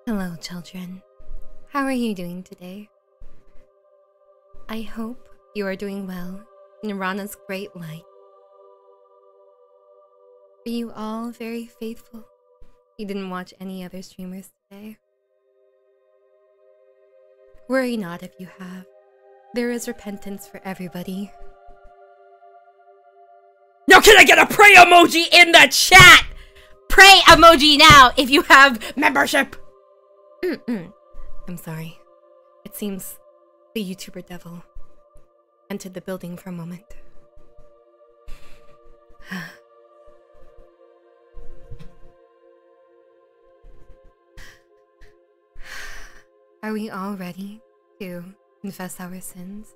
Hello, children. How are you doing today? I hope you are doing well in Rana's great light. Are you all very faithful? You didn't watch any other streamers today. Worry not if you have. There is repentance for everybody. Now can I get a pray emoji in the chat? Pray emoji now if you have membership. I'm sorry. It seems the YouTuber devil entered the building for a moment. Are we all ready to confess our sins?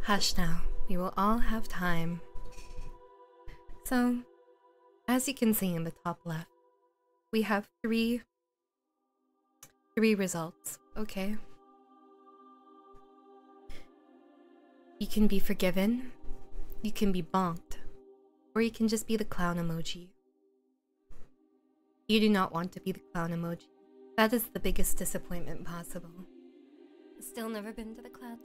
Hush now, we will all have time. So, as you can see in the top left, we have three results, okay? You can be forgiven, you can be bonked, or you can just be the clown emoji. You do not want to be the clown emoji. That is the biggest disappointment possible. Still never been to the cloud.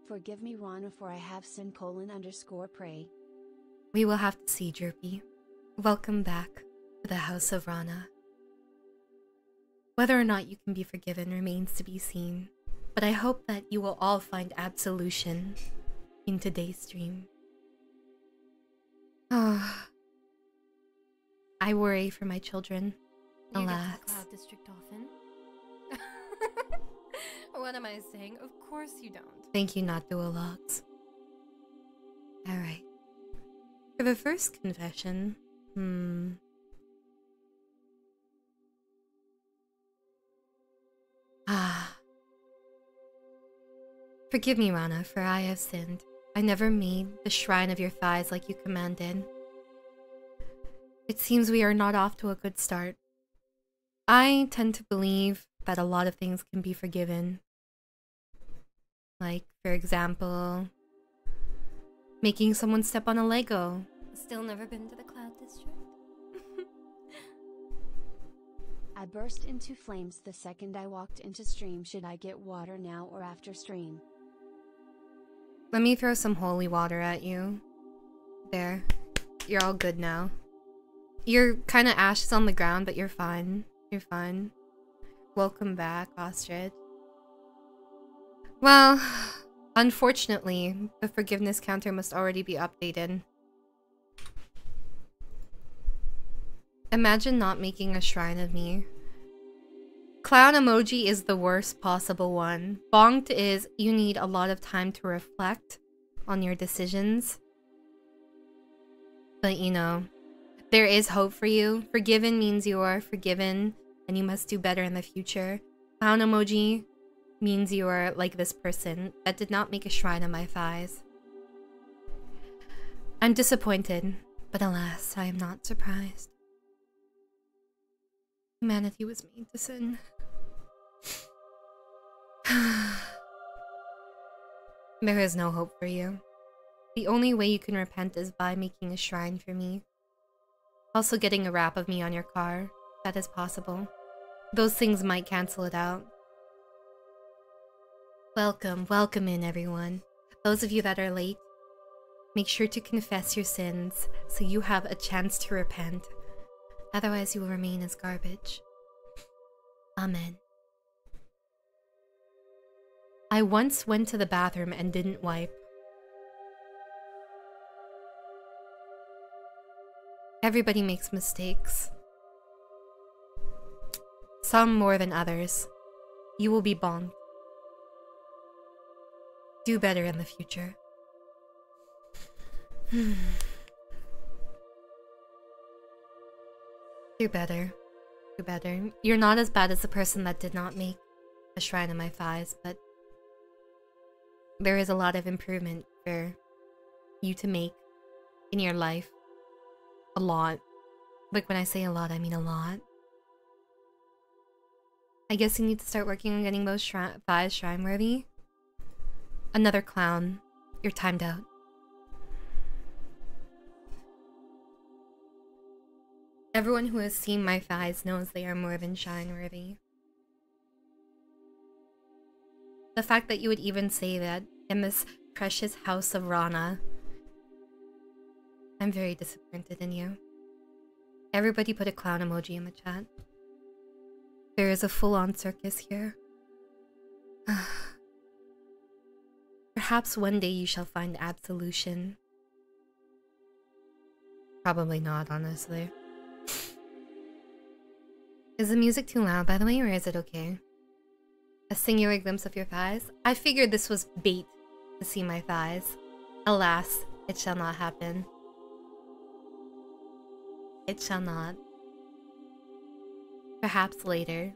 Forgive me, Rana, for I have sinned _pray. We will have to see, Jerpy. Welcome back to the House of Rana. Whether or not you can be forgiven remains to be seen, but I hope that you will all find absolution in today's stream. I worry for my children. You Alas. get to the Cloud District often? What am I saying? Of course you don't. Thank you, not duologues. Alright. For the first confession, Forgive me, Rana, for I have sinned. I never made the shrine of your thighs like you commanded. It seems we are not off to a good start. I tend to believe that a lot of things can be forgiven. Like, for example, making someone step on a Lego. Still never been to the Cloud District? I burst into flames the second I walked into stream. Should I get water now or after stream? Let me throw some holy water at you. There. You're all good now. You're kind of ashes on the ground, but you're fine. You're fine. Welcome back, Ostrich. Well, unfortunately, the forgiveness counter must already be updated. Imagine not making a shrine of me. Clown emoji is the worst possible one. Bonked is you need a lot of time to reflect on your decisions. But you know, there is hope for you. Forgiven means you are forgiven and you must do better in the future. Clown emoji means you are like this person that did not make a shrine of my thighs. I'm disappointed, but alas, I am not surprised. Humanity was made to sin. There is no hope for you. The only way you can repent is by making a shrine for me. Also getting a wrap of me on your car. That is possible. Those things might cancel it out. Welcome in everyone. Those of you that are late, make sure to confess your sins so you have a chance to repent. Otherwise you will remain as garbage. Amen. I once went to the bathroom and didn't wipe. Everybody makes mistakes. Some more than others. You will be bonked. Do better in the future. Do better. Do better. You're not as bad as the person that did not make a shrine of my thighs, but there is a lot of improvement for you to make in your life. A lot. Like when I say a lot, I mean a lot. I guess you need to start working on getting those thighs shrine-worthy. Another clown. You're timed out. Everyone who has seen my thighs knows they are more than shine-worthy. The fact that you would even say that in this precious house of Rana. I'm very disappointed in you. Everybody put a clown emoji in the chat. There is a full-on circus here. Perhaps one day you shall find absolution. Probably not, honestly. Is the music too loud, by the way, or is it okay? A singular glimpse of your thighs? I figured this was bait to see my thighs. Alas, it shall not happen. It shall not. Perhaps later.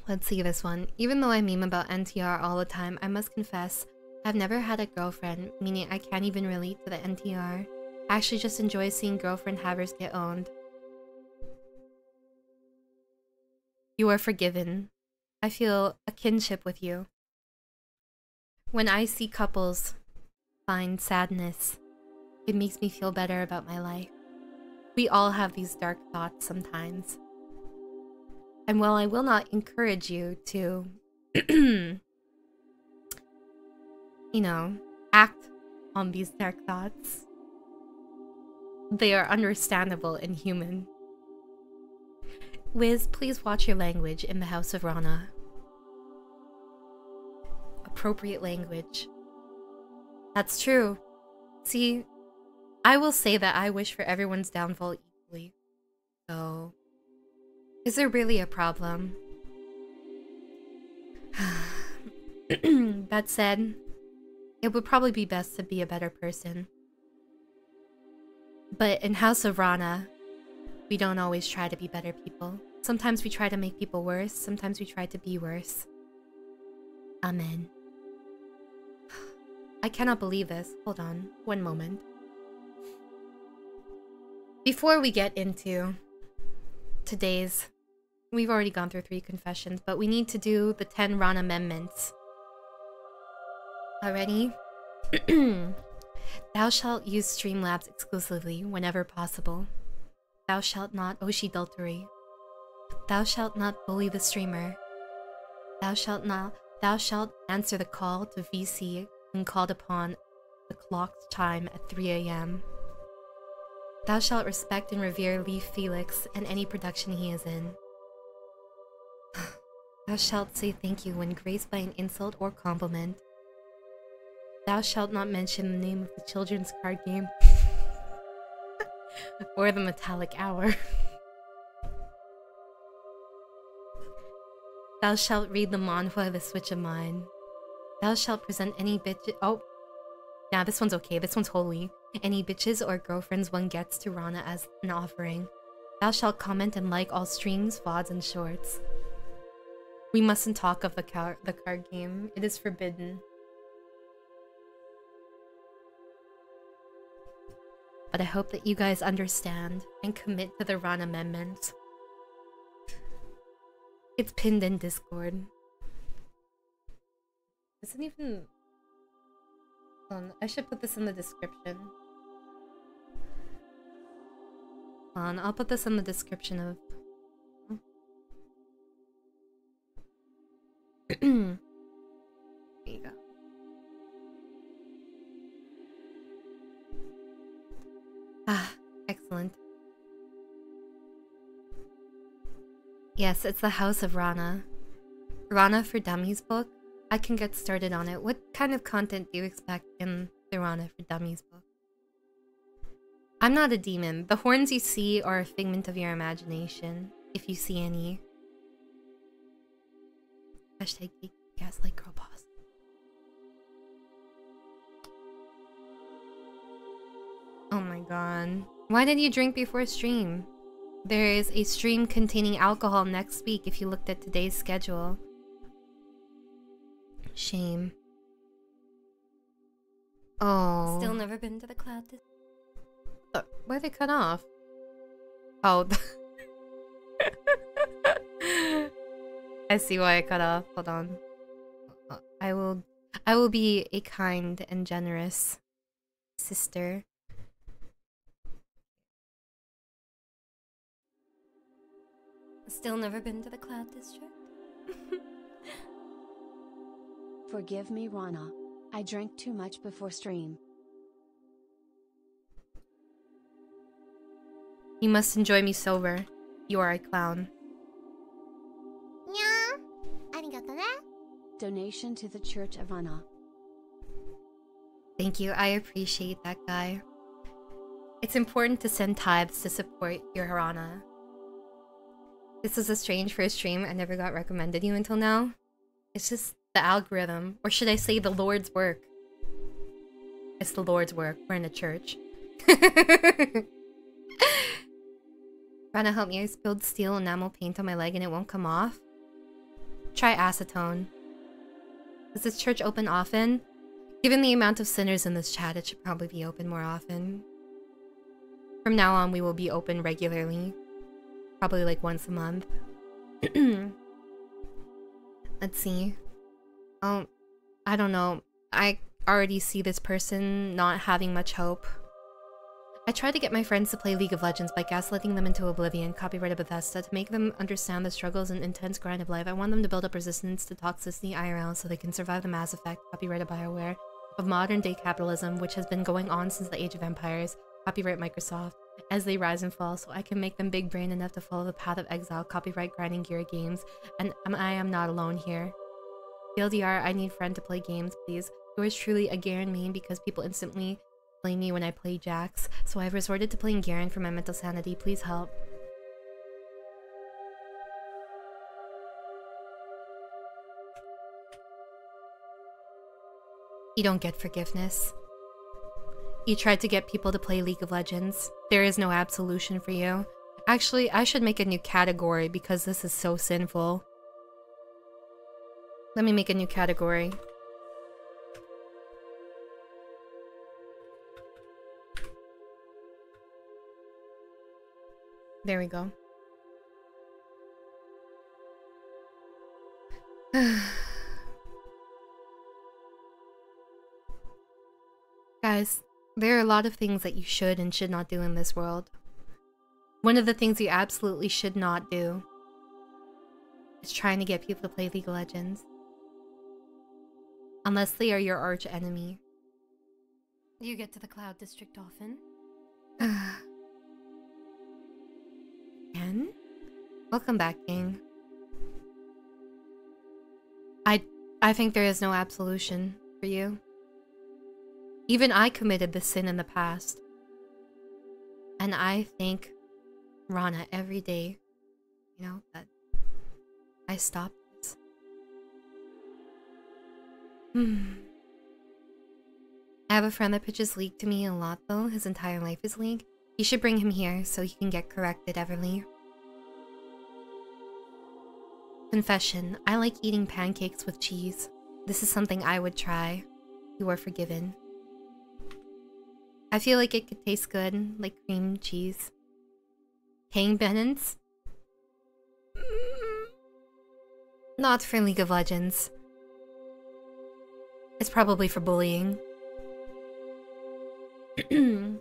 Let's see this one. Even though I meme about NTR all the time, I must confess, I've never had a girlfriend, meaning I can't even relate to the NTR. I actually just enjoy seeing girlfriend havers get owned. You are forgiven. I feel a kinship with you. When I see couples find sadness, it makes me feel better about my life. We all have these dark thoughts sometimes. And while I will not encourage you to, you know, act on these dark thoughts, they are understandable and human. Wiz, please watch your language in the House of Rana. Appropriate language. That's true. See, I will say that I wish for everyone's downfall equally. So, is there really a problem? That said, it would probably be best to be a better person. But in House of Rana, we don't always try to be better people. Sometimes we try to make people worse, sometimes we try to be worse. Amen. I cannot believe this. Hold on, one moment. Before we get into today's... We've already gone through 3 confessions, but we need to do the 10 Ranamandments. Already? Thou shalt use streamlabs exclusively whenever possible. Thou shalt not oshidultery. Thou shalt not bully the streamer. Thou shalt answer the call to VC when called upon the clock's chime at 3 AM. Thou shalt respect and revere Lee Felix and any production he is in. Thou shalt say thank you when graced by an insult or compliment. Thou shalt not mention the name of the children's card game or the metallic hour. Thou shalt read the manhwa, the switch of mine. Thou shalt present any bitch— oh, nah, this one's okay, this one's holy. Any bitches or girlfriends one gets to Rana as an offering. Thou shalt comment and like all streams, vods, and shorts. We mustn't talk of the card game. It is forbidden. But I hope that you guys understand and commit to the Ranamandments. It's pinned in Discord. Isn't even... Hold on, I should put this in the description. Hold on, I'll put this in the description of... There you go. Ah, excellent. Yes, it's the House of Rana. Rana for Dummies book? I can get started on it. What kind of content do you expect in the Rana for Dummies book? I'm not a demon. The horns you see are a figment of your imagination, if you see any. Hashtag gaslight girl boss. Oh my god. Why did you drink before stream? There is a stream containing alcohol next week if you looked at today's schedule. Shame. Oh. Still never been to the cloud. Why they cut off? Oh. I see why I cut off. Hold on. I will be a kind and generous sister. Still never been to the Cloud District? Forgive me, Rana. I drank too much before stream. You must enjoy me sober. You are a clown. Donation to the Church of Rana. Thank you, I appreciate that, guy. It's important to send tithes to support your Rana. This was a strange first stream. I never got recommended you until now. It's just the algorithm. Or should I say the Lord's work? It's the Lord's work. We're in a church. Rana, help me. I spilled steel enamel paint on my leg and it won't come off. Try acetone. Is this church open often? Given the amount of sinners in this chat, it should probably be open more often. From now on, we will be open regularly. Probably like once a month. Let's see. Oh, I don't know. I already see this person not having much hope. I tried to get my friends to play League of Legends by gaslighting them into oblivion, copyrighted Bethesda, to make them understand the struggles and intense grind of life. I want them to build up resistance to toxicity IRL so they can survive the Mass Effect, copyrighted BioWare, of modern-day capitalism, which has been going on since the Age of Empires, copyright Microsoft, as they rise and fall, so I can make them big brain enough to follow the path of exile, copyright Grinding Gear Games, and I am not alone here. TLDR, I need friend to play games, please. Yours truly, a Garen main, because people instantly blame me when I play Jax, so I've resorted to playing Garen for my mental sanity. Please help. You don't get forgiveness. You tried to get people to play League of Legends. There is no absolution for you. Actually, I should make a new category because this is so sinful. Let me make a new category. There we go. Guys, there are a lot of things that you should and should not do in this world. One of the things you absolutely should not do is trying to get people to play League of Legends. Unless they are your arch enemy. You get to the Cloud District often? Ken? Welcome back, King. I think there is no absolution for you. Even I committed this sin in the past. And I thank Rana every day, you know, that I stopped this. I have a friend that pitches League to me a lot though. His entire life is League. You should bring him here so he can get corrected, Everly. Confession. I like eating pancakes with cheese. This is something I would try. You are forgiven. I feel like it could taste good, like cream cheese. Tang penance? Not for League of Legends. It's probably for bullying. Is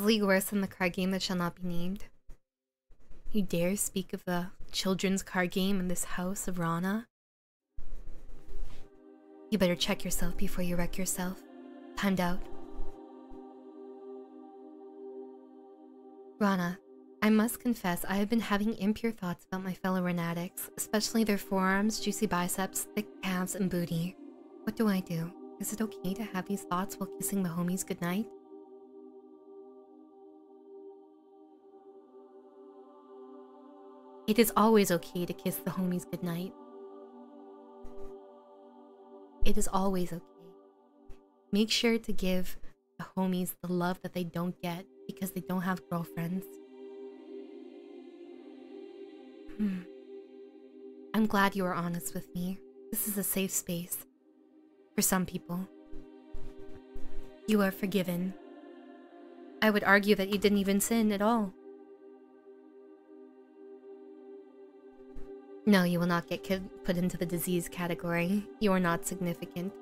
League worse than the card game that shall not be named? You dare speak of the children's card game in this house of Rana? You better check yourself before you wreck yourself. Timed out. Rana, I must confess I have been having impure thoughts about my fellow Ranatics, especially their forearms, juicy biceps, thick calves, and booty. What do I do? Is it okay to have these thoughts while kissing the homies goodnight? It is always okay to kiss the homies goodnight. It is always okay. Make sure to give the homies the love that they don't get because they don't have girlfriends. I'm glad you are honest with me. This is a safe space. For some people. You are forgiven. I would argue that you didn't even sin at all. No, you will not get put into the disease category. You are not significant.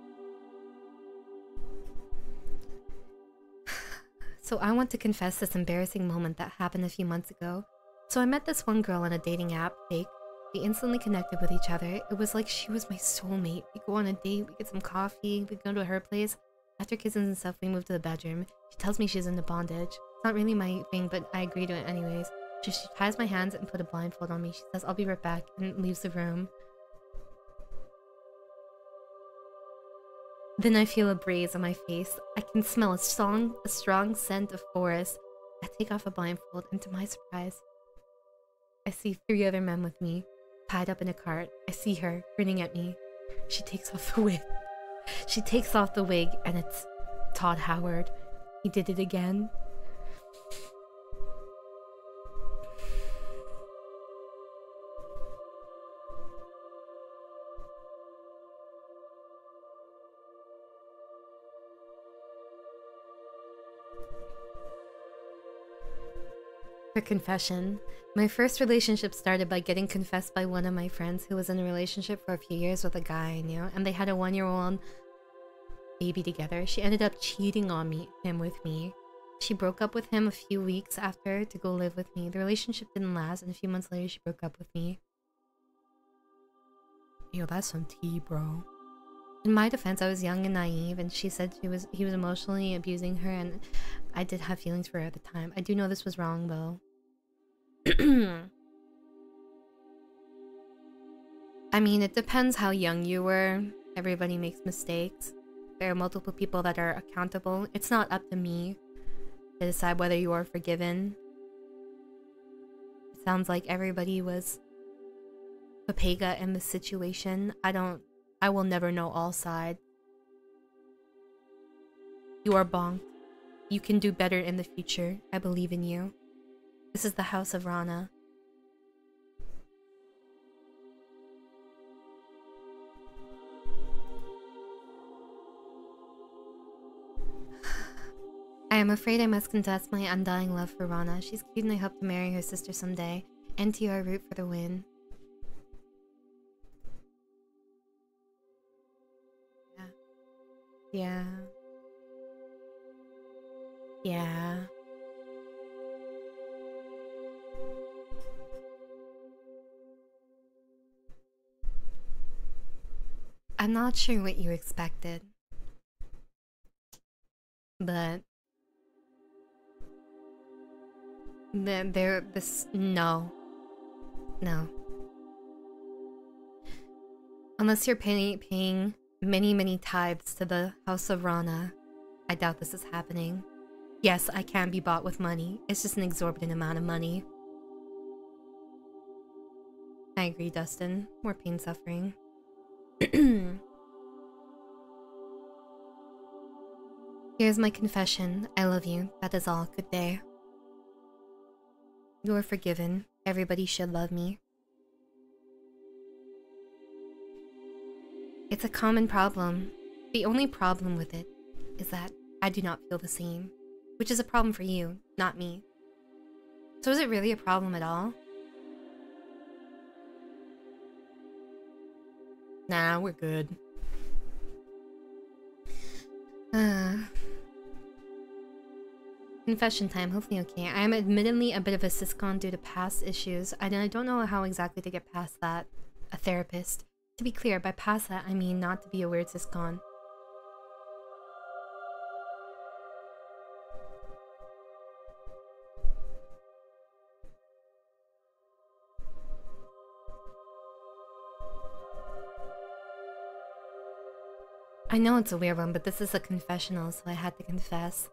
So I want to confess this embarrassing moment that happened a few months ago. So I met this one girl on a dating app, Fake. We instantly connected with each other. It was like she was my soulmate. We go on a date, we get some coffee, we go to her place. After kisses and stuff, we move to the bedroom. She tells me she's into bondage. It's not really my thing, but I agree to it anyways. She ties my hands and put a blindfold on me. She says, "I'll be right back," and leaves the room. Then I feel a breeze on my face. I can smell a strong scent of forest. I take off a blindfold, and to my surprise, I see 3 other men with me, tied up in a cart. I see her grinning at me. She takes off the wig. She takes off the wig, and it's Todd Howard. He did it again. For confession, my first relationship started by getting confessed by one of my friends who was in a relationship for a few years with a guy I knew, and they had a 1-year-old baby together. She ended up cheating on him with me. She broke up with him a few weeks after to go live with me. The relationship didn't last, and a few months later she broke up with me. Yo, that's some tea, bro. In my defense, I was young and naive, and she said he was emotionally abusing her, and I did have feelings for her at the time. I do know this was wrong, though. I mean, it depends how young you were. Everybody makes mistakes. There are multiple people that are accountable. It's not up to me to decide whether you are forgiven. It sounds like everybody was Papega in this situation. I will never know all sides. You are bonked. You can do better in the future. I believe in you. This is the house of Rana. I am afraid I must confess my undying love for Rana. She's cute and I hope to marry her sister someday. NTR root for the win. Yeah. Yeah. I'm not sure what you expected, but no. Unless you're paying many tithes to the House of Rana, I doubt this is happening. Yes, I can be bought with money. It's just an exorbitant amount of money. I agree, Dustin. More pain, suffering. Here's my confession. I love you. That is all. Good day. You are forgiven. Everybody should love me. It's a common problem. The only problem with it is that I do not feel the same. Which is a problem for you, not me. So is it really a problem at all? Nah, we're good. Confession time, hopefully okay. I am admittedly a bit of a siscon due to past issues. I don't know how exactly to get past that. A therapist. To be clear, by past that, I mean not to be a weird siscon. I know it's a weird one, but this is a confessional, so I had to confess.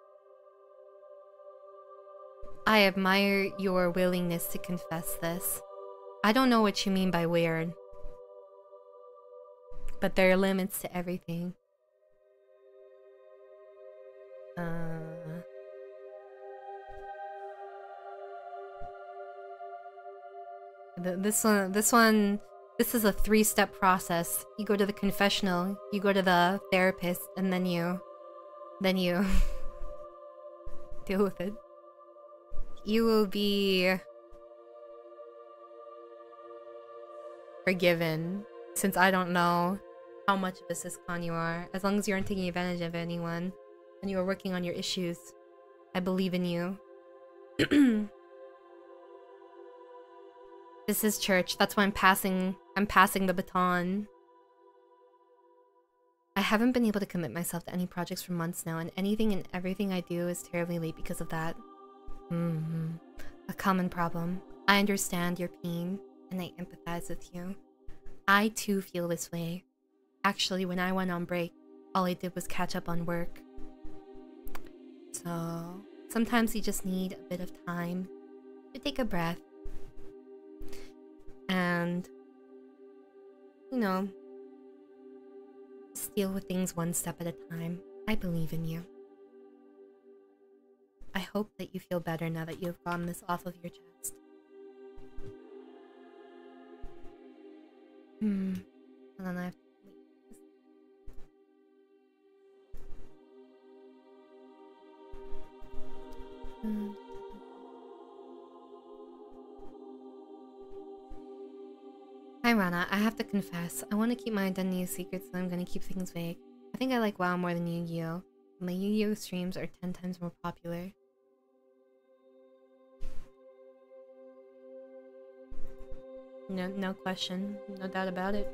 I admire your willingness to confess this. I don't know what you mean by weird, but there are limits to everything. This is a 3-step process. You go to the confessional, you go to the therapist, and then you deal with it. You will be forgiven, since I don't know how much of a siscon you are. As long as you aren't taking advantage of anyone, and you are working on your issues, I believe in you. This is church. That's why I'm passing the baton. I haven't been able to commit myself to any projects for months now, and anything and everything I do is terribly late because of that. A common problem. I understand your pain, and I empathize with you. I too feel this way. Actually, when I went on break, all I did was catch up on work. So, sometimes you just need a bit of time to take a breath. And, you know, just deal with things one step at a time. I believe in you. I hope that you feel better now that you have gotten this off of your chest. Hold on, I have to leave this. Hi Rana, I have to confess, I want to keep my identity a secret, so I'm going to keep things vague. I think I like WoW more than Yu-Gi-Oh! My Yu-Gi-Oh! Streams are 10 times more popular. No question, no doubt about it.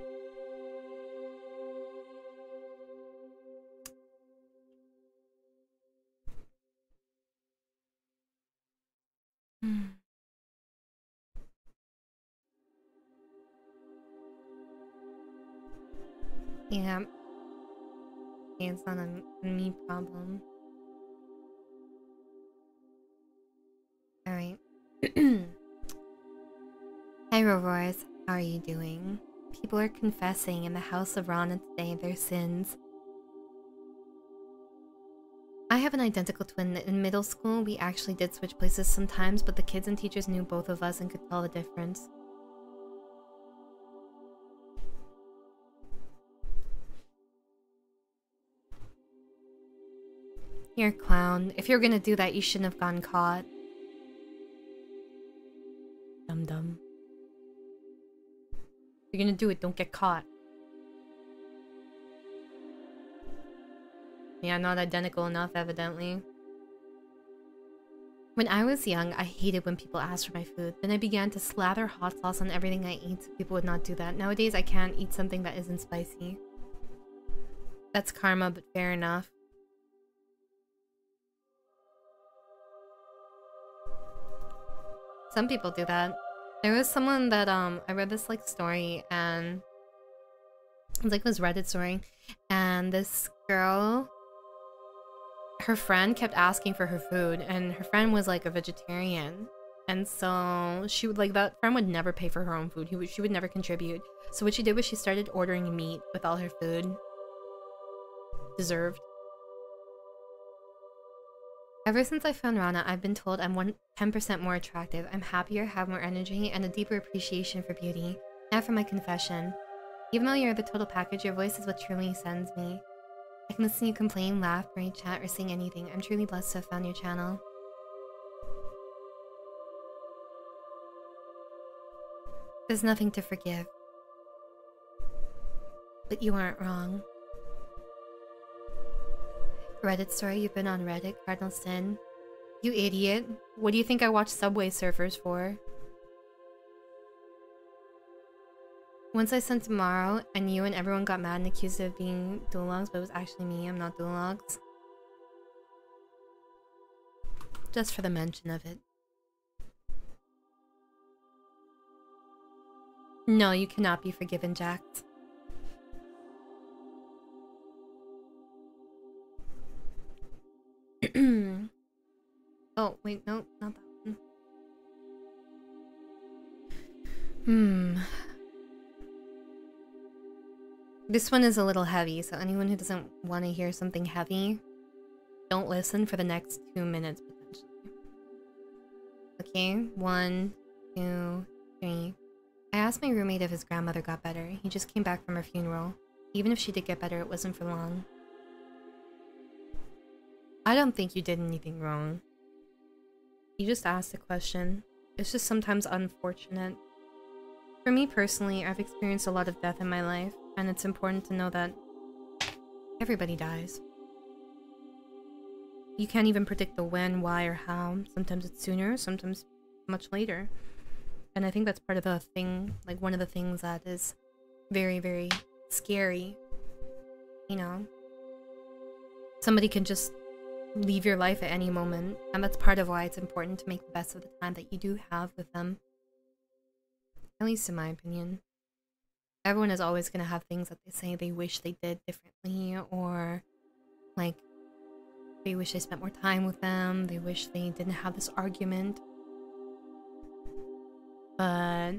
Yeah. Okay, it's not a me problem. Alright. Hi Rovers, how are you doing? People are confessing in the house of Rana today their sins. I have an identical twin. In middle school, we actually did switch places sometimes, but the kids and teachers knew both of us and could tell the difference. You're a clown. If you're gonna do that, you shouldn't have gotten caught. Dum-dum. If you're gonna do it, don't get caught. Yeah, not identical enough, evidently. When I was young, I hated when people asked for my food. Then I began to slather hot sauce on everything I ate so people would not do that. Nowadays, I can't eat something that isn't spicy. That's karma, but fair enough. Some people do that. There was someone that, I read this, like, story, and... it was, like, this Reddit story. And this girl... her friend kept asking for her food, and her friend was, like, a vegetarian. And so, she would, like, that friend would never pay for her own food. She would never contribute. So what she did was she started ordering meat with all her food. Deserved. Ever since I found Rana, I've been told I'm 10% more attractive. I'm happier, have more energy, and a deeper appreciation for beauty. Now for my confession. Even though you're the total package, your voice is what truly sends me. I can listen to you complain, laugh, pray, chat, or sing anything. I'm truly blessed to have found your channel. There's nothing to forgive. But you aren't wrong. Reddit story, you've been on Reddit, Cardinal Sin. You idiot. What do you think I watch Subway Surfers for? Once I sent to Maro, and you and everyone got mad and accused of being duologues, but it was actually me, I'm not duologues. Just for the mention of it. No, you cannot be forgiven, Jax. Oh, wait, no, not that one. This one is a little heavy, so anyone who doesn't want to hear something heavy, don't listen for the next 2 minutes, potentially. Okay, 1, 2, 3. I asked my roommate if his grandmother got better. He just came back from her funeral. Even if she did get better, it wasn't for long. I don't think you did anything wrong. You just asked a question. It's just sometimes unfortunate. For me personally, I've experienced a lot of death in my life, and it's important to know that everybody dies. you can't even predict the when, why, or how. Sometimes it's sooner, sometimes much later. And I think that's part of the thing, like one of the things that is very, very scary. You know? Somebody can just leave your life at any moment, and that's part of why it's important to make the best of the time that you do have with them. At least in my opinion. Everyone is always going to have things that they say they wish they did differently, or like they wish they spent more time with them, they wish they didn't have this argument. But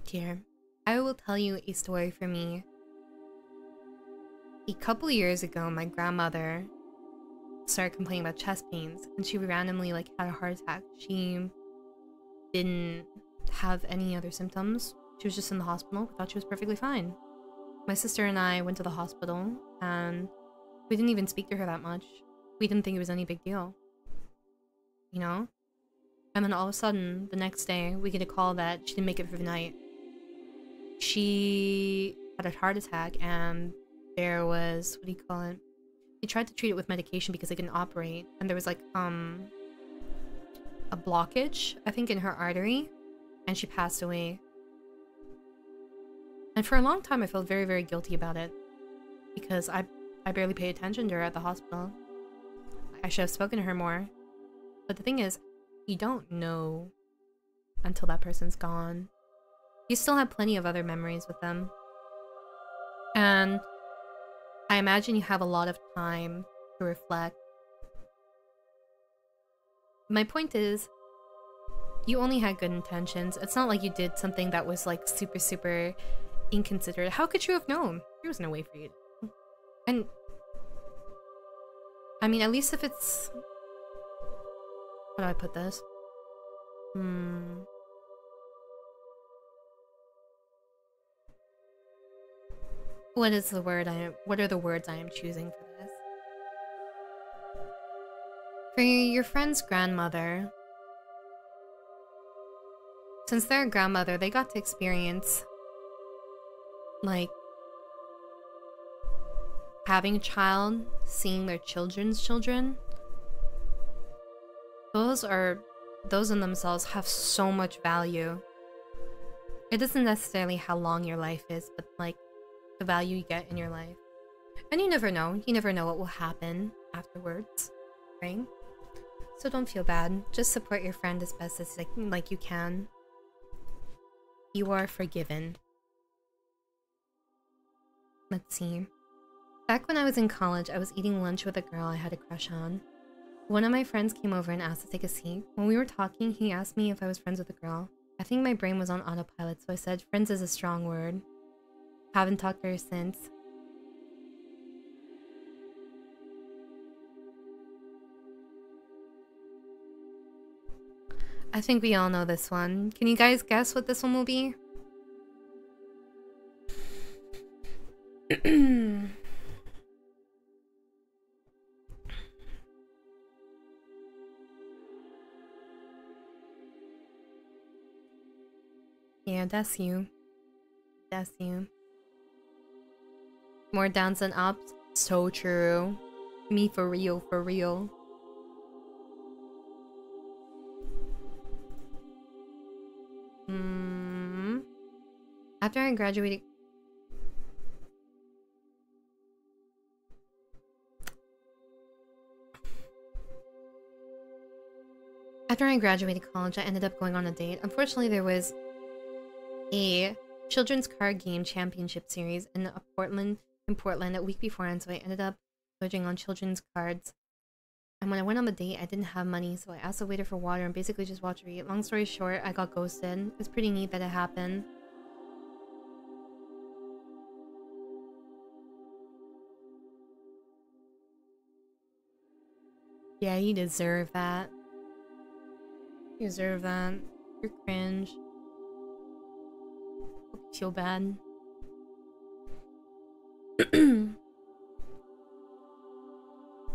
here, I will tell you a story for me. A couple years ago, my grandmother started complaining about chest pains, and she randomly like had a heart attack. She didn't have any other symptoms. She was just in the hospital. We thought she was perfectly fine. My sister and I went to the hospital, and we didn't even speak to her that much. We didn't think it was any big deal. You know? And then all of a sudden, the next day, we get a call that she didn't make it for the night. She had a heart attack, and there was, what do you call it? They tried to treat it with medication because they couldn't operate, and there was like, a blockage, I think, in her artery, and she passed away. And for a long time, I felt very, very guilty about it, because I barely paid attention to her at the hospital. I should have spoken to her more. But the thing is, you don't know until that person's gone. You still have plenty of other memories with them. And I imagine you have a lot of time to reflect. My point is, you only had good intentions. It's not like you did something that was like super, super inconsiderate. How could you have known? There was no way for you to know. And I mean, at least if it's... How do I put this? What is the word what are the words I am choosing for this? For your friend's grandmother, since they're a grandmother, they got to experience like having a child, seeing their children's children. Those in themselves have so much value. It isn't necessarily how long your life is, but like the value you get in your life. And you never know. You never know what will happen afterwards, right? So don't feel bad. Just support your friend as best as like you can. You are forgiven. Let's see. Back when I was in college, I was eating lunch with a girl I had a crush on. One of my friends came over and asked to take a seat. When we were talking, he asked me if I was friends with the girl. I think my brain was on autopilot, so I said, friends is a strong word. Haven't talked to her since. I think we all know this one. Can you guys guess what this one will be? Yeah, that's you. That's you. More downs than ups. So true. Me for real, for real. After I graduated... After I graduated college, I ended up going on a date. Unfortunately, there was a children's card game championship series in Portland a week before, and so I ended up splurging on children's cards. And when I went on the date, I didn't have money, so I asked the waiter for water and basically just watched her eat. Long story short, I got ghosted. It was pretty neat that it happened. Yeah, you deserve that. You deserve that. You're cringe. Hope you feel bad.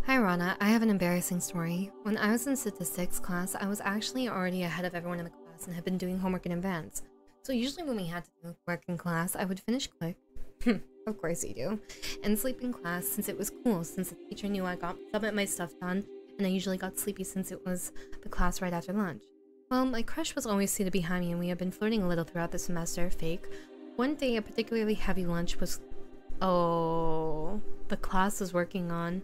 Hi Rana, I have an embarrassing story. When I was in statistics class, I was actually already ahead of everyone in the class and had been doing homework in advance. So usually when we had to do work in class, I would finish quick, Of course you do. And sleep in class since it was cool, since the teacher knew I got some of my stuff done, and I usually got sleepy since it was the class right after lunch. Well, my crush was always seated behind me, and we had been flirting a little throughout the semester, fake. One day, a particularly heavy lunch was... Oh... The class was working on...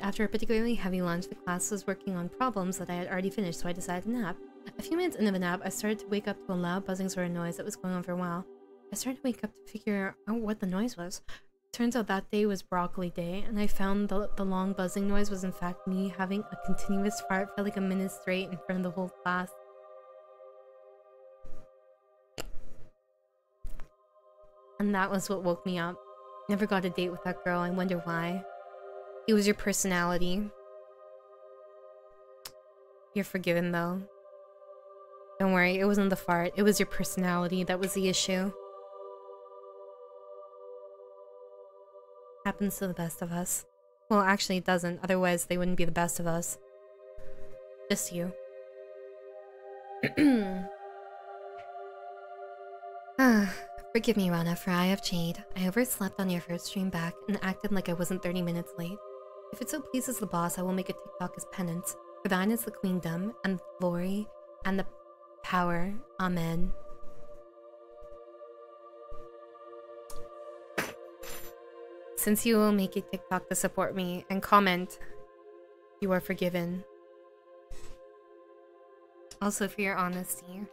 After a particularly heavy lunch, the class was working on problems that I had already finished, so I decided to nap. A few minutes into the nap, I started to wake up to a loud buzzing sort of noise that was going on for a while. I started to wake up to figure out what the noise was. Turns out that day was broccoli day, and I found the long buzzing noise was in fact me having a continuous fart for like a minute straight in front of the whole class. And that was what woke me up. Never got a date with that girl, I wonder why. It was your personality. You're forgiven though. Don't worry, it wasn't the fart, it was your personality that was the issue. Happens to the best of us. Well, actually it doesn't, otherwise they wouldn't be the best of us. Just you. Forgive me, Rana, for I have cheated. I overslept on your first stream back and acted like I wasn't 30 minutes late. If it so pleases the boss, I will make a TikTok as penance. For thine is the queendom, and the glory, and the power. Amen. Since you will make a TikTok to support me and comment, you are forgiven. Also for your honesty.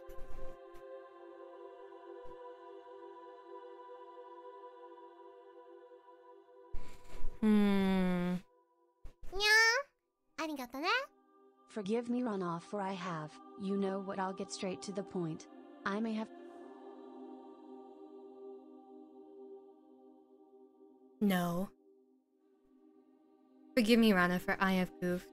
Forgive me, Rana, for I have. You know what? I'll get straight to the point. I may have. No. Forgive me, Rana, for I have goofed.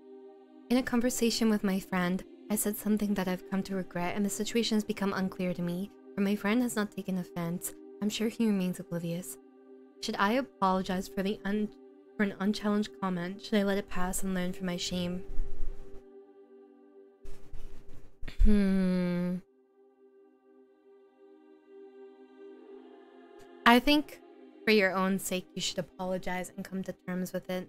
In a conversation with my friend, I said something that I've come to regret, and the situation has become unclear to me. For my friend has not taken offense. I'm sure he remains oblivious. Should I apologize for an unchallenged comment? Should I let it pass and learn from my shame? I think for your own sake, you should apologize and come to terms with it.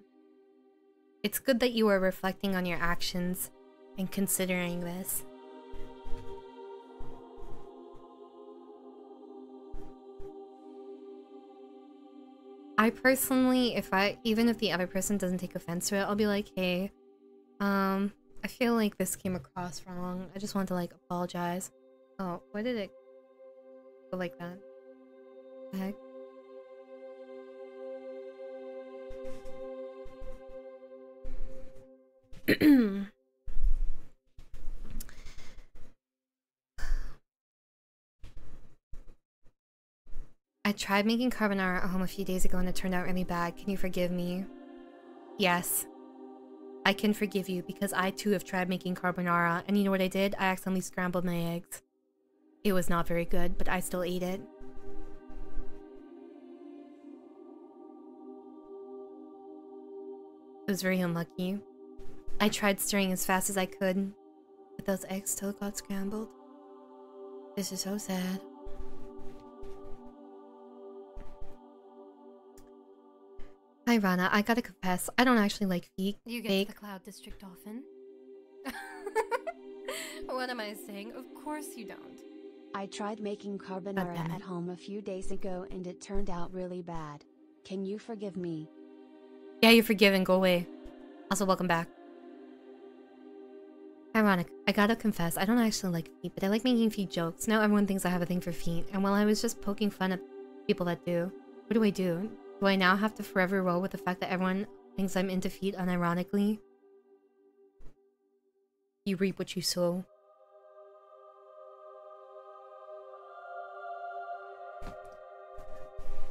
It's good that you are reflecting on your actions and considering this. I personally, even if the other person doesn't take offense to it, I'll be like, hey, I feel like this came across wrong. I just want to like apologize. Oh, why did it go like that? The heck? I tried making carbonara at home a few days ago and it turned out really bad. Can you forgive me? Yes. I can forgive you because I too have tried making carbonara, and you know what I did? I accidentally scrambled my eggs. It was not very good, but I still ate it. It was very unlucky. I tried stirring as fast as I could, but those eggs still got scrambled. This is so sad. Hi Rana, I gotta confess, I don't actually like fake. You get to the Cloud District often? What am I saying? Of course you don't. I tried making carbonara at home a few days ago and it turned out really bad. Can you forgive me? Yeah, you're forgiven, go away. Also, welcome back. Ironic, I gotta confess, I don't actually like feet, but I like making feet jokes. Now everyone thinks I have a thing for feet, and while I was just poking fun at people that do, what do I do? Do I now have to forever roll with the fact that everyone thinks I'm into feet unironically? You reap what you sow.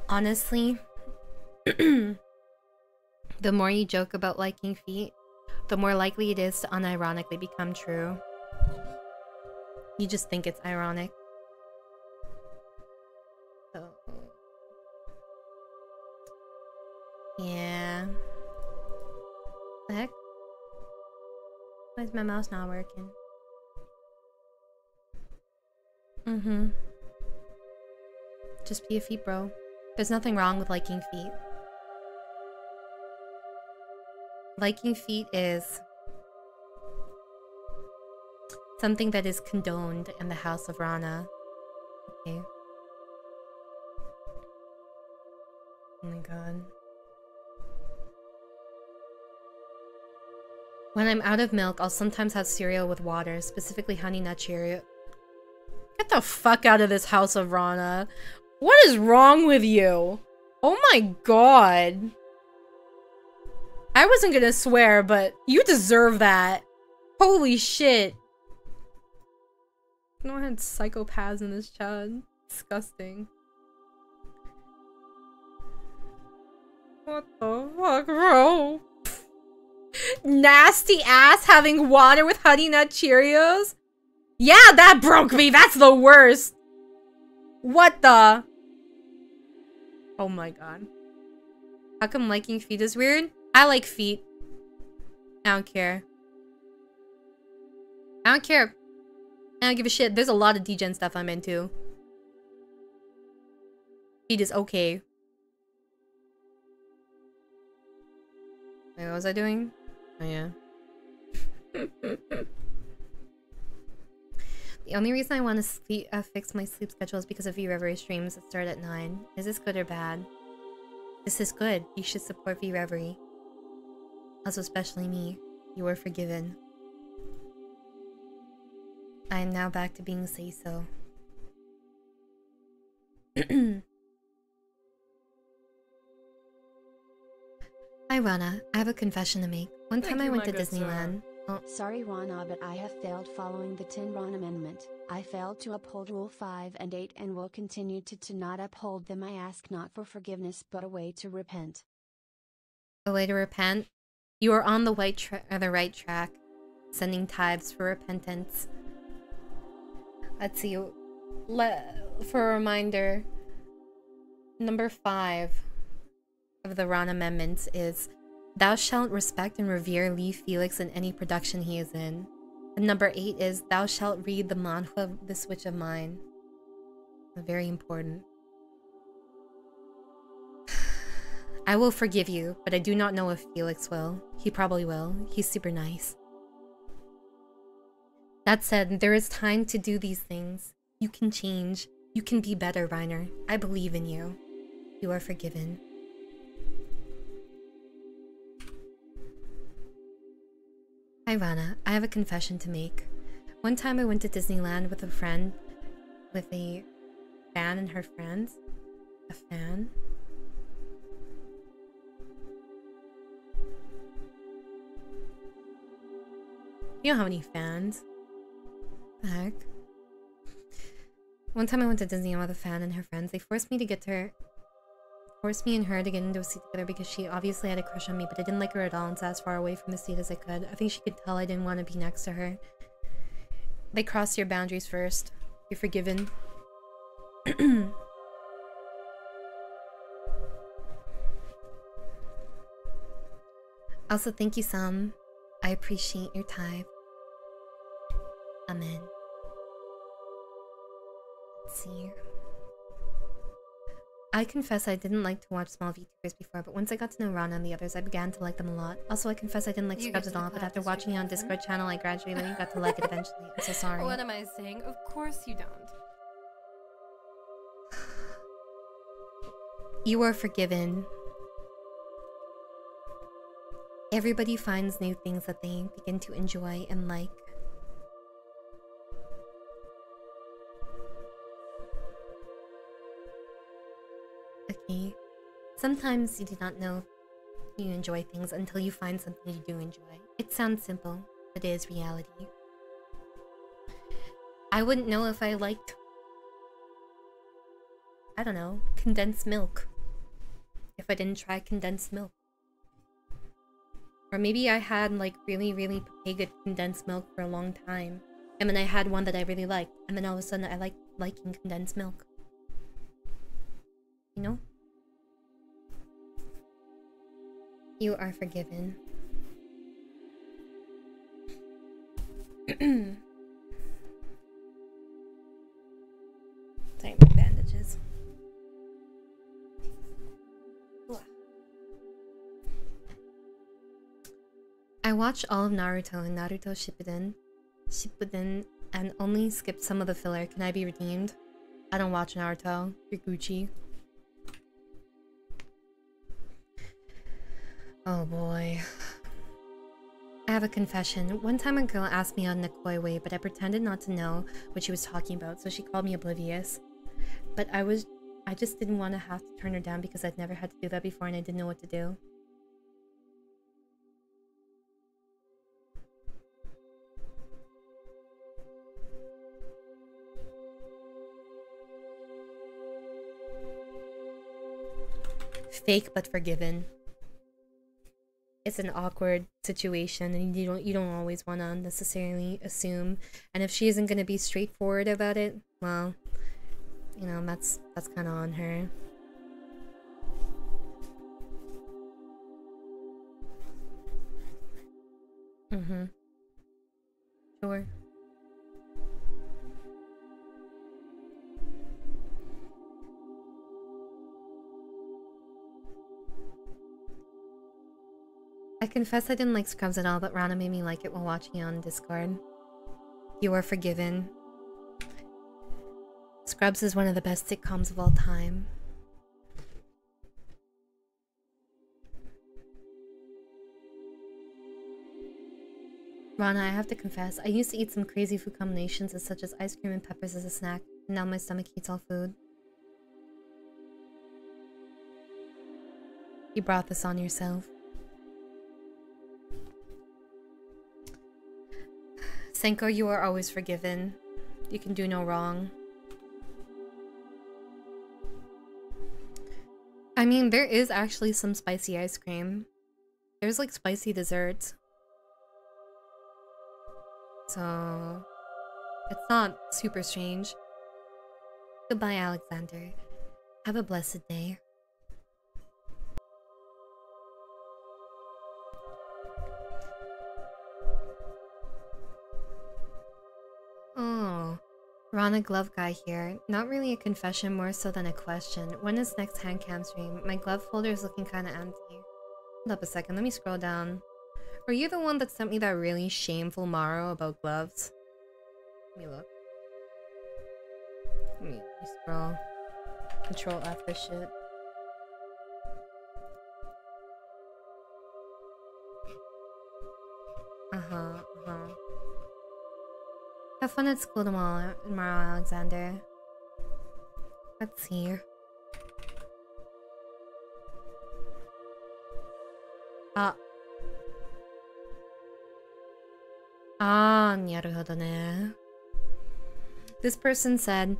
Honestly, the more you joke about liking feet, the more likely it is to unironically become true. You just think it's ironic. So... yeah. The heck? Why is my mouse not working? Just be a feet bro. There's nothing wrong with liking feet. Liking feet is something that is condoned in the House of Rana. Okay. Oh my god. When I'm out of milk, I'll sometimes have cereal with water, specifically Honey Nut Cheerio. Get the fuck out of this House of Rana. What is wrong with you? Oh my god. I wasn't gonna swear, but you deserve that. Holy shit. No one had psychopaths in this chat. Disgusting. What the fuck, bro? Nasty ass having water with Honey Nut Cheerios? Yeah, that broke me. That's the worst. What the? Oh my god. How come liking feet is weird? I like feet. I don't care. I don't care. I don't give a shit. There's a lot of degen stuff I'm into. Feet is okay. Wait, what was I doing? Oh yeah. The only reason I want to fix my sleep schedule is because of 𝑉�Ｒeverie streams that start at 9. Is this good or bad? This is good. You should support 𝑉�Ｒeverie. Also, especially me. You are forgiven. I am now back to being say-so. Hi, Rana. I have a confession to make. One time I went to Disneyland. Oh. Sorry, Rana, but I have failed following the 10 Ranamandment. I failed to uphold Rule 5 and 8 and will continue to not uphold them. I ask not for forgiveness, but a way to repent. A way to repent? You are on the right track. Sending tithes for repentance. Let's see. For a reminder, number 5 of the Ranamandments is, thou shalt respect and revere Lee Felix in any production he is in. And number 8 is, thou shalt read the manhwa, this witch of mine. Very important. I will forgive you, but I do not know if Felix will. He probably will. He's super nice. That said, there is time to do these things. You can change. You can be better, Reiner. I believe in you. You are forgiven. Hi, Rana. I have a confession to make. One time I went to Disneyland with a friend, with a fan and her friends. A fan? You don't have any fans. What the heck? One time I went to Disneyland with a fan and her friends. They forced me and her to get into a seat together because she obviously had a crush on me, but I didn't like her at all and sat as far away from the seat as I could. I think she could tell I didn't want to be next to her. They crossed your boundaries first. You're forgiven. Also, thank you, Sam. I appreciate your time. Amen. Let's see. I confess I didn't like to watch small VTubers before, but once I got to know Rana and the others, I began to like them a lot. Also, I confess I didn't like Scrubs at all, but after watching it on Discord channel, I gradually got to like it eventually. I'm so sorry. What am I saying? Of course you don't. You are forgiven. Everybody finds new things that they begin to enjoy and like. Okay. Sometimes you do not know you enjoy things until you find something you do enjoy. It sounds simple, but it is reality. I wouldn't know if I liked, I don't know, condensed milk if I didn't try condensed milk. Or maybe I had like really good condensed milk for a long time, and then I had one that I really liked, and then all of a sudden I like liking condensed milk. You know? You are forgiven. Sorry, my bandages. I watched all of Naruto and Naruto Shippuden, and only skipped some of the filler. Can I be redeemed? I don't watch Naruto. You're Gucci. Oh boy. I have a confession. One time a girl asked me out in a coy way, but I pretended not to know what she was talking about, so she called me oblivious. But I just didn't want to have to turn her down because I'd never had to do that before and I didn't know what to do. Fake but forgiven. It's an awkward situation and you don't always want to necessarily assume, and if she isn't going to be straightforward about it, well, you know, that's kind of on her. Sure. I confess I didn't like Scrubs at all, but Rana made me like it while watching it on Discord. You are forgiven. Scrubs is one of the best sitcoms of all time. Rana, I have to confess, I used to eat some crazy food combinations such as ice cream and peppers as a snack, and now my stomach eats all food. You brought this on yourself. Senko, you are always forgiven. You can do no wrong. I mean, there is actually some spicy ice cream. There's like spicy desserts. So, it's not super strange. Goodbye, Alexander. Have a blessed day. Oh, Rana Glove Guy here. Not really a confession, more so than a question. When is next hand cam stream? My glove folder is looking kind of empty. Hold up a second, let me scroll down. Were you the one that sent me that really shameful Maro about gloves? Let me look. Let me scroll. Control F this shit. Have fun at school tomorrow, Alexander. Let's see. Naruhodo ne. This person said,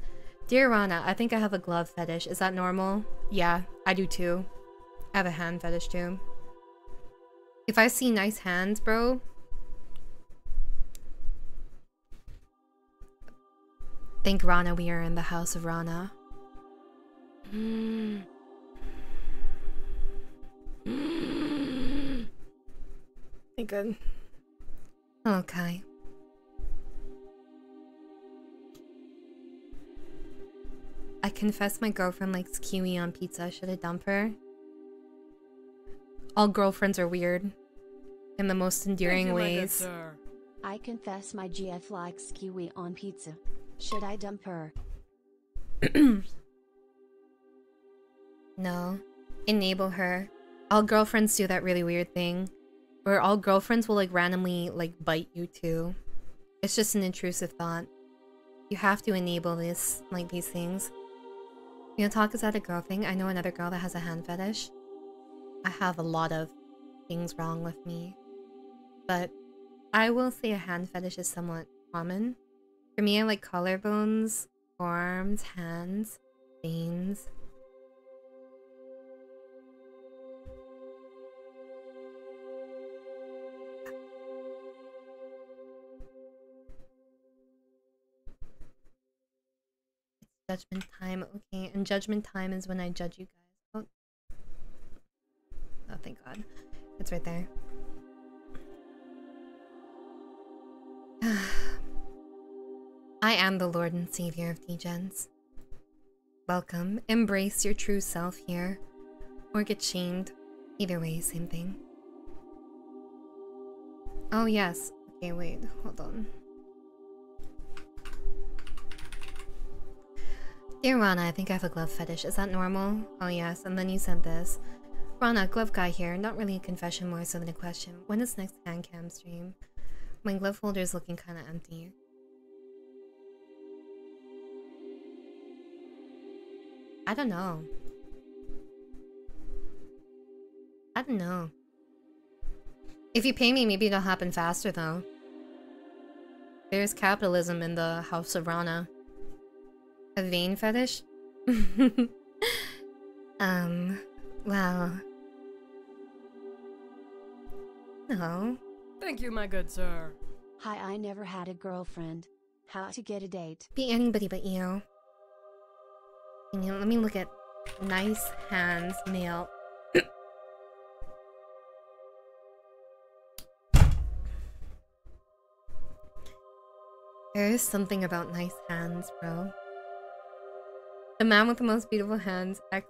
Dear Rana, I think I have a glove fetish. Is that normal? Yeah, I do too. I have a hand fetish too. If I see nice hands, bro. Thank Rana we are in the house of Rana. Thank God. Okay. I confess my girlfriend likes kiwi on pizza. Should I dump her? All girlfriends are weird. In the most endearing ways. I confess my GF likes kiwi on pizza. Should I dump her? No. Enable her. All girlfriends do that really weird thing. Where all girlfriends will like randomly like bite you too. It's just an intrusive thought. You have to enable this, like these things. You know, talk is that a girl thing? I know another girl that has a hand fetish. I have a lot of things wrong with me. But I will say a hand fetish is somewhat common. For me, I like collarbones, arms, hands, veins. It's judgment time, okay. And judgment time is when I judge you guys. Oh, thank God. It's right there. I am the Lord and Savior of Degens. Welcome. Embrace your true self here. Or get shamed. Either way, same thing. Oh, yes. Okay, wait. Hold on. Dear Rana, I think I have a glove fetish. Is that normal? Oh, yes. And then you sent this. Rana, glove guy here. Not really a confession, more so than a question. When is next hand cam stream? My glove holder is looking kind of empty. I don't know. I don't know. If you pay me, maybe it'll happen faster, though. There's capitalism in the House of Rana. A vein fetish? Wow. No. Thank you, my good sir. Hi, I never had a girlfriend. How to get a date? Be anybody but you. Let me look at nice hands, male. There is something about nice hands, bro. The man with the most beautiful hands, X.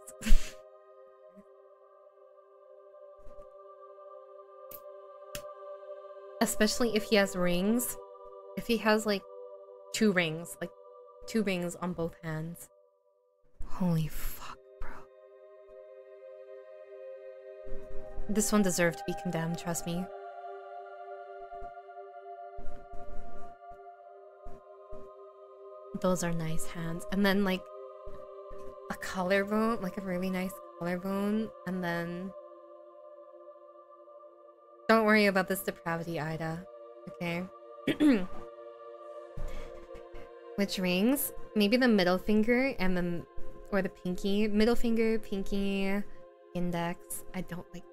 Especially if he has rings. If he has like two rings on both hands. Holy fuck, bro. This one deserved to be condemned, trust me. Those are nice hands. And then like a collarbone, like a really nice collarbone, and then don't worry about this depravity, Ida. Okay. Which rings? Maybe the middle finger and then or the pinky. Middle finger, pinky, index. I don't like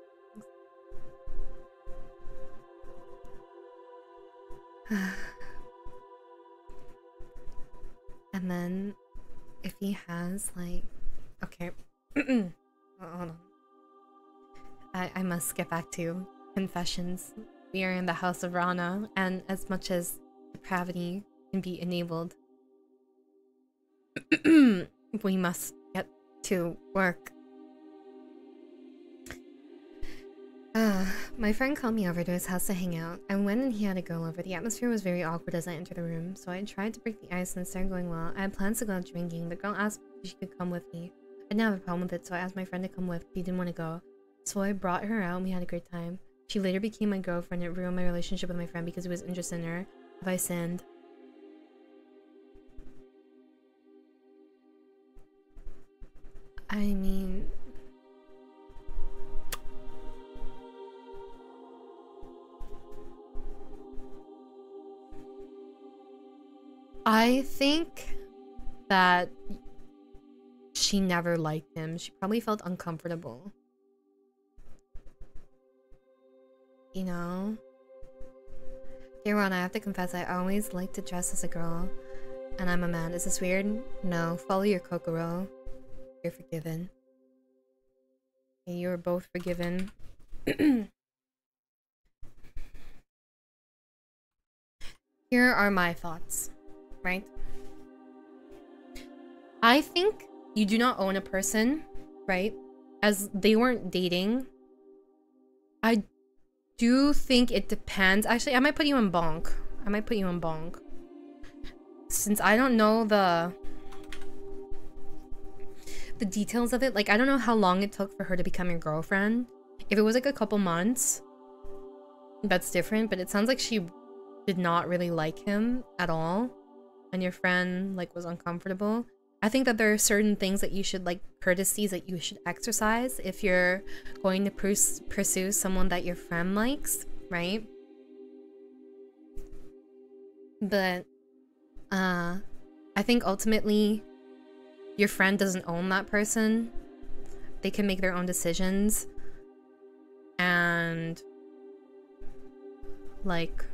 and then if he has like okay. Oh, hold on. I must get back to confessions. We are in the House of Rana, and as much as depravity can be enabled, we must get to work. My friend called me over to his house to hang out. I went and he had a girl over. The atmosphere was very awkward as I entered the room, so I tried to break the ice and it started going well. I had plans to go out drinking. The girl asked if she could come with me. I didn't have a problem with it, so I asked my friend to come with, but he didn't want to go. So I brought her out and we had a great time. She later became my girlfriend. It ruined my relationship with my friend because he was interested in her. Have I sinned? I mean... I think that she never liked him. She probably felt uncomfortable. You know? Dear Ron, I have to confess, I always like to dress as a girl. And I'm a man. Is this weird? No. Follow your kokoro. You're forgiven. Okay, you are both forgiven. Here are my thoughts. Right? I think you do not own a person, right? As they weren't dating. I do think it depends. Actually, I might put you in bonk. I might put you in bonk. Since I don't know the details of it. Like, I don't know how long it took for her to become your girlfriend. If it was like a couple months, that's different. But it sounds like she did not really like him at all. And your friend, like, was uncomfortable. I think that there are certain things that you should, like, courtesies that you should exercise if you're going to pursue someone that your friend likes, right? But, I think ultimately, your friend doesn't own that person. They can make their own decisions. And, like,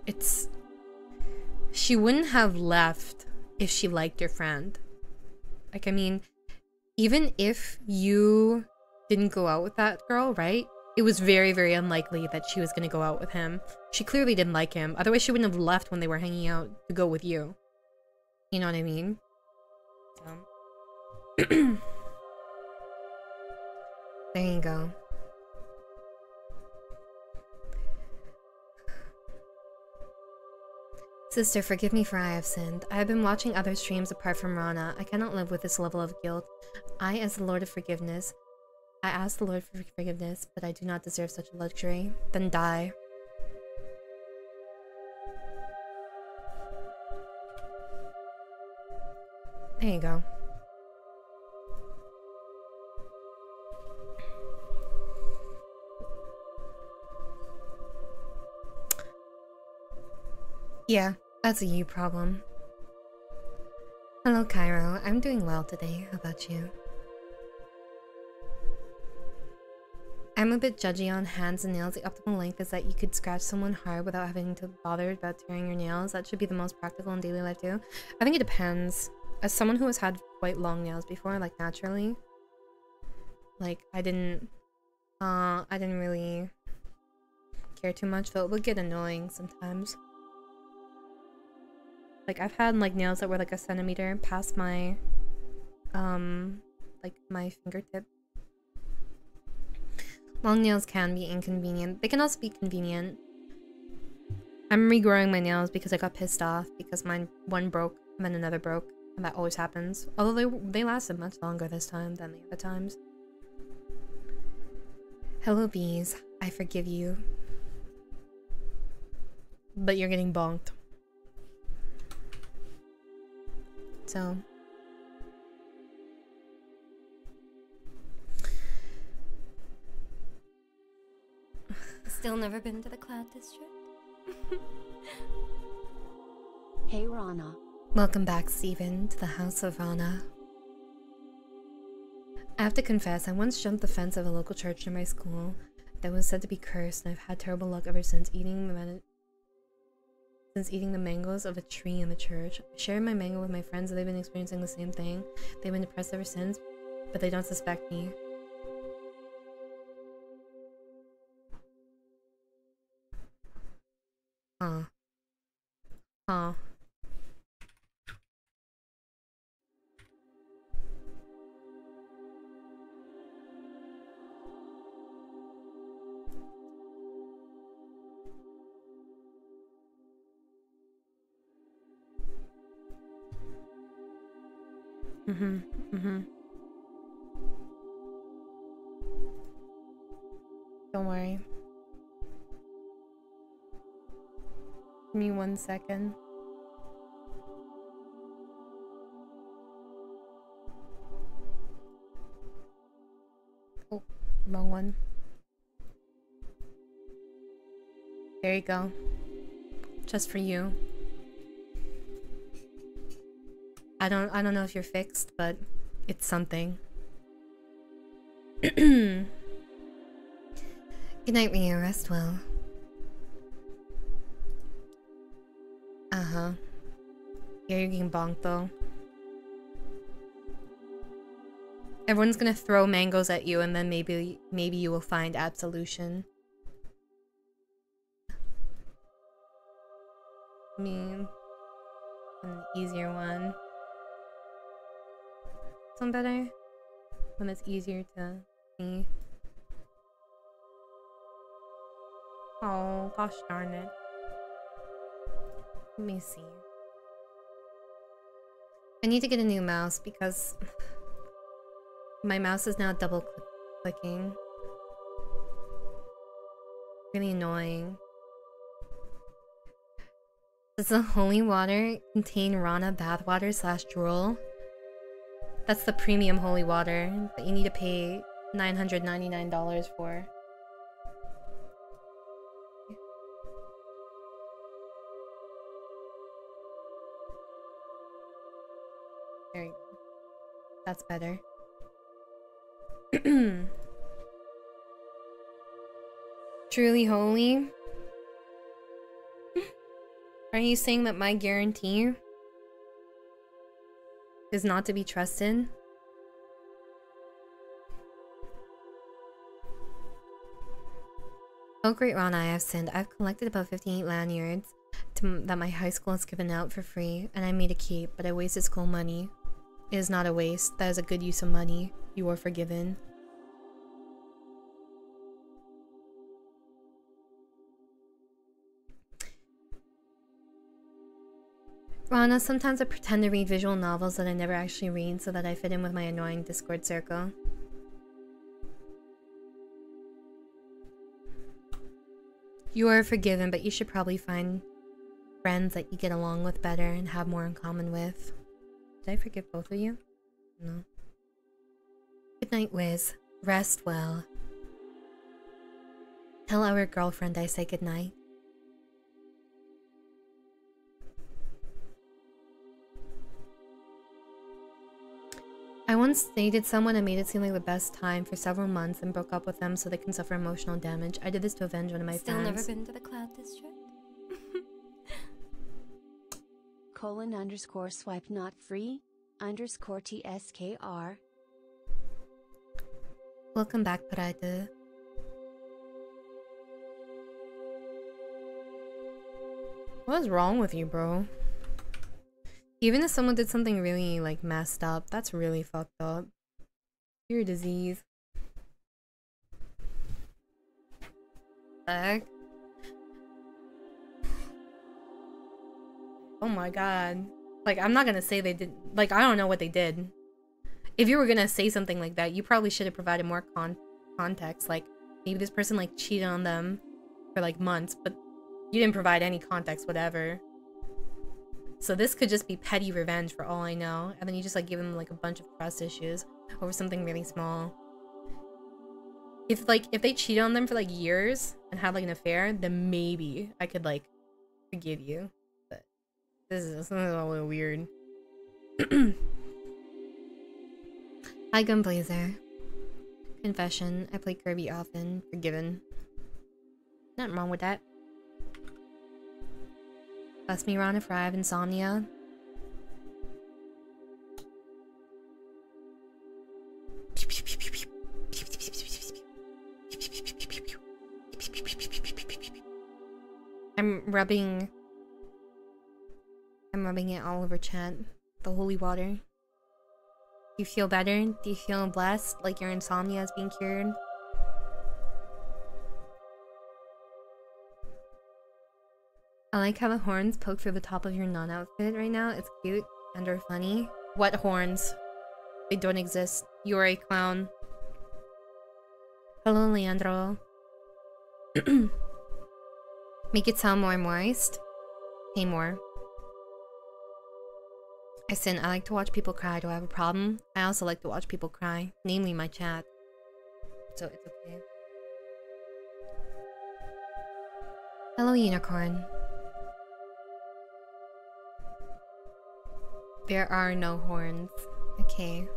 it's... She wouldn't have left if she liked your friend. Like, I mean, even if you didn't go out with that girl, right? It was very, very unlikely that she was going to go out with him. She clearly didn't like him. Otherwise, she wouldn't have left when they were hanging out to go with you. You know what I mean? There you go. Sister, forgive me for I have sinned. I have been watching other streams apart from Rana. I cannot live with this level of guilt. I, as the Lord of Forgiveness, I ask the Lord for forgiveness, but I do not deserve such a luxury. Then die. There you go. Yeah, that's a you problem. Hello, Cairo. I'm doing well today. How about you? I'm a bit judgy on hands and nails. The optimal length is that you could scratch someone hard without having to bother about tearing your nails. That should be the most practical in daily life too. I think it depends. As someone who has had quite long nails before, like naturally, like I didn't really care too much, though it would get annoying sometimes. Like I've had like nails that were like a centimeter past my like my fingertip. Long nails can be inconvenient. They can also be convenient. I'm regrowing my nails because I got pissed off because one broke and then another broke, and that always happens. Although they lasted much longer this time than the other times. Hello bees, I forgive you. But you're getting bonked. So Still never been to the Cloud District? Hey Rana. welcome back, Steven, to the house of Rana. I have to confess, I once jumped the fence of a local church near my school that was said to be cursed, and I've had terrible luck ever since eating the mangoes of a tree in the church. I shared my mango with my friends, and they've been experiencing the same thing. They've been depressed ever since, but they don't suspect me. Huh. Huh. Don't worry. Give me 1 second. Oh, wrong one. There you go. Just for you. I don't know if you're fixed, but it's something. Good night, Rhea. Rest well. Uh-huh. Yeah, you're getting bonked though. Everyone's gonna throw mangoes at you, and then maybe you will find absolution. I mean, an easier one. Some better? One that's easier to see. Oh, gosh darn it. Let me see. I need to get a new mouse because my mouse is now double clicking. Really annoying. Does the holy water contain Rana bathwater / drool? That's the premium holy water that you need to pay $999 for. There you go. That's better. Truly holy? Are you saying that my guarantee is not to be trusted? Oh great Rana, I have sinned. I've collected about 58 lanyards that my high school has given out for free, and I made a keep, but I wasted school money. It is not a waste. That is a good use of money. You are forgiven. Rana, sometimes I pretend to read visual novels that I never actually read so that I fit in with my annoying Discord circle. You are forgiven, but you should probably find friends that you get along with better and have more in common with. Did I forgive both of you? No. Good night, Wiz. Rest well. Tell our girlfriend I say good night. I once dated someone and made it seem like the best time for several months and broke up with them so they can suffer emotional damage. I did this to avenge one of my fans. Still never been to the Cloud District? _swipe not free _TSKR. Welcome back, Parade. What is wrong with you, bro? Even if someone did something really, like, messed up, that's really fucked up. You're a disease. Heck? Oh my god. Like, I'm not gonna say they did. Like, I don't know what they did. If you were gonna say something like that, you probably should have provided more context. Like, maybe this person, like, cheated on them for, like, months, but you didn't provide any context, whatever. So this could just be petty revenge for all I know. And then you just, like, give them, like, a bunch of trust issues over something really small. If they cheated on them for, like, years and had, like, an affair, then maybe I could, like, forgive you. But this is a little weird. Hi, Gunblazer. Confession. I play Kirby often. Forgiven. Nothing wrong with that. Bless me, Rana, for I have insomnia. I'm rubbing it all over chat. The holy water. Do you feel better? Do you feel blessed? Like your insomnia is being cured? I like how the horns poke through the top of your non-outfit right now. It's cute and or funny. What horns? They don't exist. You're a clown. Hello, Leandro. Make it sound more moist. Pay more. I sin. I like to watch people cry. Do I have a problem? I also like to watch people cry. Namely my chat. So it's okay. Hello, unicorn. There are no horns. Okay.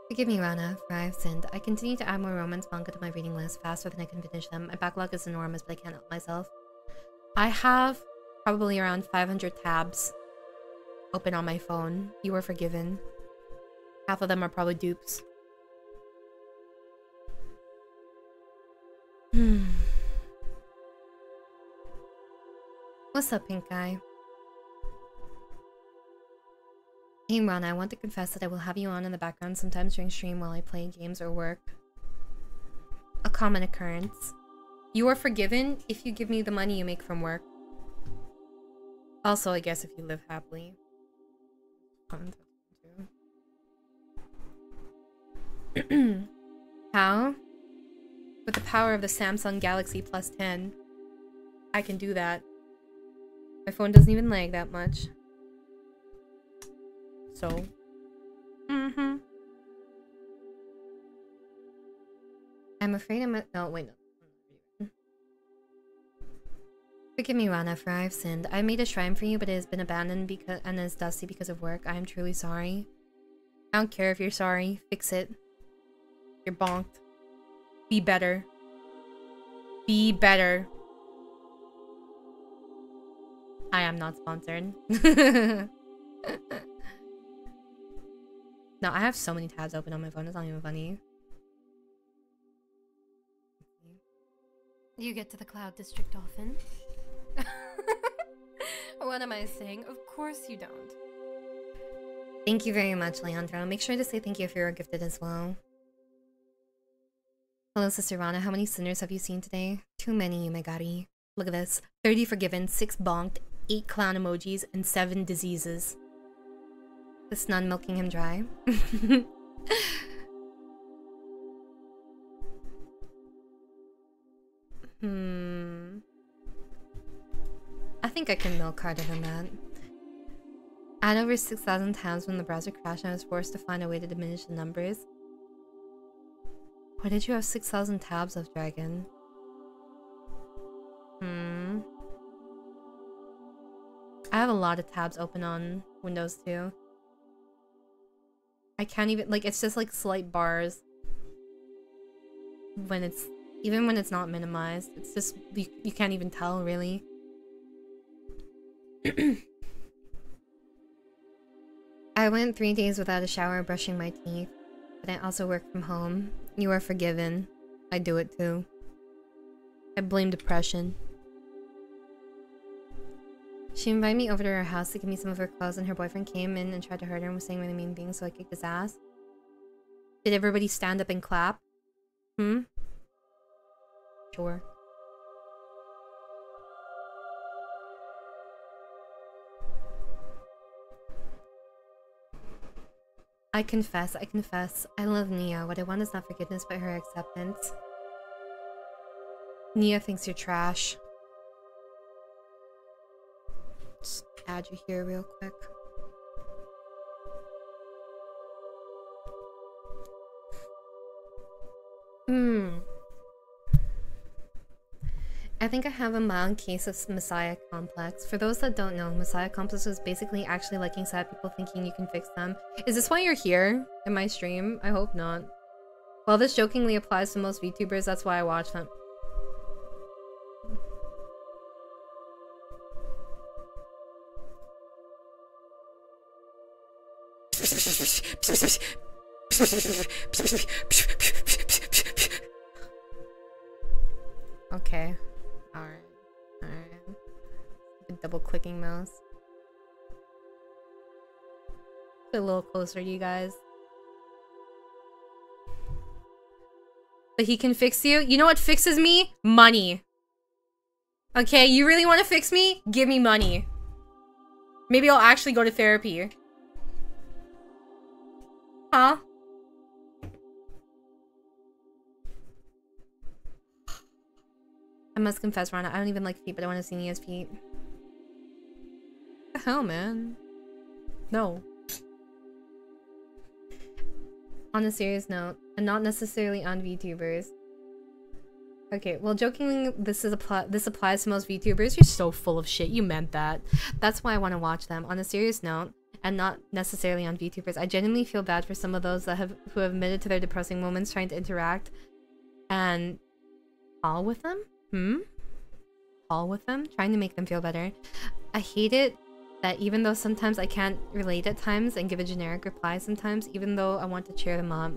Forgive me, Rana, for I have sinned. I continue to add more romance manga to my reading list faster than I can finish them. My backlog is enormous, but I can't help myself. I have probably around 500 tabs open on my phone. You are forgiven. Half of them are probably dupes. What's up, pink guy? Hey Rana, I want to confess that I will have you on in the background sometimes during stream while I play games or work. A common occurrence. You are forgiven if you give me the money you make from work. Also, I guess if you live happily. How? With the power of the Samsung Galaxy Plus 10. I can do that. My phone doesn't even lag that much. So, I'm afraid I'm at— no, wait, no. Forgive me, Rana, for I have sinned. I made a shrine for you, but it has been abandoned because and is dusty because of work. I am truly sorry. I don't care if you're sorry. Fix it. You're bonked. Be better. Be better. I am not sponsored. No, I have so many tabs open on my phone, it's not even funny. You get to the Cloud District often? What am I saying? Of course you don't. Thank you very much, Leandro. Make sure to say thank you if you're gifted as well. Hello, Sister Rana. How many sinners have you seen today? Too many, Megari. Look at this. 30 forgiven, 6 bonked, 8 clown emojis, and 7 diseases. This nun milking him dry. I think I can milk harder than that. Add over 6,000 tabs when the browser crashed and I was forced to find a way to diminish the numbers. Why did you have 6,000 tabs of Dragon? I have a lot of tabs open on Windows too. I can't even, like, it's just like slight bars. When it's, even when it's not minimized, it's just, you can't even tell really. I went 3 days without a shower or brushing my teeth, but I also work from home. You are forgiven. I do it too. I blame depression. She invited me over to her house to give me some of her clothes, and her boyfriend came in and tried to hurt her and was saying really mean things, so I kicked his ass. Did everybody stand up and clap? Sure. I confess. I love Nia. What I want is not forgiveness, but her acceptance. Nia thinks you're trash. Just add you here real quick. I think I have a mild case of Messiah complex. For those that don't know, Messiah complex is basically actually liking sad people thinking you can fix them. Is this why you're here in my stream? I hope not. Well, this jokingly applies to most VTubers, that's why I watch them. Okay. Alright. Double clicking mouse. Get a little closer to you guys. But he can fix you? You know what fixes me? Money. Okay, you really want to fix me? Give me money. Maybe I'll actually go to therapy. Huh? I must confess, Rana, I don't even like feet, but I want to see Nia's feet. What the hell, man? No. On a serious note, and not necessarily on VTubers. Okay, well, jokingly, this applies to most VTubers. You're so full of shit. You meant that. That's why I want to watch them. On a serious note, and not necessarily on VTubers, I genuinely feel bad for some of those that who have admitted to their depressing moments trying to interact and all with them. All with them, trying to make them feel better. I hate it that even though sometimes I can't relate at times and give a generic reply sometimes, even though I want to cheer them up,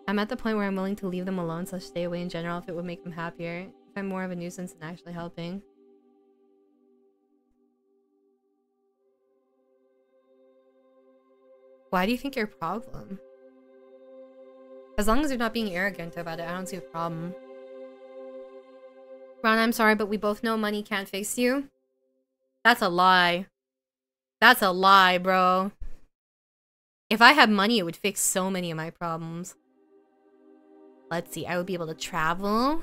I'm at the point where I'm willing to leave them alone / stay away in general if it would make them happier. If I'm more of a nuisance than actually helping. Why do you think you're a problem? As long as you're not being arrogant about it, I don't see a problem. Rana, I'm sorry, but we both know money can't fix you. That's a lie. That's a lie, bro. If I had money, it would fix so many of my problems. Let's see, I would be able to travel.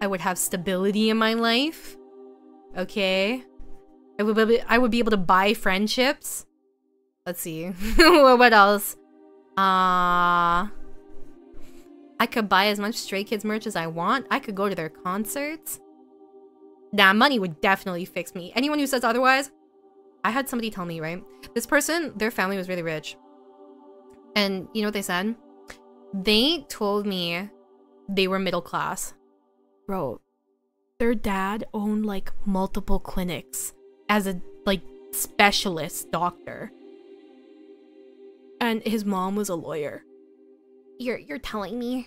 I would have stability in my life. Okay. I would be able to buy friendships. Let's see. What else? I could buy as much Stray Kids merch as I want. I could go to their concerts. Nah, money would definitely fix me. Anyone who says otherwise, I had somebody tell me, right? This person, their family was really rich. And you know what they said? They told me they were middle class. Bro, their dad owned like multiple clinics as a like specialist doctor. And his mom was a lawyer. You're telling me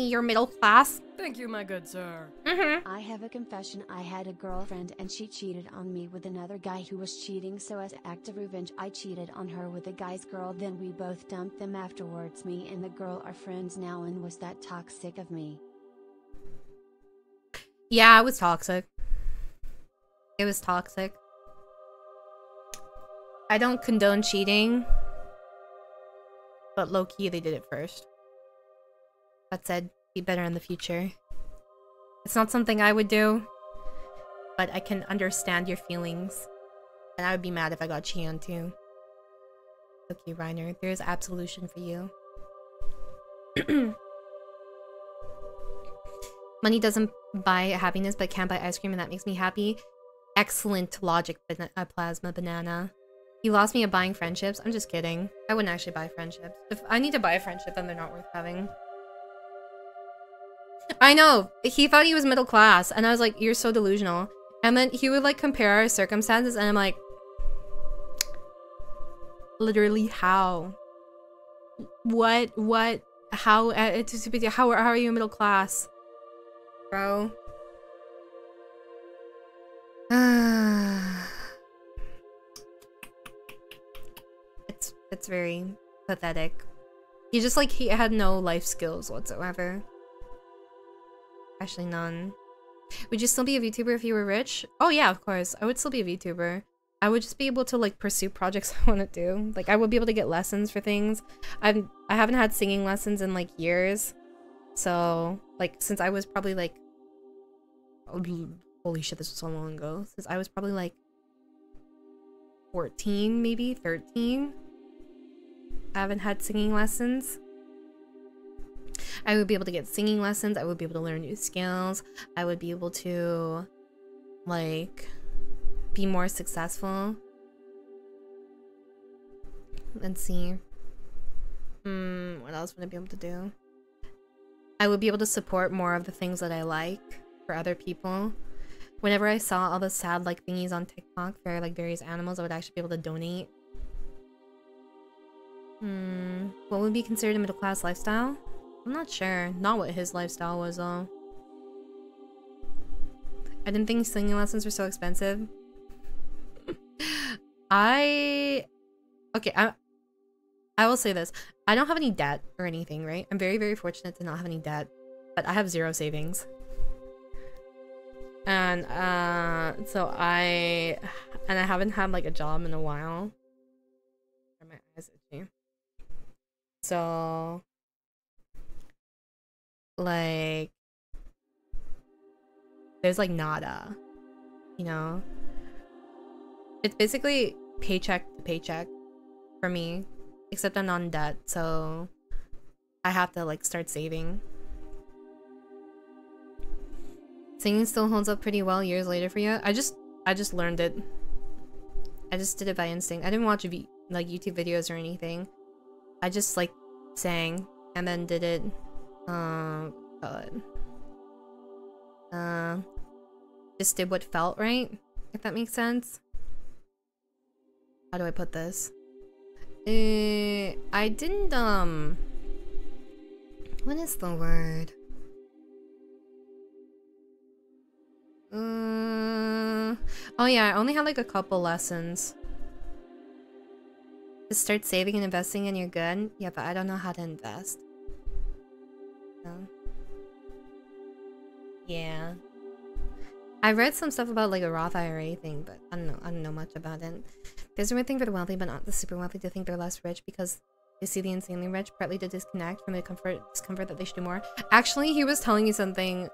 you're middle class? Thank you, my good sir. I have a confession. I had a girlfriend and she cheated on me with another guy who was cheating, so as an act of revenge I cheated on her with a guy's girl, then we both dumped them afterwards. Me and the girl are friends now, and was that toxic of me? Yeah, it was toxic. It was toxic. I don't condone cheating, but low-key they did it first. That said, be better in the future. It's not something I would do, but I can understand your feelings. And I would be mad if I got cheated on too. Okay, Reiner, there is absolution for you. Money doesn't buy happiness, but can buy ice cream, and that makes me happy. Excellent logic, Plasma Banana. You lost me at buying friendships? I'm just kidding. I wouldn't actually buy friendships. If I need to buy a friendship, then they're not worth having. I know! He thought he was middle class, and I was like, you're so delusional. And then he would like compare our circumstances, and I'm like... Literally, how? What? How? How are you middle class? Bro. It's very pathetic. He just like, he had no life skills whatsoever. Actually, none. Would you still be a VTuber if you were rich? Oh yeah, of course. I would still be a VTuber. I would just be able to like pursue projects I want to do. Like I would be able to get lessons for things. I haven't had singing lessons in like years. So like since I was probably like, oh, holy shit, this was so long ago. Since I was probably like 14, maybe 13. I haven't had singing lessons. I would be able to get singing lessons. I would be able to learn new skills. I would be able to like be more successful. Let's see. What else would I be able to do? I would be able to support more of the things that I like for other people. Whenever I saw all the sad like thingies on TikTok for like various animals, I would actually be able to donate. What would be considered a middle class lifestyle? I'm not sure. Not what his lifestyle was though. I didn't think singing lessons were so expensive. I will say this. I don't have any debt or anything, right? I'm very, very fortunate to not have any debt, but I have 0 savings. And so I haven't had like a job in a while. My eyes itchy. So like there's like nada, you know? It's basically paycheck to paycheck for me, except I'm not in debt, so I have to like start saving. Singing still holds up pretty well years later for you. I just learned it. I just did it by instinct. I didn't watch like YouTube videos or anything. I just like sang and then did it. Just did what felt right, if that makes sense. How do I put this? I didn't what is the word? Oh yeah, I only had like a couple lessons. Just start saving and investing and you're good. Yeah, but I don't know how to invest. So, yeah. I read some stuff about like a Roth IRA thing, but I don't know much about it. There's a weird thing for the wealthy, but not the super wealthy, to think they're less rich because they see the insanely rich, partly to disconnect from the discomfort that they should do more. Actually, he was telling you something.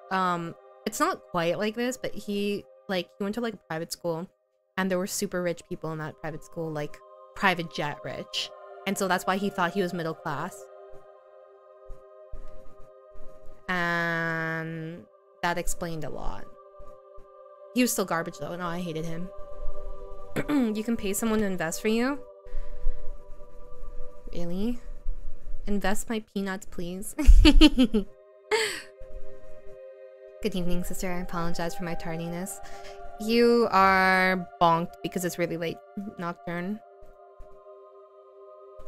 It's not quite like this, but he went to like a private school, and there were super rich people in that private school, like private jet rich, and so that's why he thought he was middle class. And that explained a lot. He was still garbage though. No, I hated him. You can pay someone to invest for you? Really? Invest my peanuts, please. Good evening, sister. I apologize for my tardiness. You are bonked because it's really late. Nocturne.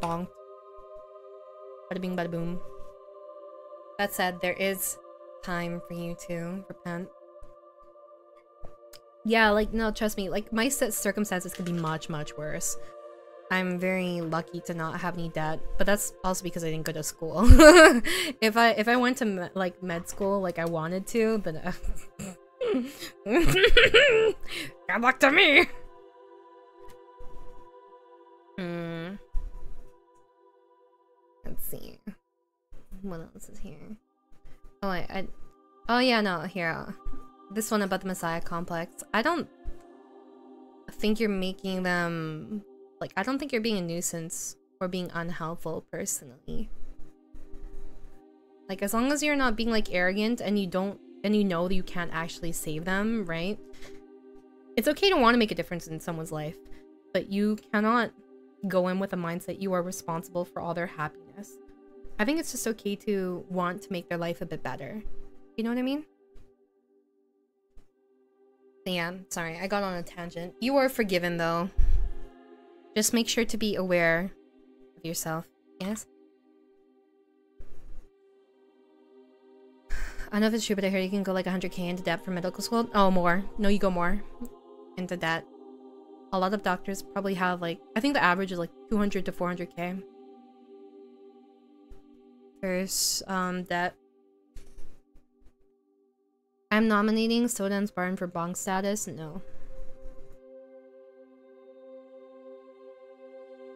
Bonked. Bada bing, bada boom. That said, there is time for you to repent. Yeah, like, no, trust me, like, my circumstances could be much, much worse. I'm very lucky to not have any debt, but that's also because I didn't go to school. If I went to, like, med school like I wanted to, then Come back to me. Let's see. What else is here? Oh, oh yeah, no, here. This one about the Messiah complex. I don't think you're making them... Like, I don't think you're being a nuisance or being unhelpful, personally. Like, as long as you're not being, like, arrogant and you don't... And you know that you can't actually save them, right? It's okay to want to make a difference in someone's life, but you cannot go in with a mindset you are responsible for all their happiness. I think it's just okay to want to make their life a bit better. You know what I mean? Yeah, sorry, I got on a tangent. You are forgiven, though. Just make sure to be aware of yourself. Yes? I don't know if it's true, but I heard you can go like 100k into debt for medical school. Oh, more. No, you go more into debt. A lot of doctors probably have like... I think the average is like 200 to 400k. There's debt. I'm nominating Soda and Spartan for bonk status. No.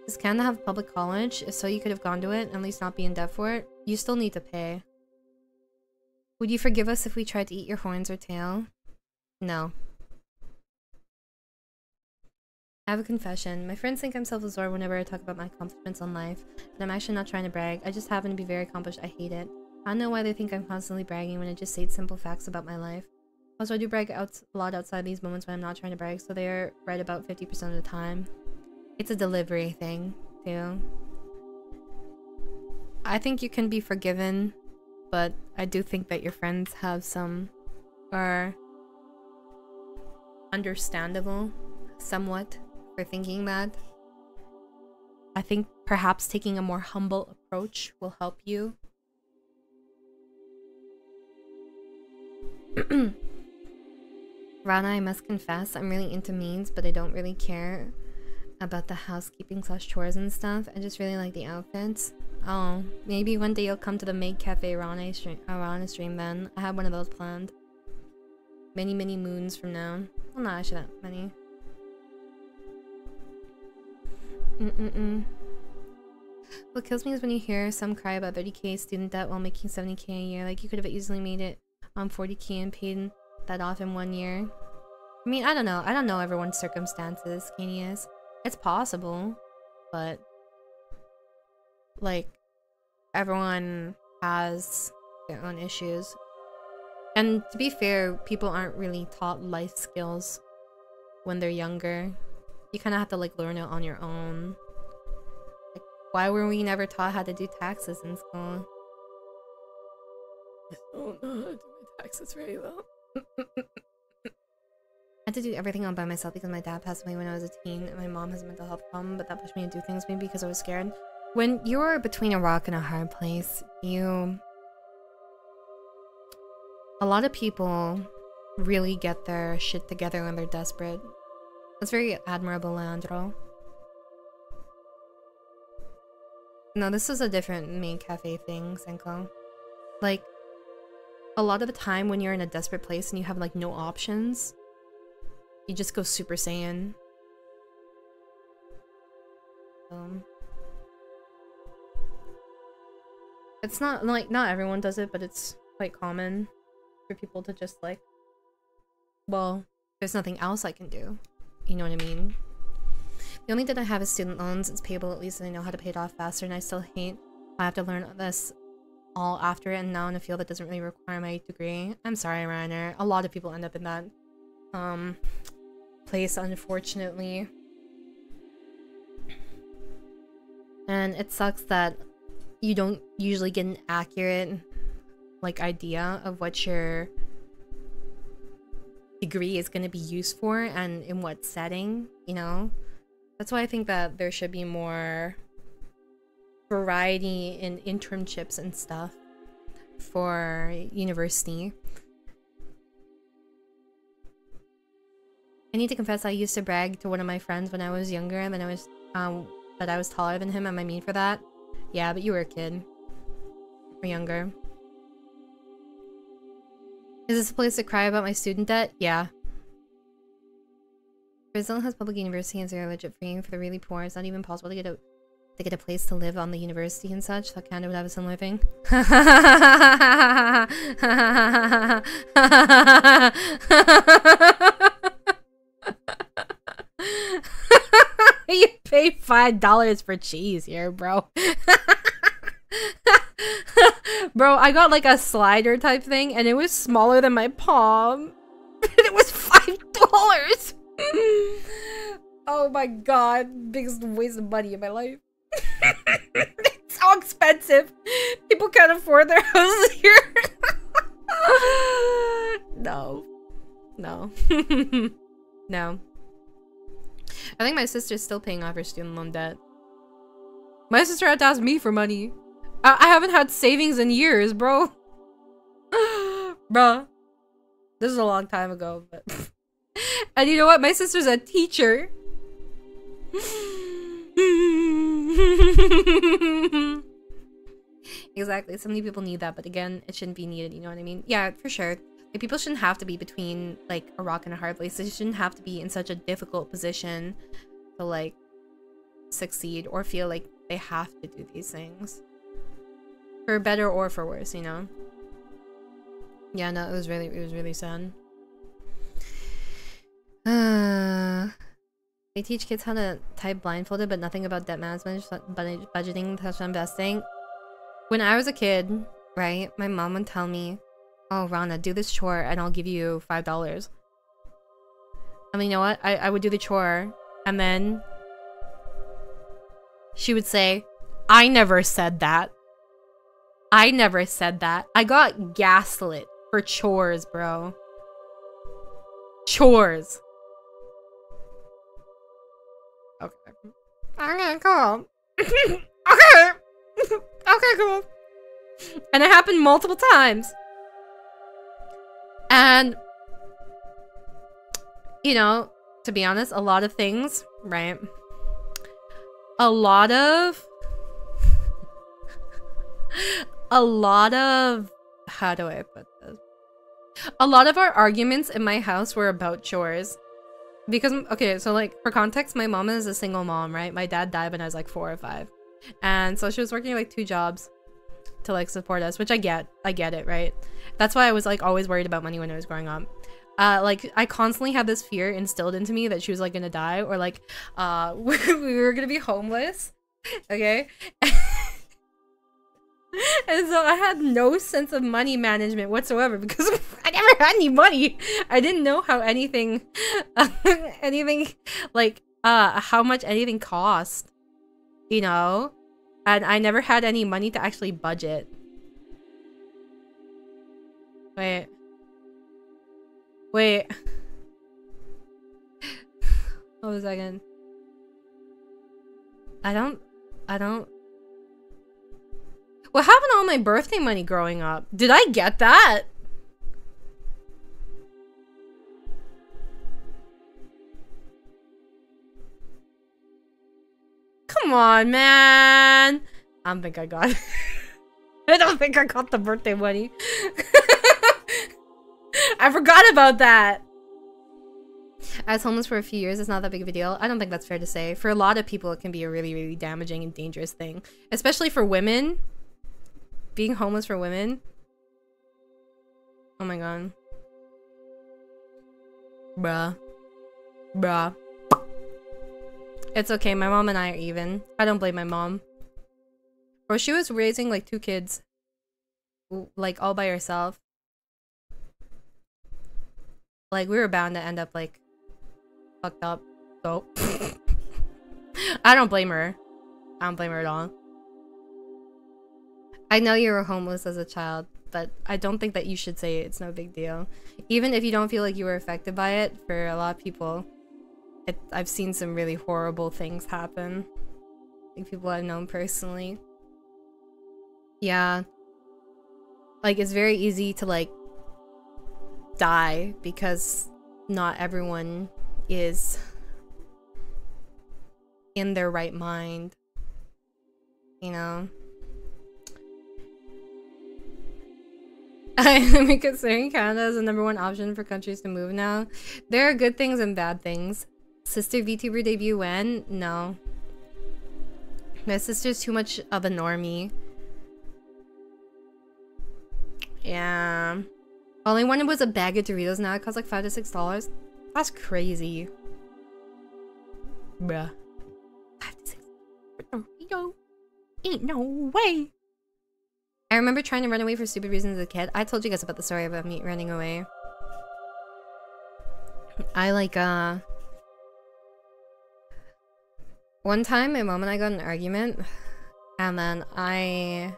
Does Canada have public college? If so, you could have gone to it and at least not be in debt for it. You still need to pay. Would you forgive us if we tried to eat your horns or tail? No. I have a confession. My friends think I'm self-absorbed whenever I talk about my accomplishments in life, but I'm actually not trying to brag. I just happen to be very accomplished. I hate it. I don't know why they think I'm constantly bragging when I just state simple facts about my life. Also, I do brag a lot outside these moments when I'm not trying to brag, so they're right about 50% of the time. It's a delivery thing, too. I think you can be forgiven, but I do think that your friends have some... are... understandable, somewhat, for thinking that. I think perhaps taking a more humble approach will help you. Rana, I must confess, I'm really into memes, but I don't really care about the housekeeping / chores and stuff. I just really like the outfits. Oh, maybe one day you'll come to the Maid Cafe Rana stream then. I have one of those planned. Many moons from now. Well, not actually that many. What kills me is when you hear some cry about 30k student debt while making 70k a year. Like, you could have easily made it on 40k and paid that off in 1 year. I mean, I don't know. I don't know everyone's circumstances, Kanias. It's possible, but like, everyone has their own issues. And to be fair, people aren't really taught life skills when they're younger. You kind of have to like learn it on your own. Like, why were we never taught how to do taxes in school? I don't know how to do my taxes very well. I had to do everything all by myself because my dad passed away when I was a teen and my mom has a mental health problem, but that pushed me to do things maybe because I was scared. When you're between a rock and a hard place, a lot of people really get their shit together when they're desperate. That's very admirable, Leandro. No, this is a different main cafe thing, Senko. Like, a lot of the time when you're in a desperate place and you have like no options, you just go Super Saiyan. It's not like, not everyone does it, but it's quite common for people to just like, well, there's nothing else I can do. You know what I mean? The only debt I have is student loans. It's payable at least, and I know how to pay it off faster, and I still hate I have to learn this all after it, and now in a field that doesn't really require my degree. I'm sorry, Rainer. A lot of people end up in that place, unfortunately. And it sucks that you don't usually get an accurate like idea of what your degree is going to be used for and in what setting, you know? That's why I think that there should be more variety in internships and stuff for university. I need to confess, I used to brag to one of my friends when I was younger and then I was that I was taller than him. Am I mean for that? Yeah, but you were a kid or younger. Is this a place to cry about my student debt? Yeah. Brazil has public university and zero legit free for the really poor. It's not even possible to get a place to live on the university and such. So Canada would have some living. You pay $5 for cheese here, bro. Bro, I got like a slider type thing and it was smaller than my palm. And it was $5. Oh my god, biggest waste of money in my life. It's so expensive. People can't afford their houses here. No. No. No. I think my sister's still paying off her student loan debt. My sister had to ask me for money. I haven't had savings in years, bro. Bruh. This is a long time ago, but... And you know what? My sister's a teacher. Exactly. So many people need that, but again, it shouldn't be needed, you know what I mean? Yeah, for sure. Like, people shouldn't have to be between, like, a rock and a hard place. They shouldn't have to be in such a difficult position to, like, succeed or feel like they have to do these things. For better or for worse, you know? Yeah, no, it was really sad. They teach kids how to type blindfolded, but nothing about debt management, budgeting, touch on investing. When I was a kid, right, my mom would tell me, "Oh, Rana, do this chore and I'll give you $5." I mean, you know what? I would do the chore, and then she would say, "I never said that. I never said that. I got gaslit for chores, bro. Chores." Okay. Okay, cool. Okay. Okay, cool. And it happened multiple times. And, you know, to be honest, a lot of things, right? A lot of, how do I put this? A lot of our arguments in my house were about chores. Because, okay, so like, for context, my mom is a single mom, right? My dad died when I was like 4 or 5. And so she was working like 2 jobs to like support us, which I get it, right? That's why I was like always worried about money when I was growing up. Like, I constantly had this fear instilled into me that she was like gonna die, or like we were gonna be homeless, okay? And so I had no sense of money management whatsoever because I never had any money. I didn't know how anything like how much anything cost, you know? And I never had any money to actually budget. Wait. Hold a second. I don't What happened to all my birthday money growing up? Did I get that? Come on, man. I don't think I got it. I don't think I got the birthday money. I forgot about that. I was homeless for a few years. It's not that big of a deal. I don't think that's fair to say. For a lot of people, it can be a really, really damaging and dangerous thing. Especially for women. Being homeless for women. Oh my god. Bruh. It's okay. My mom and I are even. I don't blame my mom. Or she was raising like 2 kids. Like all by herself. Like we were bound to end up like fucked up. So I don't blame her. I don't blame her at all. I know you were homeless as a child, but I don't think that you should say it's no big deal. Even if you don't feel like you were affected by it, for a lot of people, I've seen some really horrible things happen. Like people I've known personally. Yeah. Like it's very easy to like die because not everyone is in their right mind. You know? I'm considering Canada as the #1 option for countries to move now. There are good things and bad things. Sister VTuber debut when? No. My sister's too much of a normie. Yeah. Only when it was a bag of Doritos now it costs like $5 to $6. That's crazy. Bruh. 5 to 6 for Dorito. Ain't no way. I remember trying to run away for stupid reasons as a kid. I told you guys about the story about me running away. I like one time my mom and I got in an argument and then I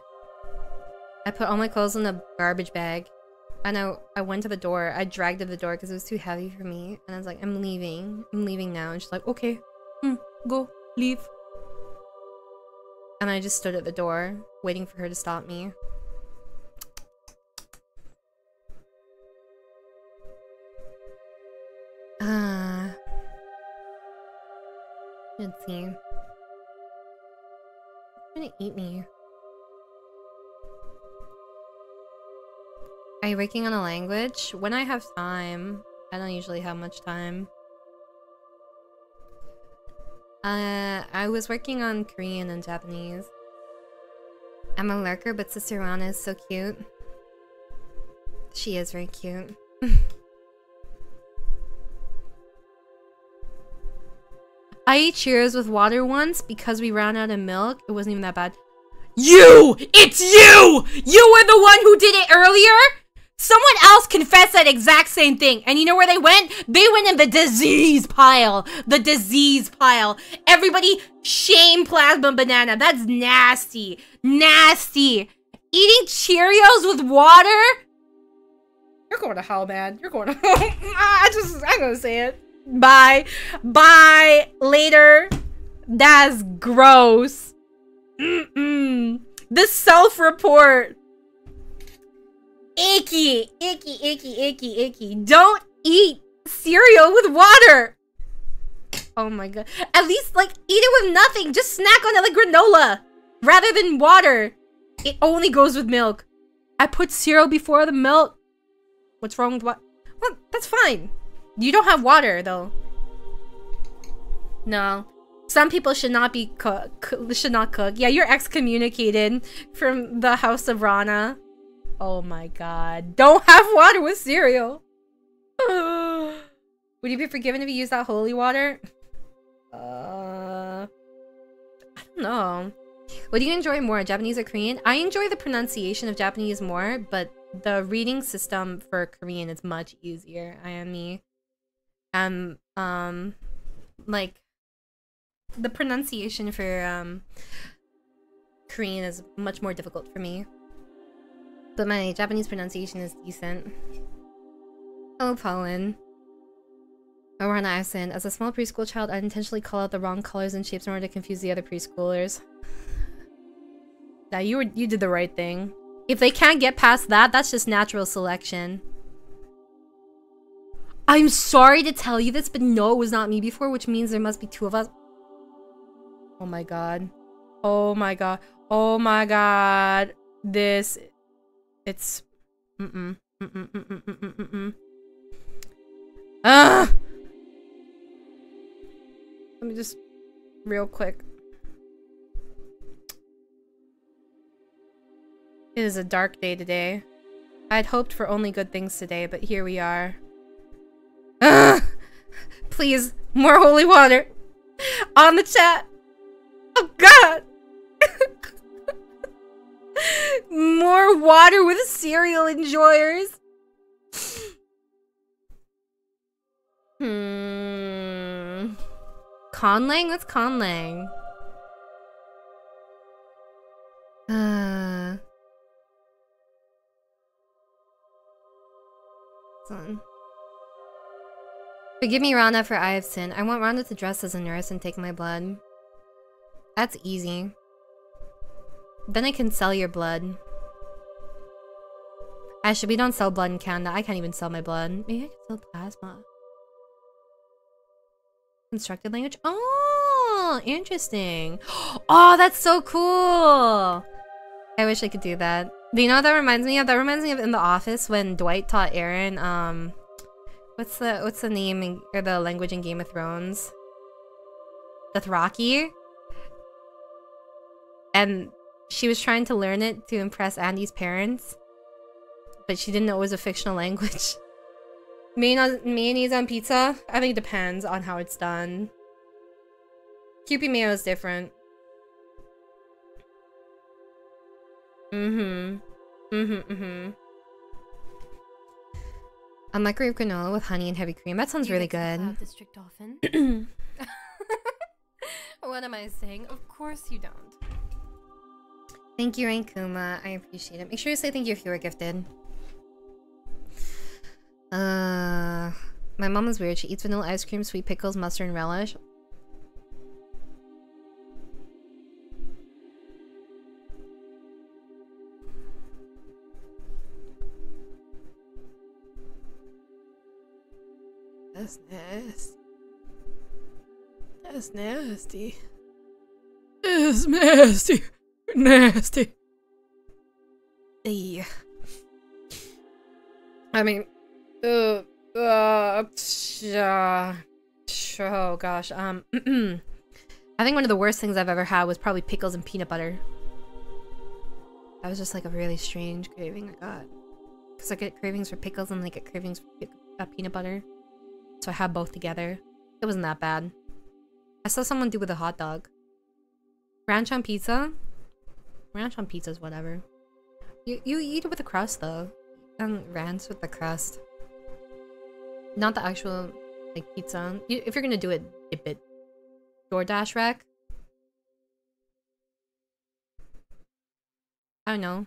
put all my clothes in a garbage bag and I went to the door. I dragged it to the door because it was too heavy for me and I was like, I'm leaving now, and she's like, okay, go, leave. And I just stood at the door waiting for her to stop me. Let's see. It's gonna eat me. Are you working on a language? When I have time. I don't usually have much time. I was working on Korean and Japanese. I'm a lurker, but Sister Rana is so cute. She is very cute. I ate Cheerios with water once because we ran out of milk. It wasn't even that bad. You! It's you! You were the one who did it earlier? Someone else confessed that exact same thing. And you know where they went? They went in the disease pile. The disease pile. Everybody shame Plasma Banana. That's nasty. Nasty. Eating Cheerios with water? You're going to hell, man. You're going to hell. I'm gonna say it. Bye. Bye. Later. That's gross. The self-report. Icky. Icky, icky, icky, icky. Don't eat cereal with water. Oh my god. At least, like, eat it with nothing. Just snack on it like granola. Rather than water. It only goes with milk. I put cereal before the milk. What's wrong with what? Well, that's fine. You don't have water, though. No. Some people should not be should not cook. Yeah, you're excommunicated from the House of Rana. Oh my god. Don't have water with cereal. Would you be forgiven if you used that holy water? I don't know. What do you enjoy more, Japanese or Korean? I enjoy the pronunciation of Japanese more, but the reading system for Korean is much easier. Like, the pronunciation for Korean is much more difficult for me. But my Japanese pronunciation is decent. Oh, Pollen. Oh, Rana Asin. As a small preschool child, I intentionally call out the wrong colors and shapes in order to confuse the other preschoolers. Now, you did the right thing. If they can't get past that, that's just natural selection. I'm sorry to tell you this, but no, it was not me before, which means there must be 2 of us. Oh my god. Oh my god. Oh my god. This... It's... Ah! Let me just... Real quick. It is a dark day today. I had hoped for only good things today, but here we are. Please, more holy water on the chat. Oh god. More water with cereal enjoyers. Conlang? What's Conlang? Forgive me, Rana, for I have sinned. I want Rana to dress as a nurse and take my blood. That's easy. Then I can sell your blood. Actually, we don't sell blood in Canada. I can't even sell my blood. Maybe I can sell plasma. Constructed language? Oh, interesting. Oh, that's so cool. I wish I could do that. Do you know what that reminds me of? That reminds me of in The Office when Dwight taught Aaron, what's the name or the language in Game of Thrones? Dothraki? And she was trying to learn it to impress Andy's parents, but she didn't know it was a fictional language. Mayonnaise on pizza? I think it depends on how it's done. Kewpie mayo is different. A microwave granola with honey and heavy cream. That sounds really good. District often. What am I saying? Of course you don't. Thank you, Rankuma. I appreciate it. Make sure you say thank you if you were gifted. My mom is weird. She eats vanilla ice cream, sweet pickles, mustard, and relish. That's nasty. That's nasty. It's nasty. Nasty. Yeah. I mean, oh gosh. I think one of the worst things I've ever had was probably pickles and peanut butter. That was just like a really strange craving I got. Because I get cravings for pickles and I get cravings for peanut butter. So I had both together. It wasn't that bad. I saw someone do with a hot dog. Ranch on pizza? Ranch on pizza is whatever. You eat it with the crust though. And ranch with the crust. Not the actual like pizza. If you're gonna do it, dip it. DoorDash rack? I don't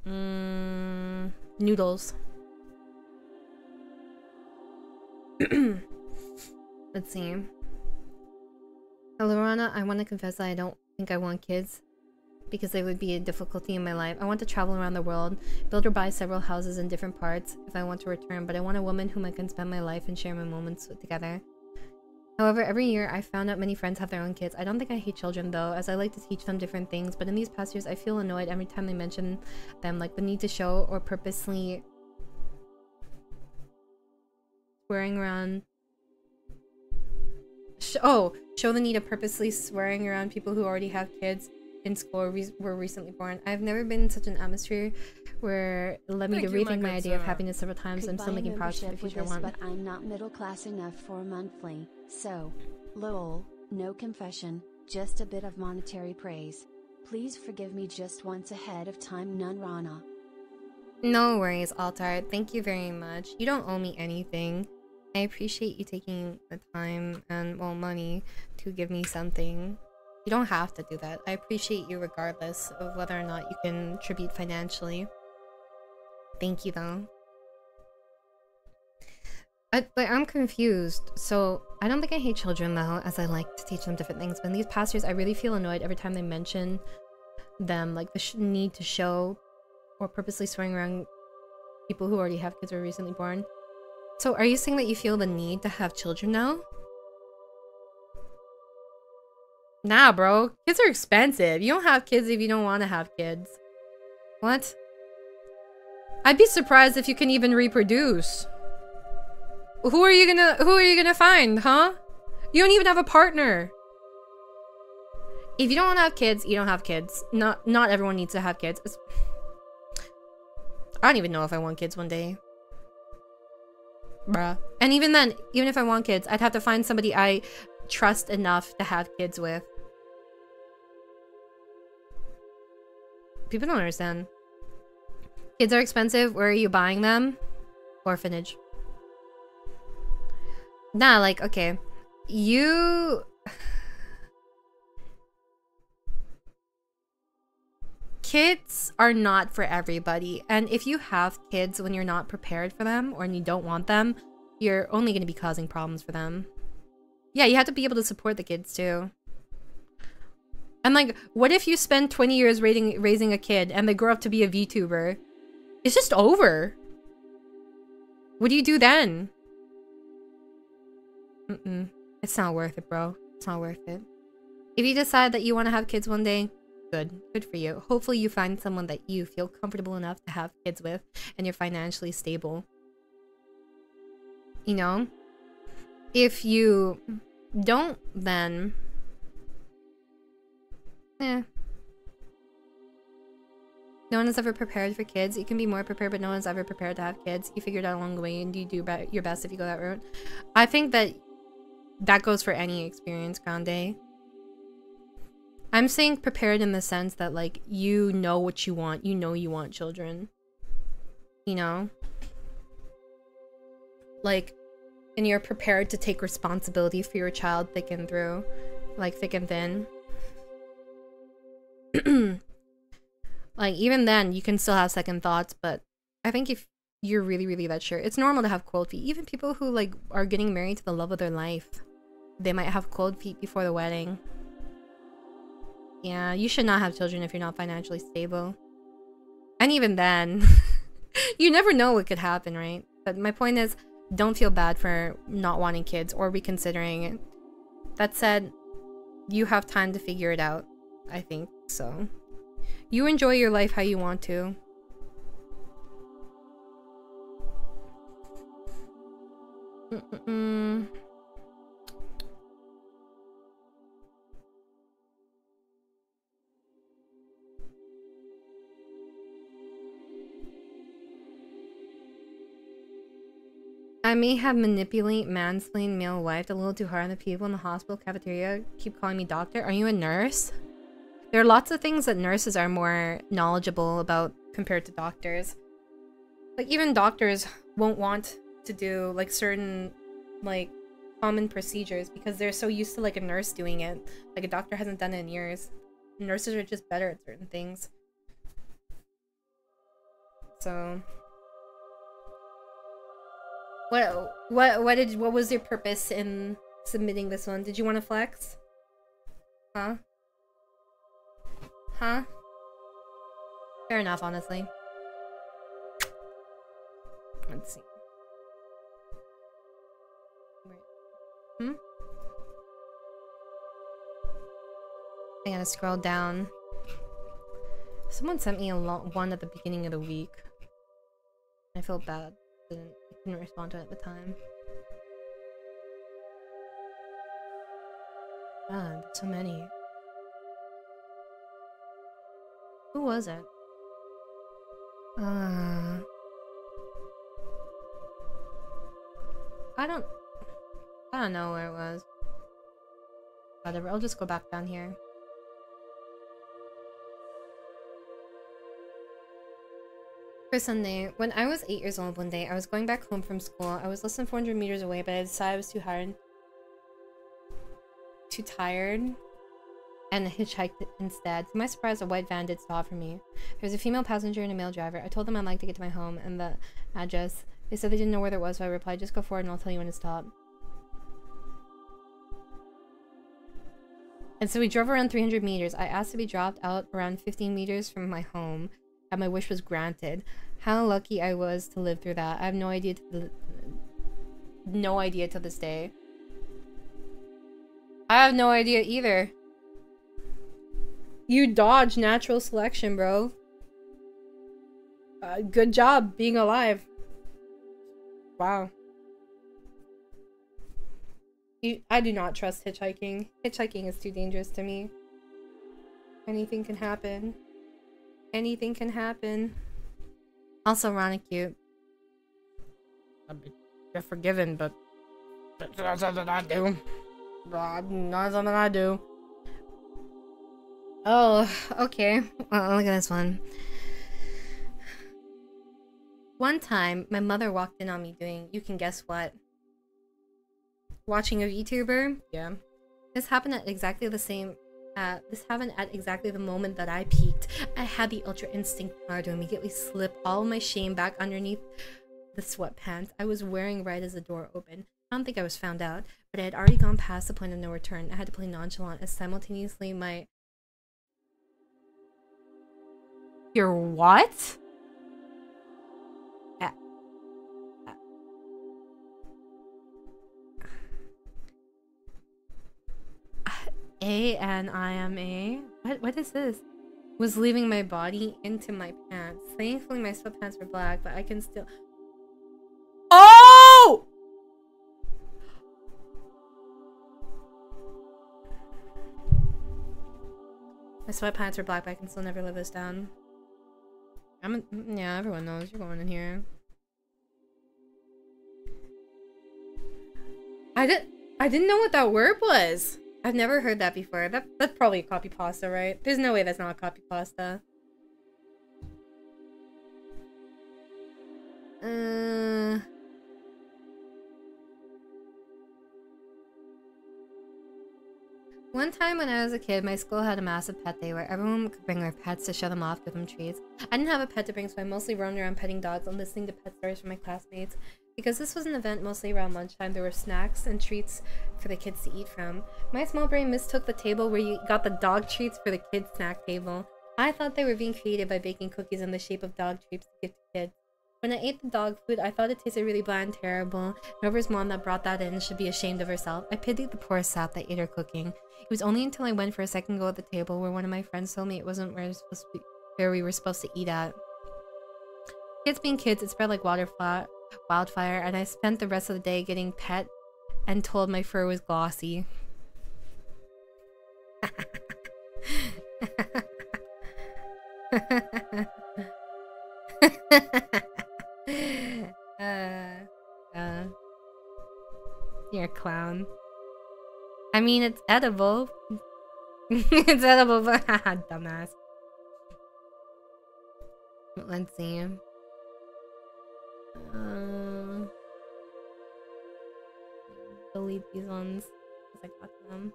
know. Noodles. Let's see. Hello, Rana. I want to confess that I don't think I want kids because they would be a difficulty in my life. I want to travel around the world, build or buy several houses in different parts if I want to return, but I want a woman whom I can spend my life and share my moments with together. However, every year I found out many friends have their own kids. I don't think I hate children though, as I like to teach them different things, but in these past years I feel annoyed every time they mention them, like the need to show or purposely swearing around. Show the need of purposely swearing around people who already have kids in school or were recently born. I've never been in such an atmosphere where it led me to rethink my idea of happiness several times. I'm still making progress for the future one. But I'm not middle class enough for a monthly, so lol, no confession, just a bit of monetary praise. Please forgive me just once ahead of time, none Rana. No worries, Altar. Thank you very much. You don't owe me anything. I appreciate you taking the time and, well, money to give me something. You don't have to do that. I appreciate you regardless of whether or not you can contribute financially. Thank you, though. I'm confused. So, I don't think I hate children, though, as I like to teach them different things. But in these past years, I really feel annoyed every time they mention them, like the need to show or purposely swearing around people who already have kids or were recently born. So, are you saying that you feel the need to have children now? Nah, bro. Kids are expensive. You don't have kids if you don't want to have kids. What? I'd be surprised if you can even reproduce. Who are you gonna find, huh? You don't even have a partner. If you don't want to have kids, you don't have kids. Not everyone needs to have kids. I don't even know if I want kids one day. Bruh. And even then, even if I want kids, I'd have to find somebody I trust enough to have kids with. People don't understand. Kids are expensive. Where are you buying them? Orphanage. Nah, like, okay. Kids are not for everybody, and if you have kids when you're not prepared for them or you don't want them, you're only going to be causing problems for them. Yeah, you have to be able to support the kids too. And like, what if you spend 20 years raising a kid and they grow up to be a VTuber? It's just over. What do you do then? It's not worth it, bro. It's not worth it. If you decide that you want to have kids one day, good for you. Hopefully you find someone that you feel comfortable enough to have kids with and you're financially stable. You know? If you don't, then no one is ever prepared for kids. You can be more prepared, but no one's ever prepared to have kids. You figure it out along the way and you do your best if you go that route. I think that goes for any experience, Grande. I'm saying prepared in the sense that, like, you know what you want. You know you want children. You know? Like, and you're prepared to take responsibility for your child thick and through. Like, thick and thin. Like, even then, you can still have second thoughts, but I think if you're really, really that sure, it's normal to have cold feet. Even people who, like, are getting married to the love of their life, they might have cold feet before the wedding. Yeah, you should not have children if you're not financially stable. And even then, you never know what could happen, right? But my point is, don't feel bad for not wanting kids or reconsidering it. That said, you have time to figure it out, I think, so. You enjoy your life how you want to. I may have manipulate, mansplained, male wifed a little too hard on the people in the hospital cafeteria. Keep calling me doctor. Are you a nurse? There are lots of things that nurses are more knowledgeable about compared to doctors. Like, even doctors won't want to do, like, certain, like, common procedures because they're so used to, like, a nurse doing it. Like, a doctor hasn't done it in years. Nurses are just better at certain things. So... What was your purpose in submitting this one? Did you want to flex? Huh? Huh? Fair enough, honestly. Let's see. Hmm? I gotta scroll down. Someone sent me one at the beginning of the week. I felt bad. I couldn't respond to it at the time. God, so many. Who was it? I don't know where it was. Whatever, I'll just go back down here. For Sunday, when I was 8 years old one day, I was going back home from school. I was less than 400 meters away, but I decided I was too tired, and hitchhiked instead. To my surprise, a white van did stop for me. There was a female passenger and a male driver. I told them I'd like to get to my home and the address. They said they didn't know where it was, so I replied, just go forward and I'll tell you when to stop. And so we drove around 300 meters. I asked to be dropped out around 15 meters from my home, and my wish was granted. How lucky I was to live through that. I have no idea to this day. I have no idea either. You dodged natural selection, bro. Good job being alive. Wow. I do not trust hitchhiking. Hitchhiking is too dangerous to me. Anything can happen. Anything can happen. Also, Rana cute. You're forgiven, but that's not something I do. Not something I do. Oh, okay. Well, look at this one. One time, my mother walked in on me doing, you can guess what? Watching a VTuber? Yeah. This happened at exactly the same... this happened at exactly the moment that I peaked. I had the ultra instinct power to immediately slip all of my shame back underneath the sweatpants I was wearing right as the door opened. I don't think I was found out, but I had already gone past the point of no return. I had to play nonchalant as simultaneously my... Your what? A-N-I-M-A. What is this? Was leaving my body into my pants. Thankfully, my sweatpants were black, but I can still... Oh! My sweatpants are black, but I can still never live this down. Yeah, everyone knows you're going in here. I didn't know what that word was. I've never heard that before. That's probably a copy pasta, right? There's no way that's not a copy pasta. One time when I was a kid, my school had a massive pet day where everyone could bring their pets to show them off, give them treats. I didn't have a pet to bring, so I mostly roamed around petting dogs and listening to pet stories from my classmates. Because this was an event mostly around lunchtime, there were snacks and treats for the kids to eat from. My small brain mistook the table where you got the dog treats for the kids' snack table. I thought they were being creative by baking cookies in the shape of dog treats to give to kids. When I ate the dog food, I thought it tasted really bland and terrible. Whoever's mom that brought that in should be ashamed of herself. I pitied the poor sap that ate her cooking. It was only until I went for a second go at the table where one of my friends told me it wasn't where we were supposed to eat at. Kids being kids, it spread like wildfire, and I spent the rest of the day getting pet and told my fur was glossy. You're a clown. I mean, it's edible. It's edible, but dumbass. Let's see. Delete these ones because I got them.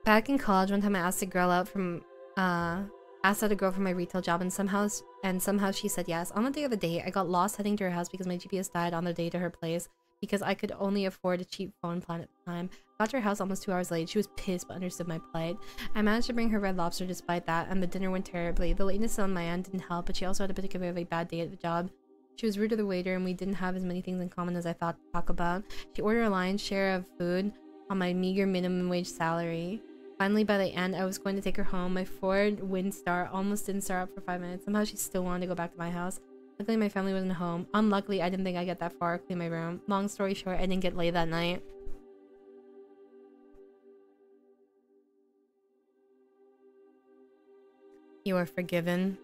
Back in college, one time I asked a girl out from my retail job, and somehow she said yes. On the day of the date, I got lost heading to her house because my GPS died on the day to her place because I could only afford a cheap phone plan at the time. Got to her house almost 2 hours late. She was pissed but understood my plight. I managed to bring her red lobster despite that, and the dinner went terribly. The lateness on my end didn't help, but she also had a particularly bad day at the job. She was rude to the waiter, and we didn't have as many things in common as I thought to talk about. She ordered a lion's share of food on my meager minimum wage salary. Finally, by the end, I was going to take her home. My Ford Windstar almost didn't start up for 5 minutes. Somehow she still wanted to go back to my house. Luckily, my family wasn't home. Unluckily, I didn't think I'd get that far, clean my room. Long story short, I didn't get laid that night. You are forgiven.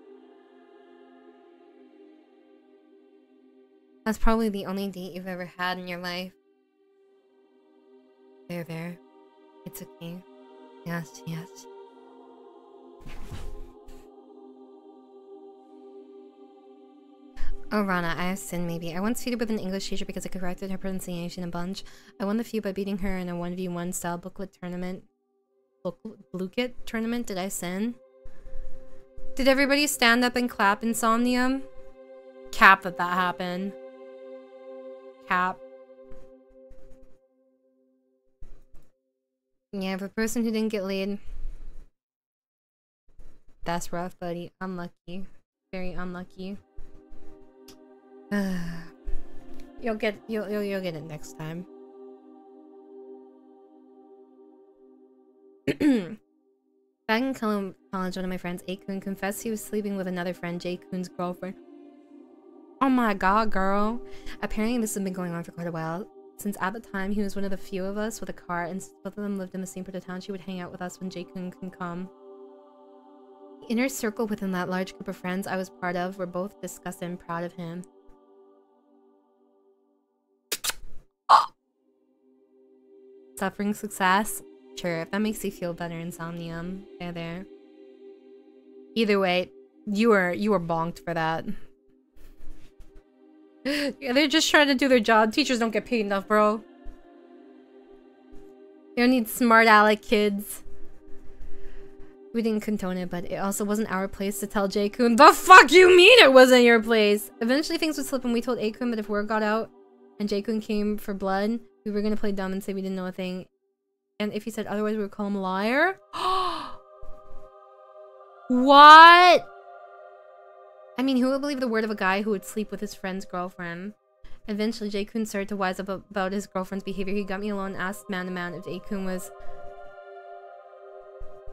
That's probably the only date you've ever had in your life. There. It's okay. Yes. Oh, Rana, I have sinned maybe. I once feuded with an English teacher because I corrected her pronunciation a bunch. I won the feud by beating her in a 1v1 style booklet tournament. Booklet tournament? Did I sin? Did everybody stand up and clap, Insomnium? Cap that happened. Cap. Yeah, for a person who didn't get laid, that's rough, buddy. Unlucky. Very unlucky. You'll get it next time. Back in college, one of my friends, A-kun, confessed he was sleeping with another friend, J-kun's girlfriend. Oh my god, girl. Apparently this has been going on for quite a while. Since at the time he was one of the few of us with a car, and since both of them lived in the same part of town, she would hang out with us when J-kun can come. The inner circle within that large group of friends I was part of were both disgusted and proud of him. Suffering success? Sure, if that makes you feel better, Insomnium. There. Either way, you were bonked for that. Yeah, they're just trying to do their job. Teachers don't get paid enough, bro. They don't need smart aleck kids. We didn't condone it, but it also wasn't our place to tell J-kun. The fuck you mean it wasn't your place? Eventually things would slip and we told A-kun that if word got out and J-kun came for blood, we were gonna play dumb and say we didn't know a thing. And if he said otherwise, we would call him a liar. What? I mean, who would believe the word of a guy who would sleep with his friend's girlfriend? Eventually, J-kun started to wise up about his girlfriend's behavior. He got me alone and asked man to man if J-kun was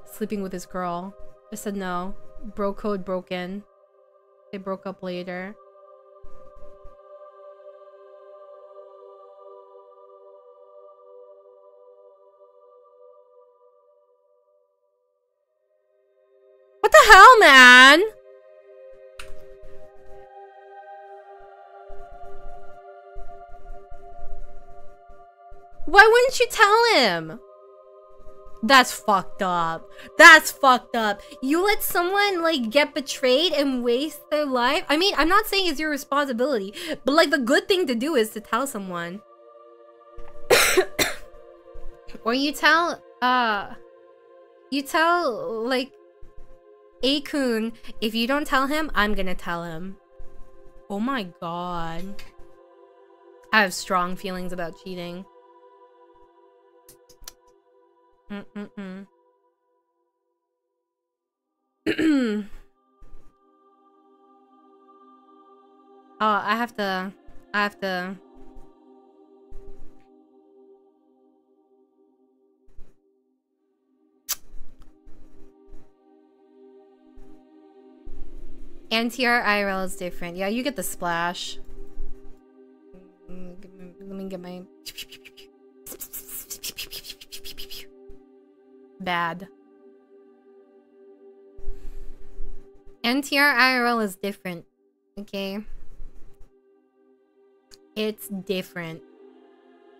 sleeping with his girl. I said no. Bro code broken. They broke up later. What the hell, man? Why wouldn't you tell him? That's fucked up. That's fucked up. You let someone, like, get betrayed and waste their life? I mean, I'm not saying it's your responsibility, but, like, the good thing to do is to tell someone. Or you tell, like, A-kun, if you don't tell him, I'm gonna tell him. Oh my god. I have strong feelings about cheating. Oh, I have to NTR IRL is different. Yeah, you get the splash. Let me get my bad. NTR IRL is different. Okay? It's different.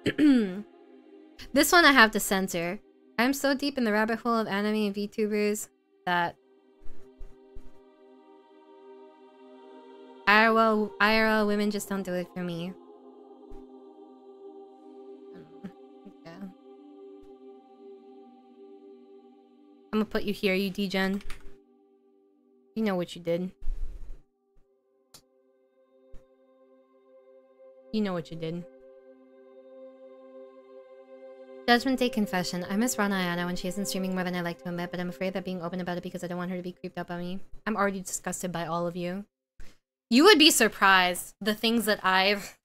This one I have to censor. I'm so deep in the rabbit hole of anime and VTubers that IRL women just don't do it for me. Yeah. I'm gonna put you here, you degen. You know what you did. You know what you did. Judgment Day confession. I miss Rana when she isn't streaming more than I like to admit, but I'm afraid that being open about it because I don't want her to be creeped up on me. I'm already disgusted by all of you. You would be surprised the things that I've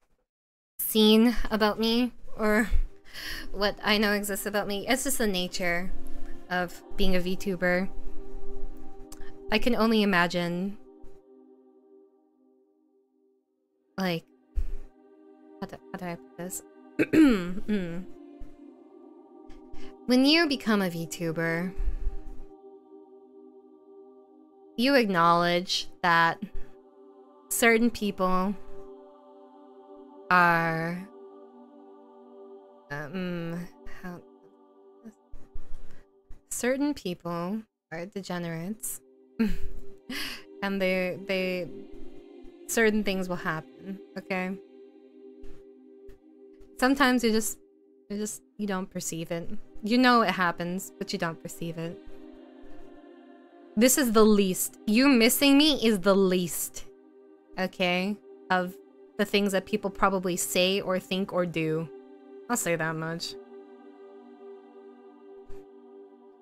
seen about me, or what I know exists about me. It's just the nature of being a VTuber. I can only imagine, like, how do I put this? When you become a VTuber, you acknowledge that certain people are certain people are degenerates. And they certain things will happen, okay? Sometimes you don't perceive it. You know it happens, but you don't perceive it. This is the least. You missing me is the least, okay, of the things that people probably say or think or do. I'll say that much.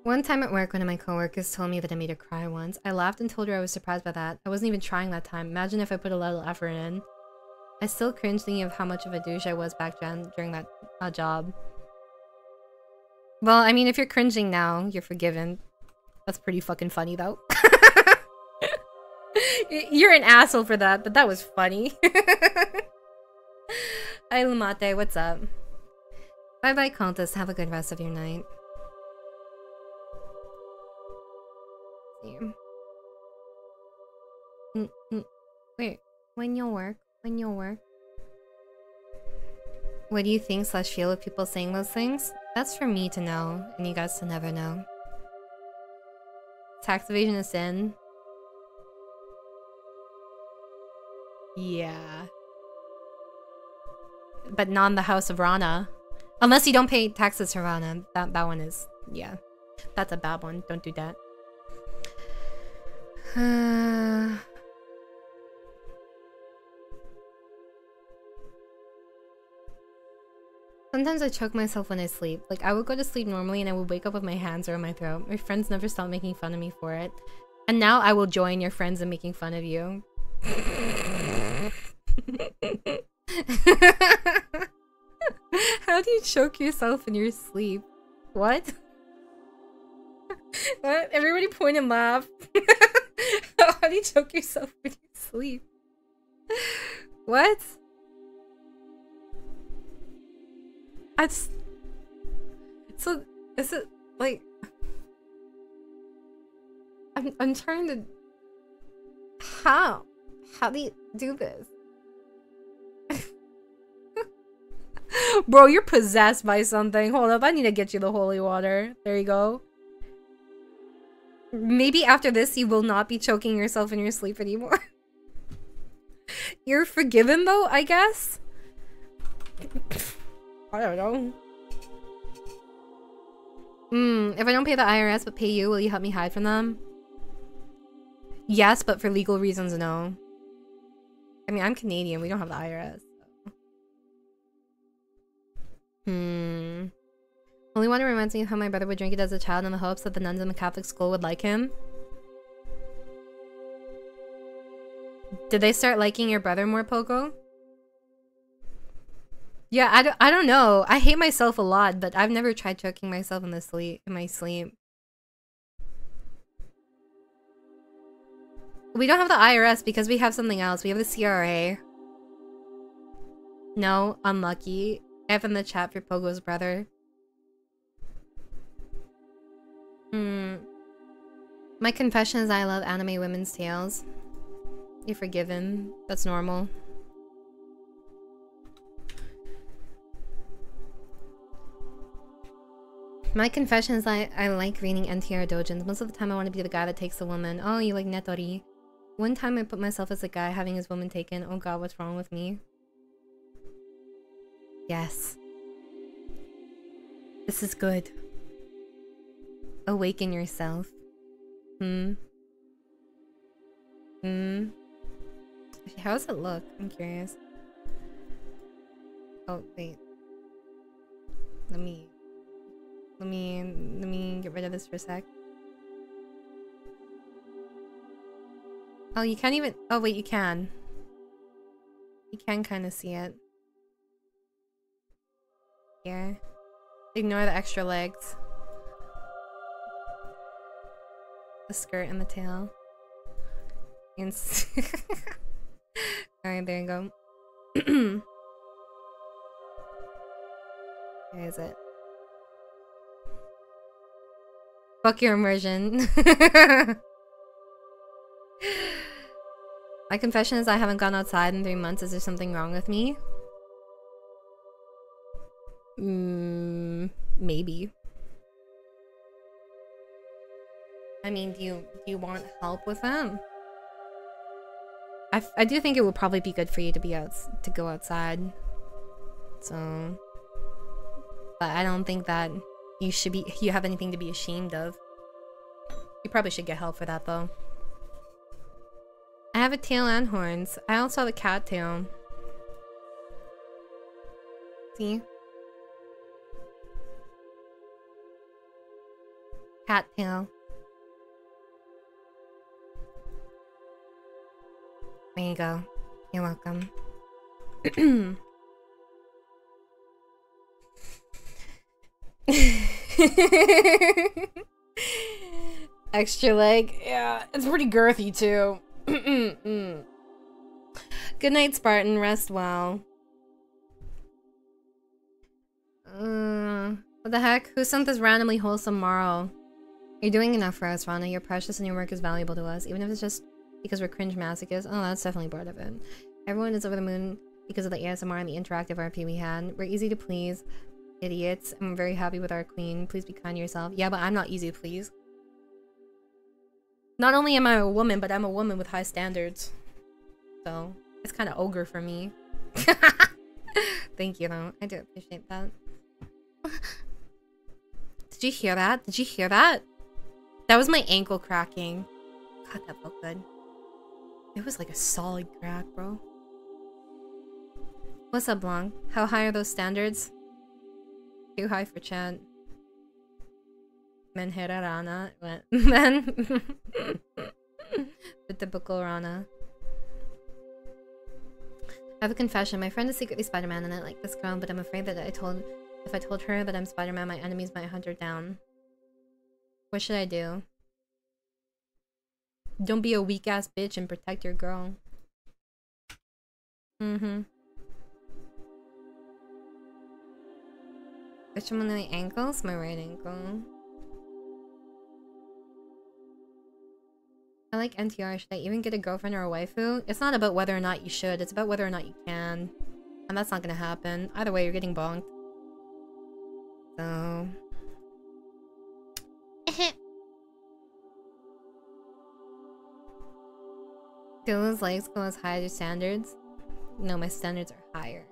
One time at work, one of my coworkers told me that I made her cry once. I laughed and told her I was surprised by that. I wasn't even trying that time. Imagine if I put a little effort in. I still cringe thinking of how much of a douche I was back then during that job. Well, I mean, if you're cringing now, you're forgiven. That's pretty fucking funny, though. You're an asshole for that, but that was funny. Hi, Lumate, what's up? Bye-bye, Countess. Have a good rest of your night. Wait, when you'll work? When you'll work? What do you think / feel of people saying those things? That's for me to know, and you guys to never know. Tax evasion is sin. Yeah. But not in the house of Rana. Unless you don't pay taxes to Rana. That one is... yeah. That's a bad one. Don't do that. Sometimes I choke myself when I sleep. Like, I would go to sleep normally and I would wake up with my hands around my throat. My friends never stopped making fun of me for it. And now I will join your friends in making fun of you. How do you choke yourself in your sleep? What? What? Everybody point and laugh. How do you choke yourself when you sleep? What? That's... So, is it, like... I'm trying to... How? How do you do this? Bro, you're possessed by something. Hold up, I need to get you the holy water. There you go. Maybe after this, you will not be choking yourself in your sleep anymore. You're forgiven, though, I guess? I don't know. If I don't pay the IRS but pay you, will you help me hide from them? Yes, but for legal reasons, no. I mean, I'm Canadian. We don't have the IRS. So. Holy water reminds me of how my brother would drink it as a child in the hopes that the nuns in the Catholic school would like him. Did they start liking your brother more, Poco? Yeah, I don't know. I hate myself a lot, but I've never tried choking myself in my sleep. We don't have the IRS because we have something else. We have the CRA. No, unlucky. F in the chat for Pogo's brother. My confession is I love anime women's tales. You're forgiven. That's normal. My confession is I like reading NTR dojins. Most of the time I want to be the guy that takes the woman. Oh, you like netori. One time I put myself as a guy having his woman taken. Oh god, what's wrong with me? Yes. This is good. Awaken yourself. How does it look? I'm curious. Oh, wait. Let me get rid of this for a sec. Oh, you can't even... Oh, wait, you can. You can kind of see it. Here. Ignore the extra legs. The skirt and the tail. Alright, there you go. Where is it? Fuck your immersion. My confession is I haven't gone outside in 3 months. Is there something wrong with me? Maybe. I mean, do you want help with them? I do think it would probably be good for you to be to go outside. So, but I don't think that you have anything to be ashamed of. You probably should get help for that though. I have a tail and horns. I also have a cat tail. See? Cat tail. There you go. You're welcome. Extra leg. Yeah, it's pretty girthy too. Good night, Spartan. Rest well. What the heck? Who sent this randomly wholesome Maro? You're doing enough for us, Rana. You're precious and your work is valuable to us, even if it's just because we're cringe masochists. Oh, that's definitely part of it. Everyone is over the moon because of the ASMR and the interactive RP we had. We're easy to please, idiots. I'm very happy with our queen. Please be kind to yourself. Yeah, but I'm not easy to please. Not only am I a woman, but I'm a woman with high standards. So, it's kind of ogre for me. Thank you, though. I do appreciate that. Did you hear that? Did you hear that? That was my ankle cracking. God, that felt good. It was like a solid crack, bro. What's up, Blanc? How high are those standards? Too high for Chad. Menhera Rana. Man. The typical Rana. I have a confession. My friend is secretly Spider-Man and I like this girl, but I'm afraid that if I told her that I'm Spider-Man, my enemies might hunt her down. What should I do? Don't be a weak-ass bitch and protect your girl. Mm-hmm. Which one of my ankles? My right ankle. I like NTR. Should I even get a girlfriend or a waifu? It's not about whether or not you should. It's about whether or not you can. And that's not gonna happen. Either way, you're getting bonked. So... Do those legs go as high as your standards? No, my standards are higher.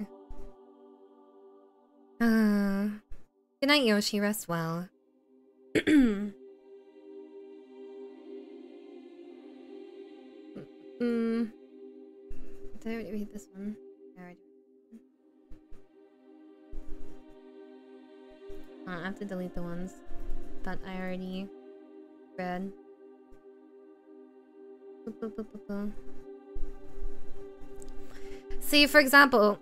Good night, Yoshi. Rest well. Did I already read this one? I already I have to delete the ones that I already read. See, for example,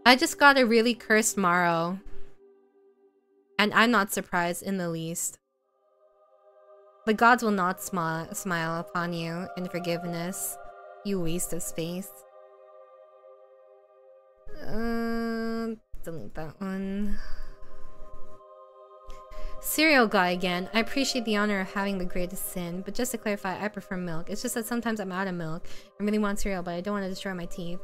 I just got a really cursed MARO. And I'm not surprised in the least. The gods will not smile upon you in forgiveness, you waste of space. Delete that one. Cereal guy again. I appreciate the honor of having the greatest sin, but just to clarify, I prefer milk. It's just that sometimes I'm out of milk. I really want cereal, but I don't want to destroy my teeth.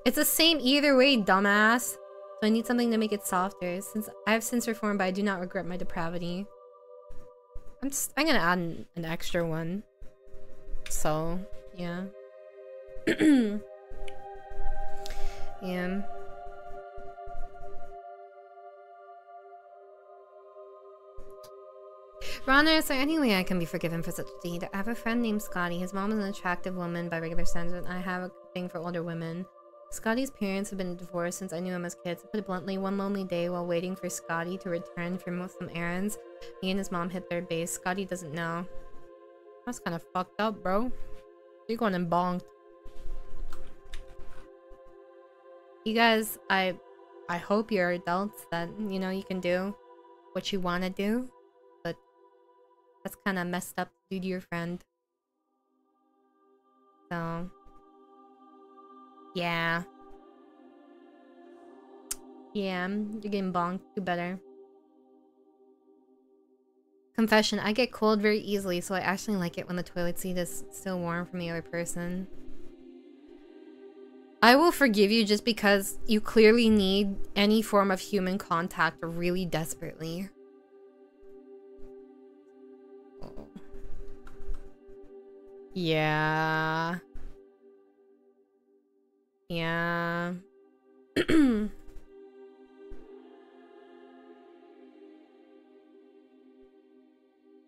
It's the same either way, dumbass. So I need something to make it softer. Since I have since reformed, but I do not regret my depravity. I'm gonna add an extra one. So, yeah. Yeah. Rana, is there any way I can be forgiven for such a deed? I have a friend named Scotty. His mom is an attractive woman by regular standards, and I have a thing for older women. Scotty's parents have been divorced since I knew him as kids. To put it bluntly, one lonely day while waiting for Scotty to return from some errands, me and his mom hit their base. Scotty doesn't know. That's kind of fucked up, bro. You're going and bonked. You guys, I hope you're adults that, you know, you can do what you want to do. But that's kind of messed up to do to your friend. So... yeah. Yeah, you're getting bonked. Do better. Confession, I get cold very easily, so I actually like it when the toilet seat is still warm from the other person. I will forgive you just because you clearly need any form of human contact really desperately. Oh. Yeah. Yeah.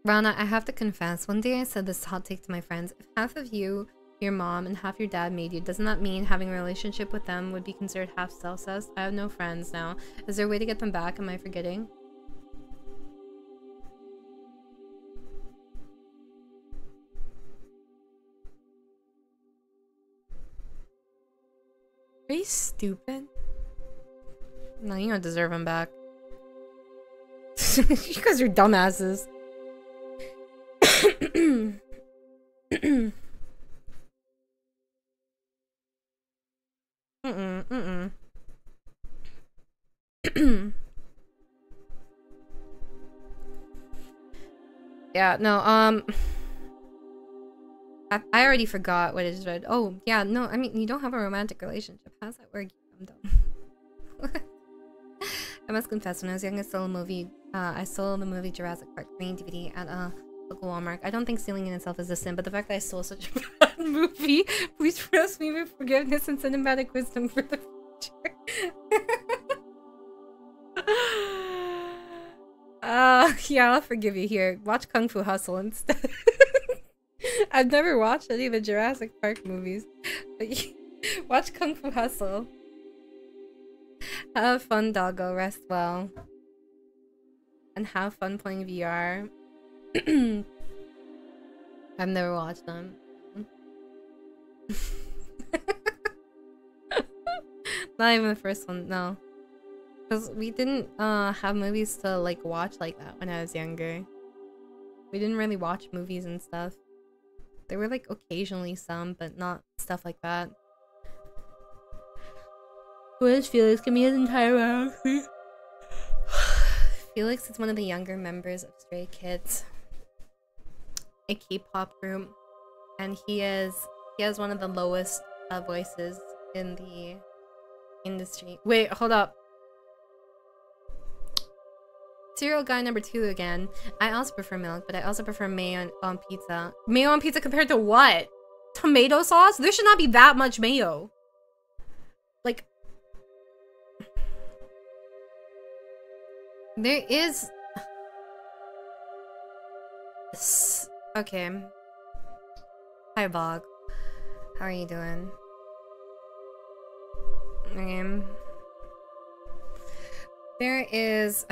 Rana, I have to confess, one day I said this hot take to my friends. If half of you, your mom, and half your dad made you, doesn't that mean having a relationship with them would be considered half self-cessed? I have no friends now. Is there a way to get them back? Am I forgetting? Are you stupid? No, you don't deserve him back. You guys are dumbasses. Yeah, no, I already forgot what it is read. Oh, yeah, no, I mean, you don't have a romantic relationship. How's that work? I'm dumb. I must confess, when I was young, I stole the movie Jurassic Park 3 DVD at local Walmart. I don't think stealing in itself is a sin, but the fact that I stole such a bad movie, please trust me with forgiveness and cinematic wisdom for the future. Yeah, I'll forgive you here. Watch Kung Fu Hustle instead. I've never watched any of the Jurassic Park movies. But watch Kung Fu Hustle. Have fun, doggo. Rest well. And have fun playing VR. I've never watched them. Not even the first one, no. Because we didn't have movies to like watch like that when I was younger. We didn't really watch movies and stuff. There were like occasionally some, but not stuff like that. Where's Felix? Give me his entire biography. Felix is one of the younger members of Stray Kids, a K-pop group, and he has one of the lowest voices in the industry. Wait, hold up. Cereal guy number 2 again. I also prefer milk, but I also prefer mayo on pizza. Mayo on pizza compared to what? Tomato sauce? There should not be that much mayo. Like, there is... Okay. Hi, Bog. How are you doing? Okay. There is,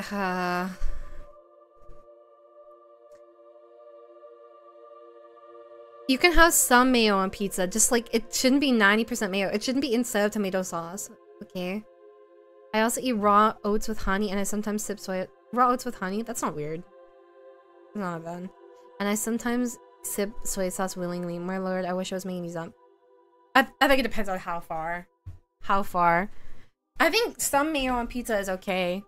you can have some mayo on pizza, just like it shouldn't be 90% mayo. It shouldn't be instead of tomato sauce, okay? I also eat raw oats with honey, and I sometimes sip soy... Raw oats with honey? That's not weird. It's not bad. And I sometimes sip soy sauce willingly. My lord, I wish I was making these up. I think it depends on how far. How far. I think some mayo on pizza is okay.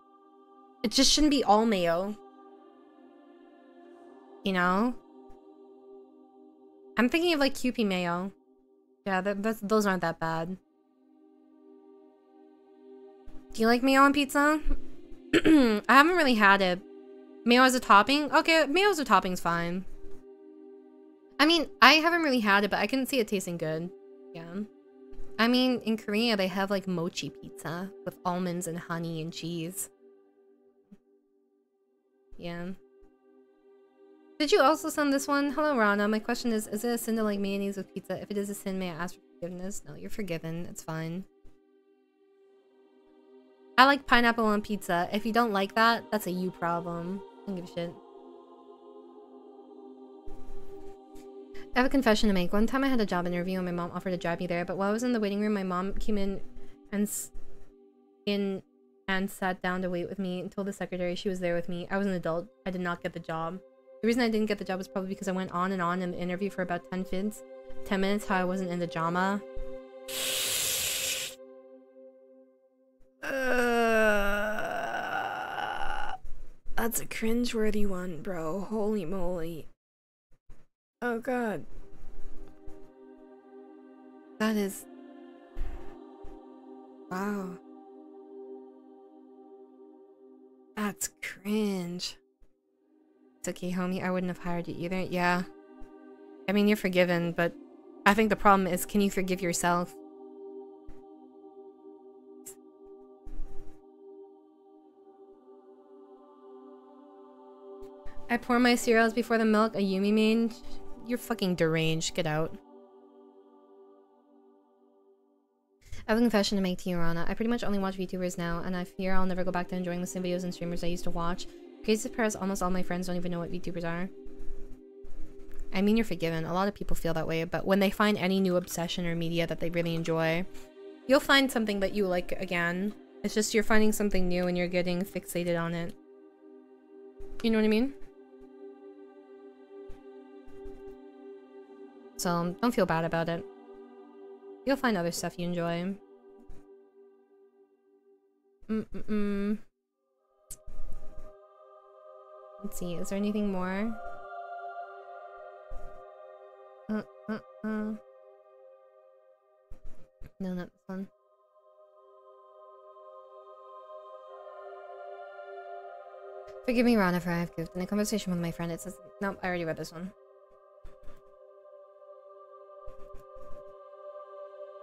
It just shouldn't be all mayo. You know? I'm thinking of like Kewpie mayo. Yeah, those aren't that bad. Do you like mayo on pizza? I haven't really had it. Mayo as a topping? Okay, mayo as a topping's fine. I mean, I haven't really had it, but I can see it tasting good. Yeah. I mean, in Korea, they have like mochi pizza with almonds and honey and cheese. Yeah. Did you also send this one? Hello, Rana. My question is it a sin to like mayonnaise with pizza? If it is a sin, may I ask for forgiveness? No, you're forgiven. It's fine. I like pineapple on pizza. If you don't like that, that's a you problem. I don't give a shit. I have a confession to make. One time I had a job interview and my mom offered to drive me there, but while I was in the waiting room, my mom came in and sat down to wait with me and told the secretary she was there with me. I was an adult. I did not get the job. The reason I didn't get the job was probably because I went on and on in the interview for about 10 minutes how I wasn't in the drama. That's a cringeworthy one, bro. Holy moly. Oh god. That is... Wow. That's cringe. It's okay, homie. I wouldn't have hired you either. Yeah. I mean, you're forgiven, but I think the problem is, can you forgive yourself? I pour my cereals before the milk. A Yumi main? You're fucking deranged. Get out. I have a confession to make to you, Rana. I pretty much only watch VTubers now, and I fear I'll never go back to enjoying the same videos and streamers I used to watch. Crazy part is almost all my friends don't even know what VTubers are. I mean, you're forgiven. A lot of people feel that way, but when they find any new obsession or media that they really enjoy, you'll find something that you like again. It's just you're finding something new and you're getting fixated on it. You know what I mean? So, don't feel bad about it. You'll find other stuff you enjoy. Let's see, is there anything more? No, not this one. Forgive me, Rana, for I have goofed. In a conversation with my friend, it says... Nope, I already read this one.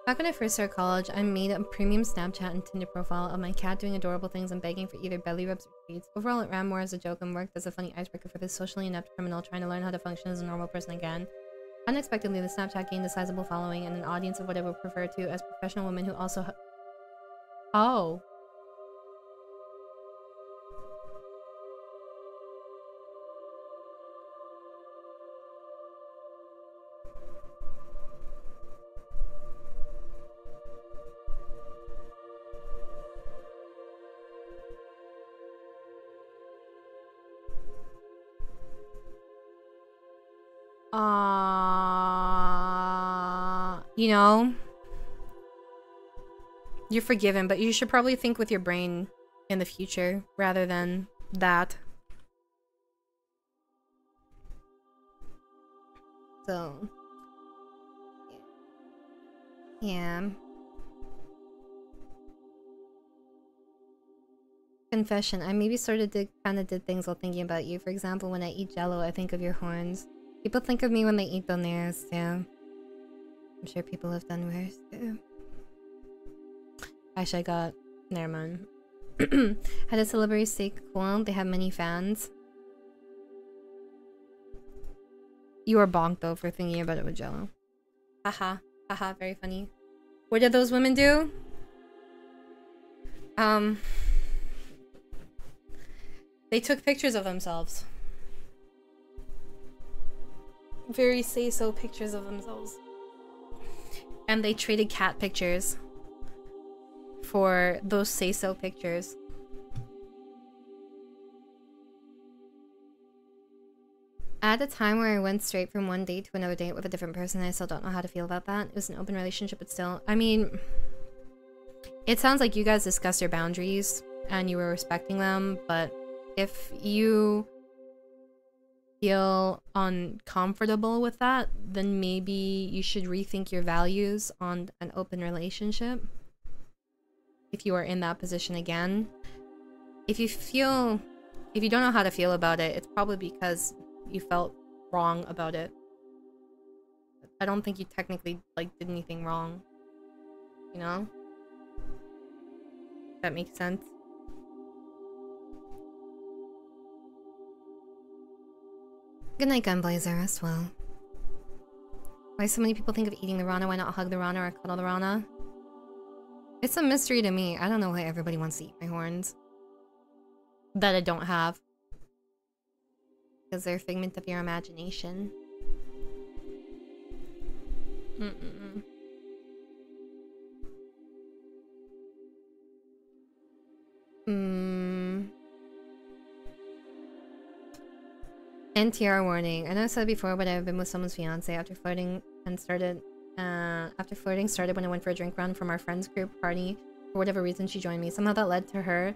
Back when I first started college, I made a premium Snapchat and Tinder profile of my cat doing adorable things and begging for either belly rubs or treats. Overall, it ran more as a joke and worked as a funny icebreaker for this socially inept criminal trying to learn how to function as a normal person again. Unexpectedly, the Snapchat gained a sizable following and an audience of what I would refer to as professional women who also Oh. You know, you're forgiven, but you should probably think with your brain in the future rather than that. So, yeah. Confession. I maybe sort of kind of did things while thinking about you. For example, when I eat jello, I think of your horns. People think of me when they eat doneros too. I'm sure people have done worse too. Actually, I got... Never mind. Had a celebrity steak cool. They have many fans. You are bonked though for thinking about it with jello. Haha. Haha, very funny. What did those women do? They took pictures of themselves. Very say-so pictures of themselves. And they traded cat pictures for those say-so pictures. At a time where I went straight from one date to another date with a different person, I still don't know how to feel about that. It was an open relationship, but still. I mean, it sounds like you guys discussed your boundaries and you were respecting them, but if you feel uncomfortable with that, then maybe you should rethink your values on an open relationship. If you are in that position again. If you don't know how to feel about it, it's probably because you felt wrong about it. I don't think you technically, like, did anything wrong. You know? That makes sense. Good night, Gunblazer. Rest well. Why so many people think of eating the Rana? Why not hug the Rana or cuddle the Rana? It's a mystery to me. I don't know why everybody wants to eat my horns. That I don't have. Because they're a figment of your imagination. NTR warning. I know I said it before, but I've been with someone's fiance after flirting started when I went for a drink run from our friends group party. For whatever reason, she joined me. Somehow that led to her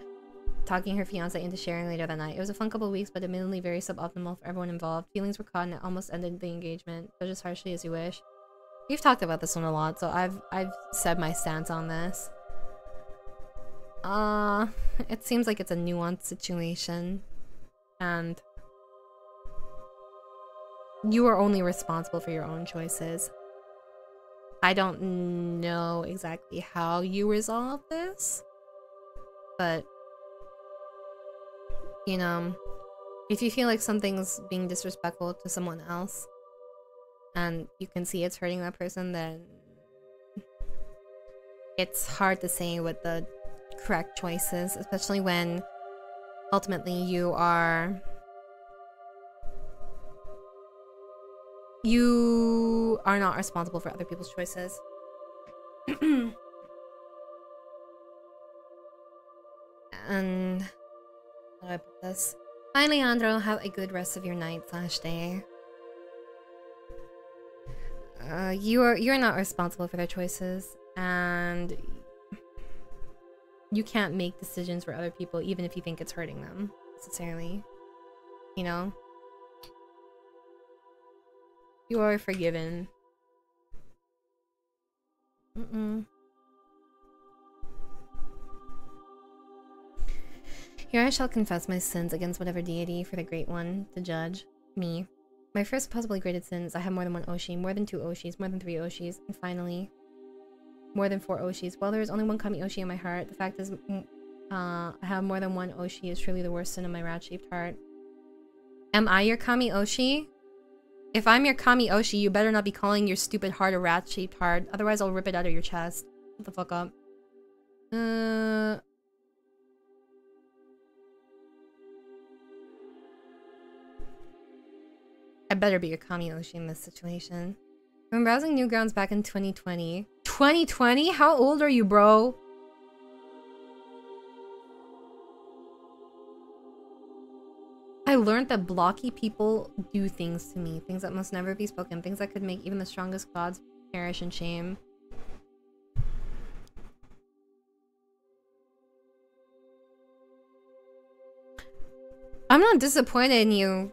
talking her fiance into sharing later that night. It was a fun couple of weeks, but admittedly very suboptimal for everyone involved. Feelings were caught and it almost ended the engagement. So just harshly as you wish. We've talked about this one a lot, so I've said my stance on this. It seems like it's a nuanced situation. And you are only responsible for your own choices. I don't know exactly how you resolve this, but you know, if you feel like something's being disrespectful to someone else and you can see it's hurting that person, then it's hard to say what the correct choice is, especially when ultimately you are not responsible for other people's choices. And how do I put this? Hi, Leandro. Have a good rest of your night/day. You're not responsible for their choices, and you can't make decisions for other people, even if you think it's hurting them necessarily. You know. You are forgiven. Here I shall confess my sins against whatever deity for the Great One to judge me. My first possibly graded sins: I have more than one Oshi, more than 2 Oshis, more than 3 Oshis, and finally, more than 4 Oshis. While there is only one Kami Oshi in my heart, the fact is, I have more than one Oshi is truly the worst sin of my rat-shaped heart. Am I your Kami Oshi? If I'm your Kami Oshi, you better not be calling your stupid heart a rat-shaped heart. Otherwise, I'll rip it out of your chest. Shut the fuck up. I better be your Kami Oshi in this situation. I'm browsing Newgrounds back in 2020. 2020? How old are you, bro? I learned that blocky people do things to me. Things that must never be spoken. Things that could make even the strongest gods perish in shame. I'm not disappointed in you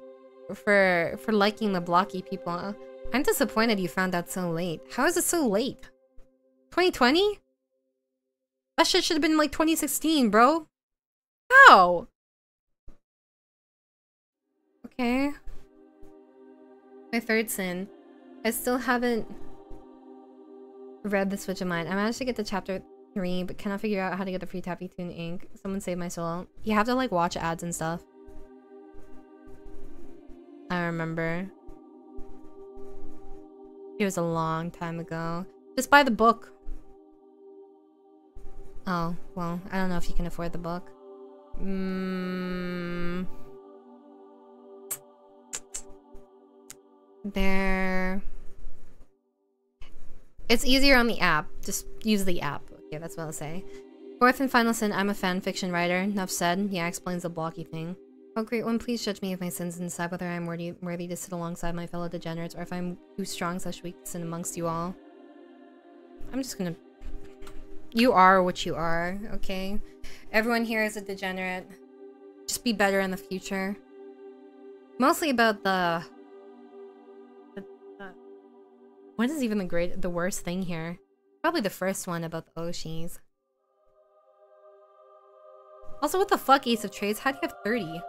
for liking the blocky people. I'm disappointed you found out so late. How is it so late? 2020? That shit should have been like 2016, bro. How? Okay. My third sin. I still haven't read The Switch of Mind. I managed to get to chapter 3, but cannot figure out how to get the free Tappy Toon ink. Someone save my soul. You have to like watch ads and stuff. I remember. It was a long time ago. Just buy the book. Oh, well, I don't know if you can afford the book. There. It's easier on the app. Just use the app. Okay, that's what I'll say. Fourth and final sin, I'm a fan fiction writer. Enough said. Yeah, explains the blocky thing. Oh, great one, please judge me of my sins and decide whether I am worthy to sit alongside my fellow degenerates, or if I'm too strong such weak to sin amongst you all. I'm just gonna... You are what you are, okay? Everyone here is a degenerate. Just be better in the future. Mostly about the what is even the worst thing here? Probably the first one about the Oshis. Also, what the fuck, Ace of Trades? How do you have 30?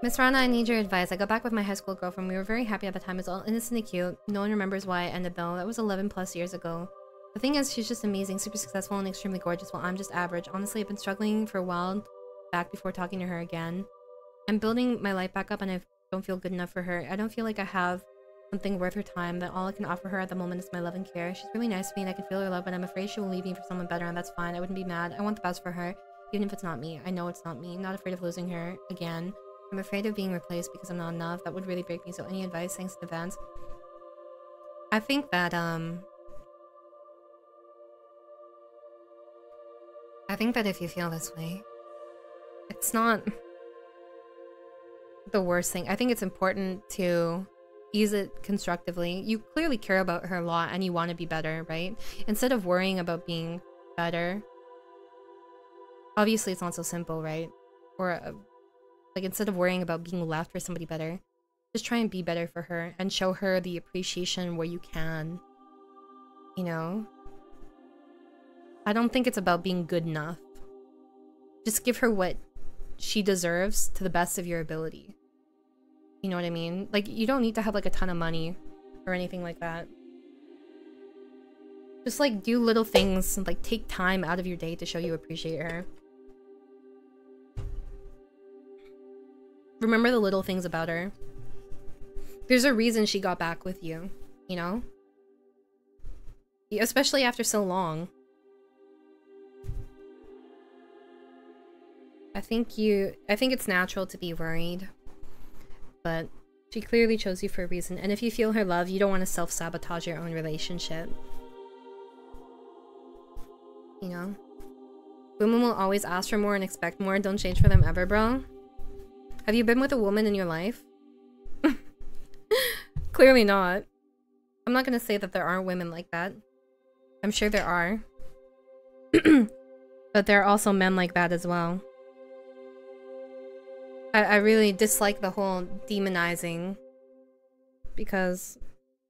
Miss Rana, I need your advice. I got back with my high school girlfriend. We were very happy at the time. It was all innocent and cute. No one remembers why it ended though. That was 11 plus years ago. The thing is, she's just amazing, super successful, and extremely gorgeous, while I'm just average. Honestly, I've been struggling for a while back before talking to her again. I'm building my life back up, and I don't feel good enough for her. I don't feel like I have something worth her time, that all I can offer her at the moment is my love and care. She's really nice to me, and I can feel her love, but I'm afraid she will leave me for someone better, and that's fine. I wouldn't be mad. I want the best for her, even if it's not me. I know it's not me. I'm not afraid of losing her again. I'm afraid of being replaced because I'm not enough. That would really break me, so any advice? Thanks in advance. I think that, if you feel this way, it's not the worst thing. I think it's important to use it constructively. You clearly care about her a lot and you want to be better, right? Instead of worrying about being better. Obviously, it's not so simple, right? Or, like, instead of worrying about being left for somebody better, just try and be better for her and show her the appreciation where you can. You know? I don't think it's about being good enough. Just give her what she deserves to the best of your ability. You know what I mean? Like, you don't need to have like a ton of money or anything like that. Just like do little things and like take time out of your day to show you appreciate her. Remember the little things about her. There's a reason she got back with you, you know? Especially after so long. I think it's natural to be worried, but she clearly chose you for a reason, and if you feel her love, you don't want to self-sabotage your own relationship. You know? Women will always ask for more and expect more. Don't change for them ever, bro. Have you been with a woman in your life? Clearly not. I'm not gonna say that there aren't women like that. I'm sure there are. But there are also men like that as well. I really dislike the whole demonizing, because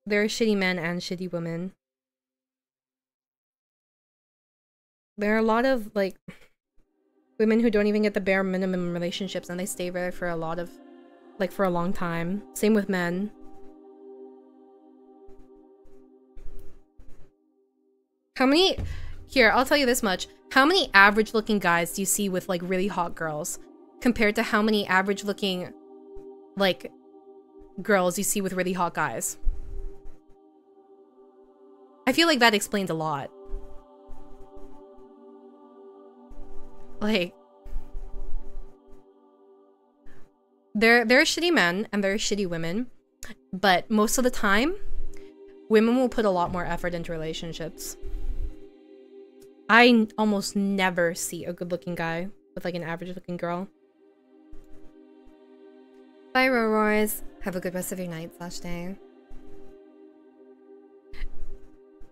there are shitty men and shitty women. There are a lot of, like, women who don't even get the bare minimum relationships and they stay there for a lot of, like, for a long time. Same with men. How many... Here, I'll tell you this much. How many average-looking guys do you see with, like, really hot girls? Compared to how many average-looking, like, girls you see with really hot guys. I feel like that explains a lot. Like, there are shitty men and there are shitty women, but most of the time, women will put a lot more effort into relationships. I almost never see a good-looking guy with like an average-looking girl. Bye, Roroys. Have a good rest of your night / day.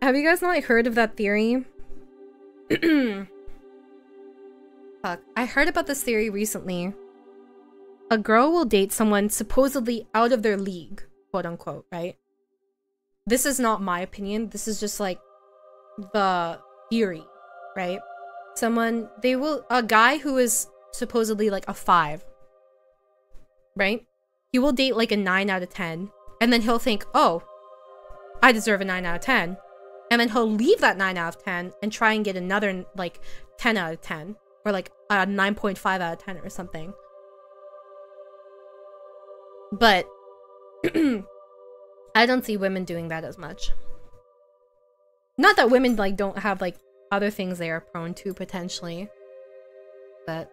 Have you guys not heard of that theory? Fuck. I heard about this theory recently. A girl will date someone supposedly out of their league, quote unquote, right? This is not my opinion. This is just like the theory, right? A guy who is supposedly like a 5, right? He will date like a 9 out of 10, and then he'll think, oh, I deserve a 9 out of 10. And then he'll leave that 9 out of 10 and try and get another like 10 out of 10, or like a 9.5 out of 10 or something. But I don't see women doing that as much. Not that women like don't have like other things they are prone to potentially, but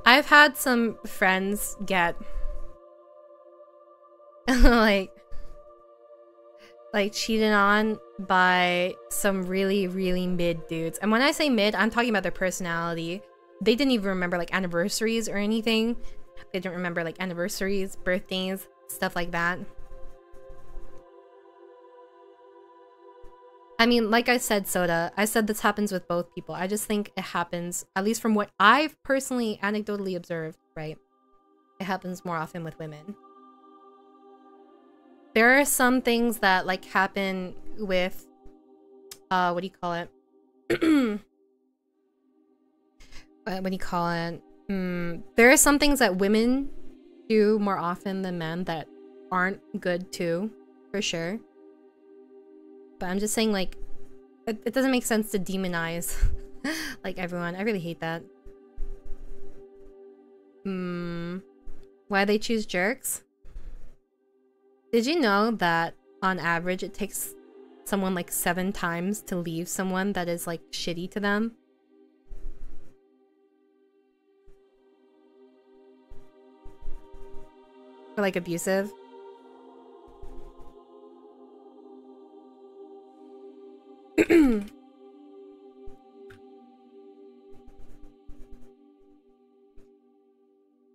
I've had some friends get like cheated on by some really, really mid dudes. And when I say mid, I'm talking about their personality. They didn't even remember like anniversaries or anything. They didn't remember like anniversaries, birthdays, stuff like that. I mean, like I said, Soda, I said this happens with both people. I just think it happens, at least from what I've personally anecdotally observed, right? It happens more often with women. There are some things that like happen with, what do you call it? What do you call it? There are some things that women do more often than men that aren't good too, for sure. But I'm just saying, like, it doesn't make sense to demonize like everyone. I really hate that. Why they choose jerks? Did you know that on average it takes someone like 7 times to leave someone that is like shitty to them? Or like abusive?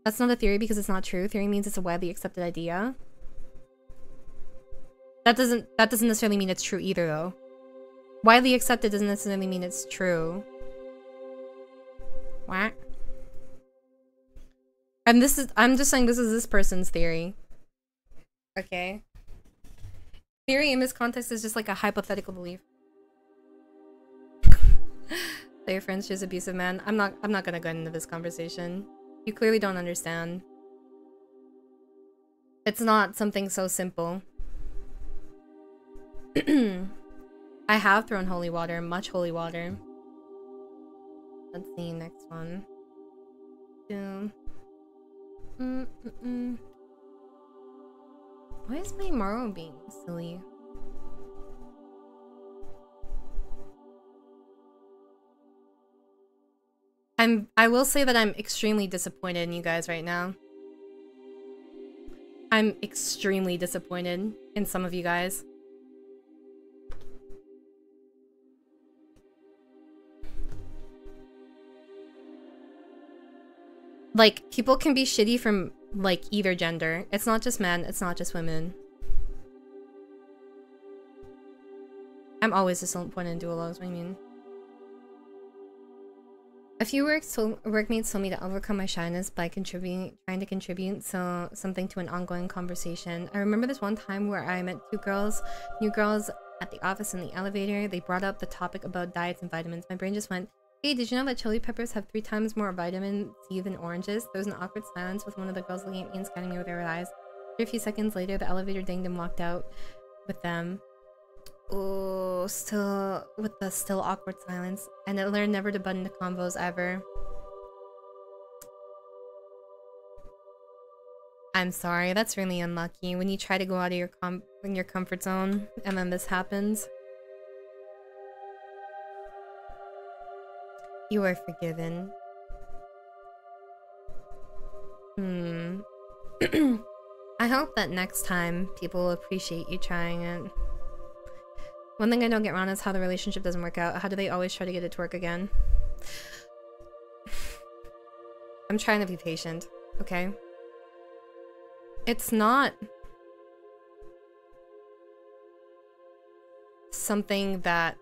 That's not a theory because it's not true. Theory means it's a widely accepted idea. That doesn't necessarily mean it's true either, though. Widely accepted doesn't necessarily mean it's true. What? And I'm just saying this is this person's theory. Okay. Theory in this context is just like a hypothetical belief. That your friends choose abusive men. I'm not gonna get into this conversation. You clearly don't understand. It's not something so simple. I have thrown holy water, much holy water. Let's see, next one. Why is my Maro being silly? I will say that I'm extremely disappointed in you guys right now. I'm extremely disappointed in some of you guys. Like, people can be shitty from, like, either gender. It's not just men, it's not just women. I'm always disappointed in duolos, what do you mean? A few workmates told me to overcome my shyness by trying to contribute something to an ongoing conversation. I remember this one time where I met new girls at the office in the elevator. They brought up the topic about diets and vitamins. My brain just went, hey, did you know that chili peppers have 3 times more vitamin C than oranges? There was an awkward silence with one of the girls looking at me and scanning me with their eyes. After a few seconds later, the elevator dinged and walked out with them. Oh, still with the awkward silence. And I learned never to butt into convos ever. I'm sorry, that's really unlucky. When you try to go out of your comfort zone and then this happens. You are forgiven. I hope that next time people will appreciate you trying it. One thing I don't get around is how the relationship doesn't work out. How do they always try to get it to work again? I'm trying to be patient, okay? It's not something that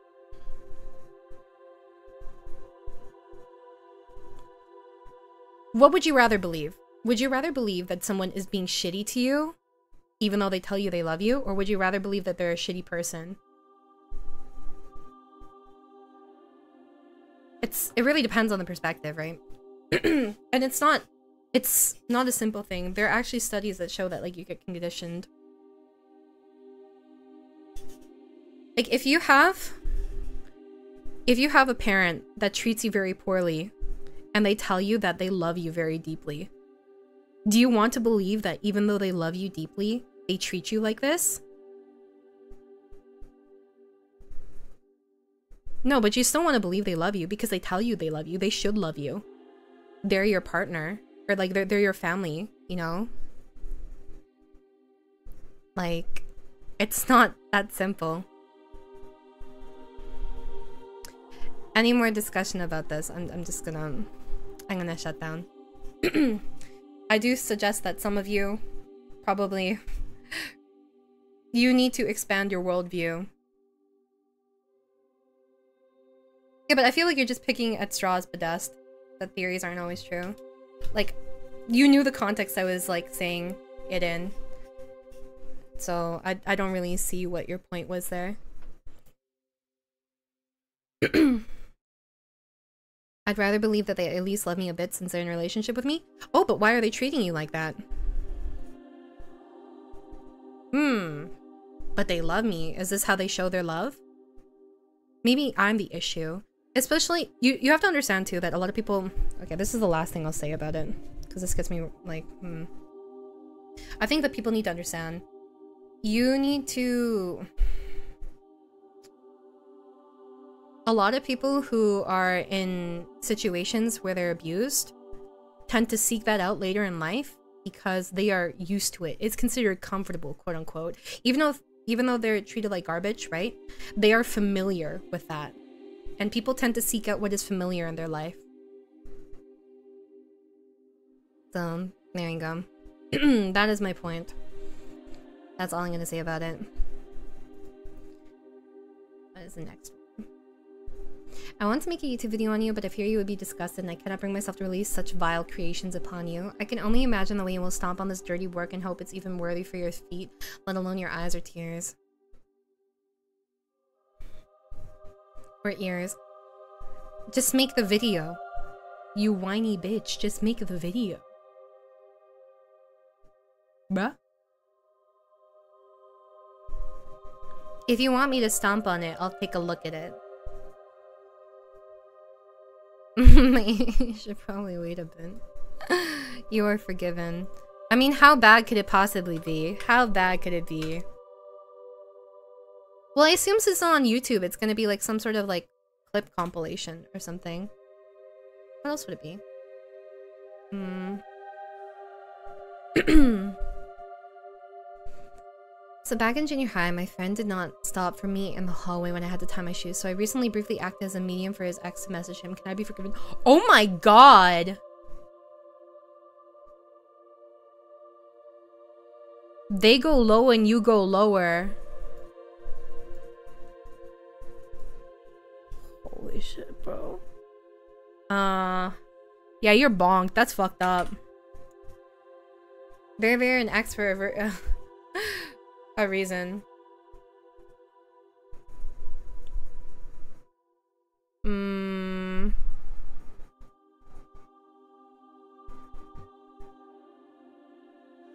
what would you rather believe? Would you rather believe that someone is being shitty to you even though they tell you they love you, or would you rather believe that they're a shitty person? It really depends on the perspective, right? And it's not a simple thing. There are actually studies that show that like you get conditioned. Like if you have a parent that treats you very poorly and they tell you that they love you very deeply, do you want to believe that even though they love you deeply, they treat you like this? No, but you still want to believe they love you because they tell you they love you. They should love you. They're your partner, or like they're your family, you know? Like, it's not that simple. Any more discussion about this? I'm gonna shut down. I do suggest that some of you probably you need to expand your worldview. Yeah, but I feel like you're just picking at straws, Bedest. That theories aren't always true. Like, you knew the context I was like saying it in. So I don't really see what your point was there. I'd rather believe that they at least love me a bit since they're in a relationship with me. Oh, but why are they treating you like that? But they love me. Is this how they show their love? Maybe I'm the issue. Especially, you have to understand too that a lot of people... Okay, this is the last thing I'll say about it. Because this gets me like, I think that people need to understand. You need to... A lot of people who are in situations where they're abused tend to seek that out later in life because they are used to it. It's considered comfortable, quote unquote. Even though they're treated like garbage, right? They are familiar with that. And people tend to seek out what is familiar in their life. So, there you go. That is my point. That's all I'm gonna say about it. What is the next one? I want to make a YouTube video on you, but I fear you would be disgusted and I cannot bring myself to release such vile creations upon you. I can only imagine the way you will stomp on this dirty work and hope it's even worthy for your feet, let alone your eyes or tears. Or ears. Just make the video. You whiny bitch, just make the video. Bruh? If you want me to stomp on it, I'll take a look at it. You should probably wait a bit. You are forgiven. I mean, how bad could it possibly be? How bad could it be? Well, I assume since it's on YouTube, it's gonna be like some sort of like clip compilation or something. What else would it be? So back in junior high, my friend did not stop for me in the hallway when I had to tie my shoes, so I recently briefly acted as a medium for his ex to message him. Can I be forgiven? Oh my god! They go low and you go lower. Holy shit, bro. Yeah, you're bonked. That's fucked up. Very an ex for a reason.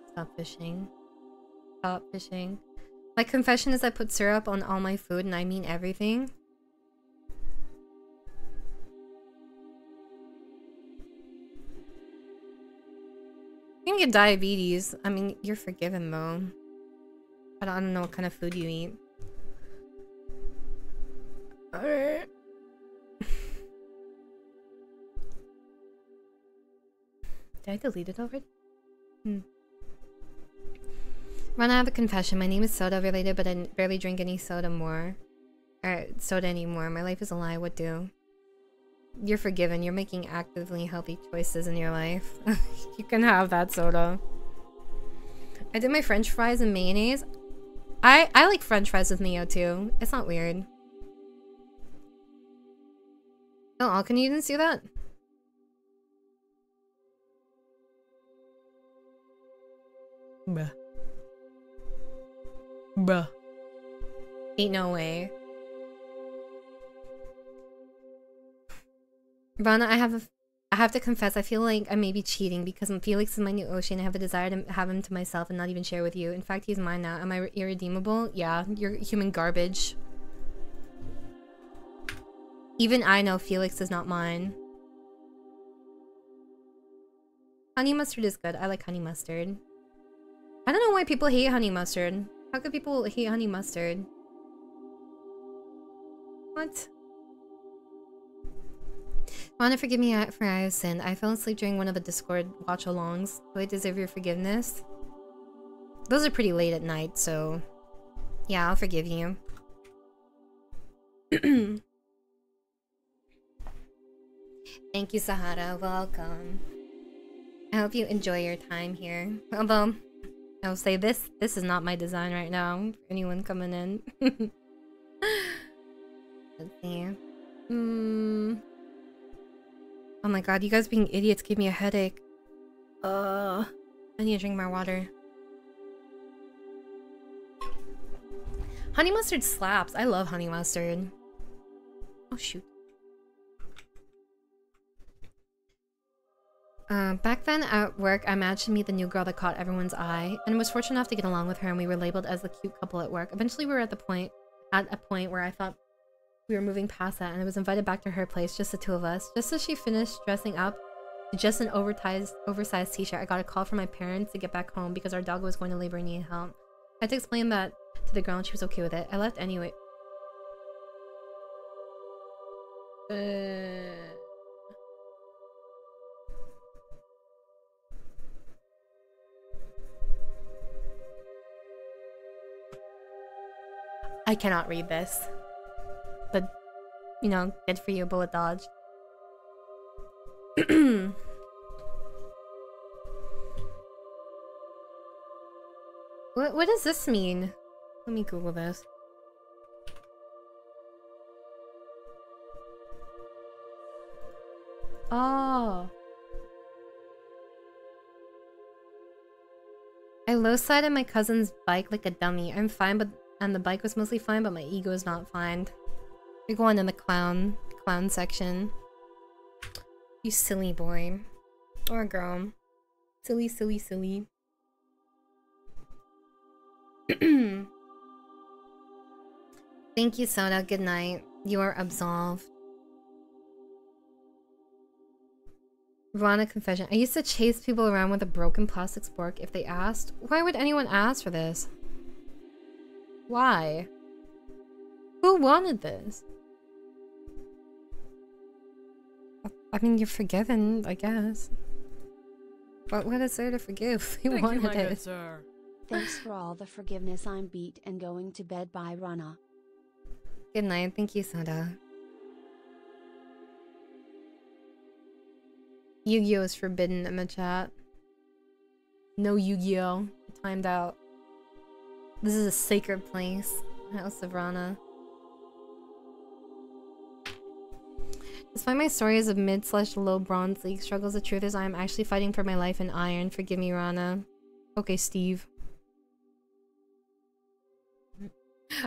Stop fishing. Stop fishing. My confession is I put syrup on all my food and I mean everything. You can get diabetes. I mean, you're forgiven though. I don't know what kind of food you eat. Alright. Did I delete it already? Rana, I have a confession. My name is soda related, but I barely drink any soda anymore. My life is a lie. What do? You're forgiven. You're making actively healthy choices in your life. You can have that soda. I did my french fries and mayonnaise. I like french fries with mayo too. It's not weird. Oh, Alkan, you didn't see that? Bruh. Bruh. Ain't no way. Rana, I have to confess, I feel like I may be cheating because Felix is my new Oshi and I have a desire to have him to myself and not even share with you. In fact, he's mine now. Am I irredeemable? Yeah, you're human garbage. Even I know Felix is not mine. Honey mustard is good. I like honey mustard. I don't know why people hate honey mustard. How could people hate honey mustard? What? Rana, forgive me for I have sinned. I fell asleep during one of the Discord watch-alongs. Do I deserve your forgiveness? Those are pretty late at night, so... yeah, I'll forgive you. Thank you, Sahara. Welcome. I hope you enjoy your time here. Although, I'll say this is not my design right now. For anyone coming in. Let's see. Oh my god, you guys being idiots gave me a headache. I need to drink more water. Honey mustard slaps. I love honey mustard. Oh shoot. Back then at work, I managed to meet the new girl that caught everyone's eye, and was fortunate enough to get along with her, and we were labeled as the cute couple at work. Eventually, we were at a point where I thought we were moving past that, and I was invited back to her place, just the two of us. Just as she finished dressing up, just an oversized t-shirt, I got a call from my parents to get back home because our dog was going to labor and needed help. I had to explain that to the girl, and she was okay with it. I left anyway. I cannot read this. But, you know, good for you, bullet dodge. What does this mean? Let me Google this. Oh. I low-sided my cousin's bike like a dummy. I'm fine, and the bike was mostly fine, but my ego is not fine. You're going in the clown section. You silly boy. Or girl. Silly, silly, silly. Thank you, Soda. Good night. You are absolved. Rana confession. I used to chase people around with a broken plastic spork if they asked. Why would anyone ask for this? Why? Who wanted this? I mean, you're forgiven, I guess. But what is there to forgive? You wanted Thank you, my it. good sir. Thanks for all the forgiveness. I'm beat and going to bed. Bye, Rana. Good night. Thank you, Soda. Yu-Gi-Oh is forbidden in the chat. No Yu-Gi-Oh. Timed out. This is a sacred place. House of Rana. Despite my stories of mid/low bronze league struggles, the truth is I am actually fighting for my life in iron. Forgive me, Rana. Okay, Steve.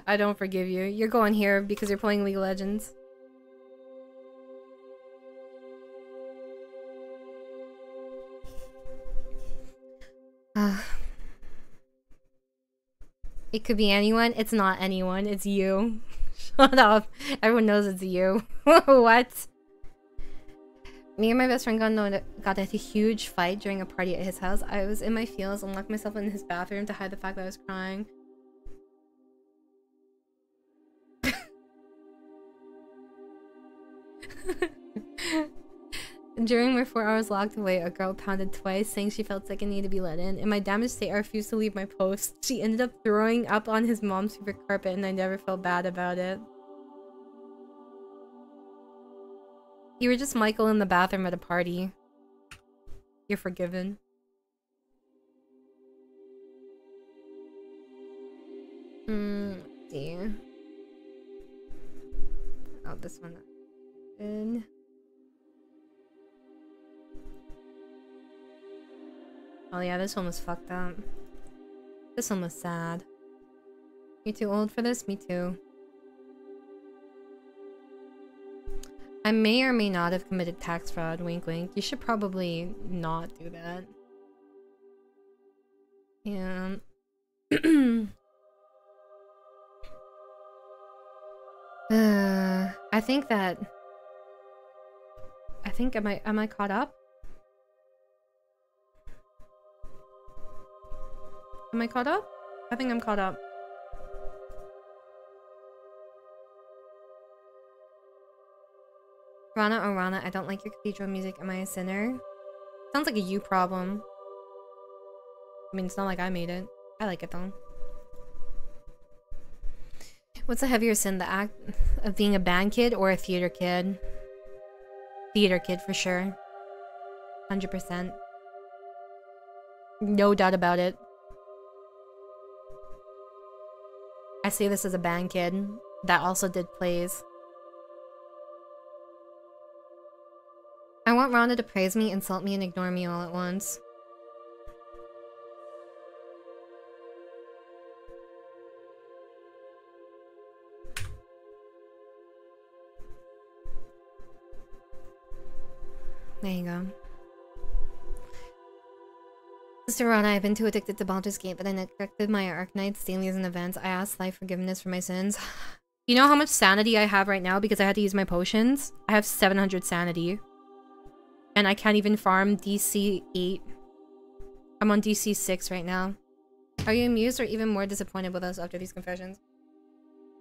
I don't forgive you. You're going here because you're playing League of Legends. It could be anyone. It's not anyone. It's you. Shut up. Everyone knows it's you. What? Me and my best friend got a huge fight during a party at his house. I was in my feels and locked myself in his bathroom to hide the fact that I was crying. During my 4 hours locked away, a girl pounded twice, saying she felt sick and needed to be let in. In my damaged state, I refused to leave my post. She ended up throwing up on his mom's favorite carpet, and I never felt bad about it. You were just Michael in the bathroom at a party. You're forgiven. Let's see. Oh, this one. Good. Oh yeah, this one was fucked up. This one was sad. You too old for this? Me too. I may or may not have committed tax fraud, wink wink. You should probably not do that. Yeah. I think am I caught up? Am I caught up? I think I'm caught up. Rana, oh Rana, I don't like your cathedral music. Am I a sinner? Sounds like a you problem. I mean, it's not like I made it. I like it though. What's a heavier sin? The act of being a band kid or a theater kid? Theater kid for sure. 100%. No doubt about it. I say this as a band kid that also did plays. I want Rana to praise me, insult me, and ignore me all at once. There you go. Sister Rana, I've been too addicted to Baldur's Gate, but I neglected my Arknights, dailies, and events. I asked life forgiveness for my sins. You know how much sanity I have right now because I had to use my potions? I have 700 sanity. And I can't even farm DC 8. I'm on DC 6 right now. Are you amused or even more disappointed with us after these confessions?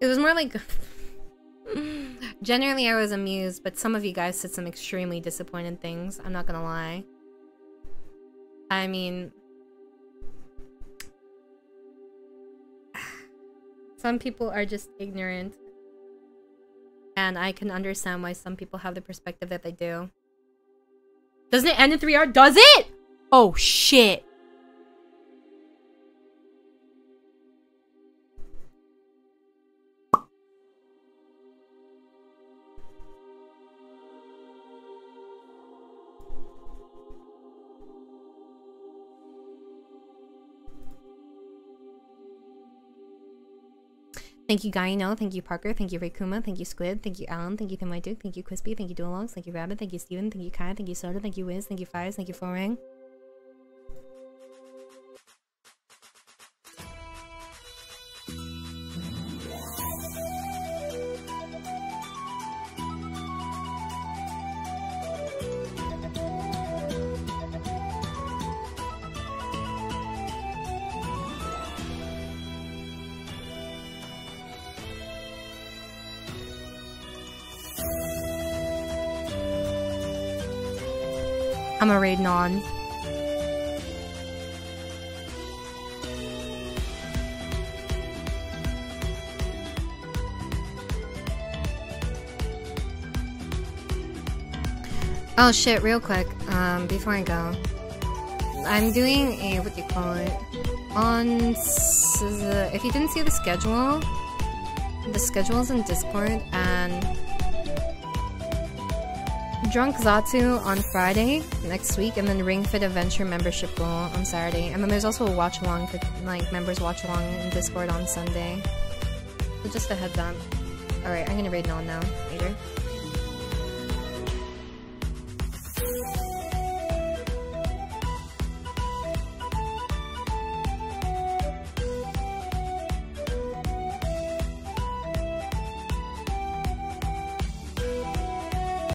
It was more like... Generally, I was amused, but some of you guys said some extremely disappointed things. I'm not gonna lie. I mean... Some people are just ignorant. And I can understand why some people have the perspective that they do. Doesn't it end in 3 hours? Does it? Oh, shit. Thank you, Gaino. Thank you, Parker. Thank you, Raykuma. Thank you, Squid. Thank you, Alan. Thank you, Thin White Duke. Thank you, Crispy. Thank you, Dualogs. Thank you, Rabbit. Thank you, Steven. Thank you, Kai. Thank you, Soda. Thank you, Wiz. Thank you, Fires. Thank you, Forang. I'm a raid non. Oh shit, real quick, before I go. I'm doing a, what do you call it? If you didn't see the schedule's in Discord, and Drunk Zatsu on Friday next week, and then Ring Fit Adventure membership goal on Saturday. And then there's also a watch along for like members watch along in Discord on Sunday. So just a heads up. Alright, I'm gonna raid on now later.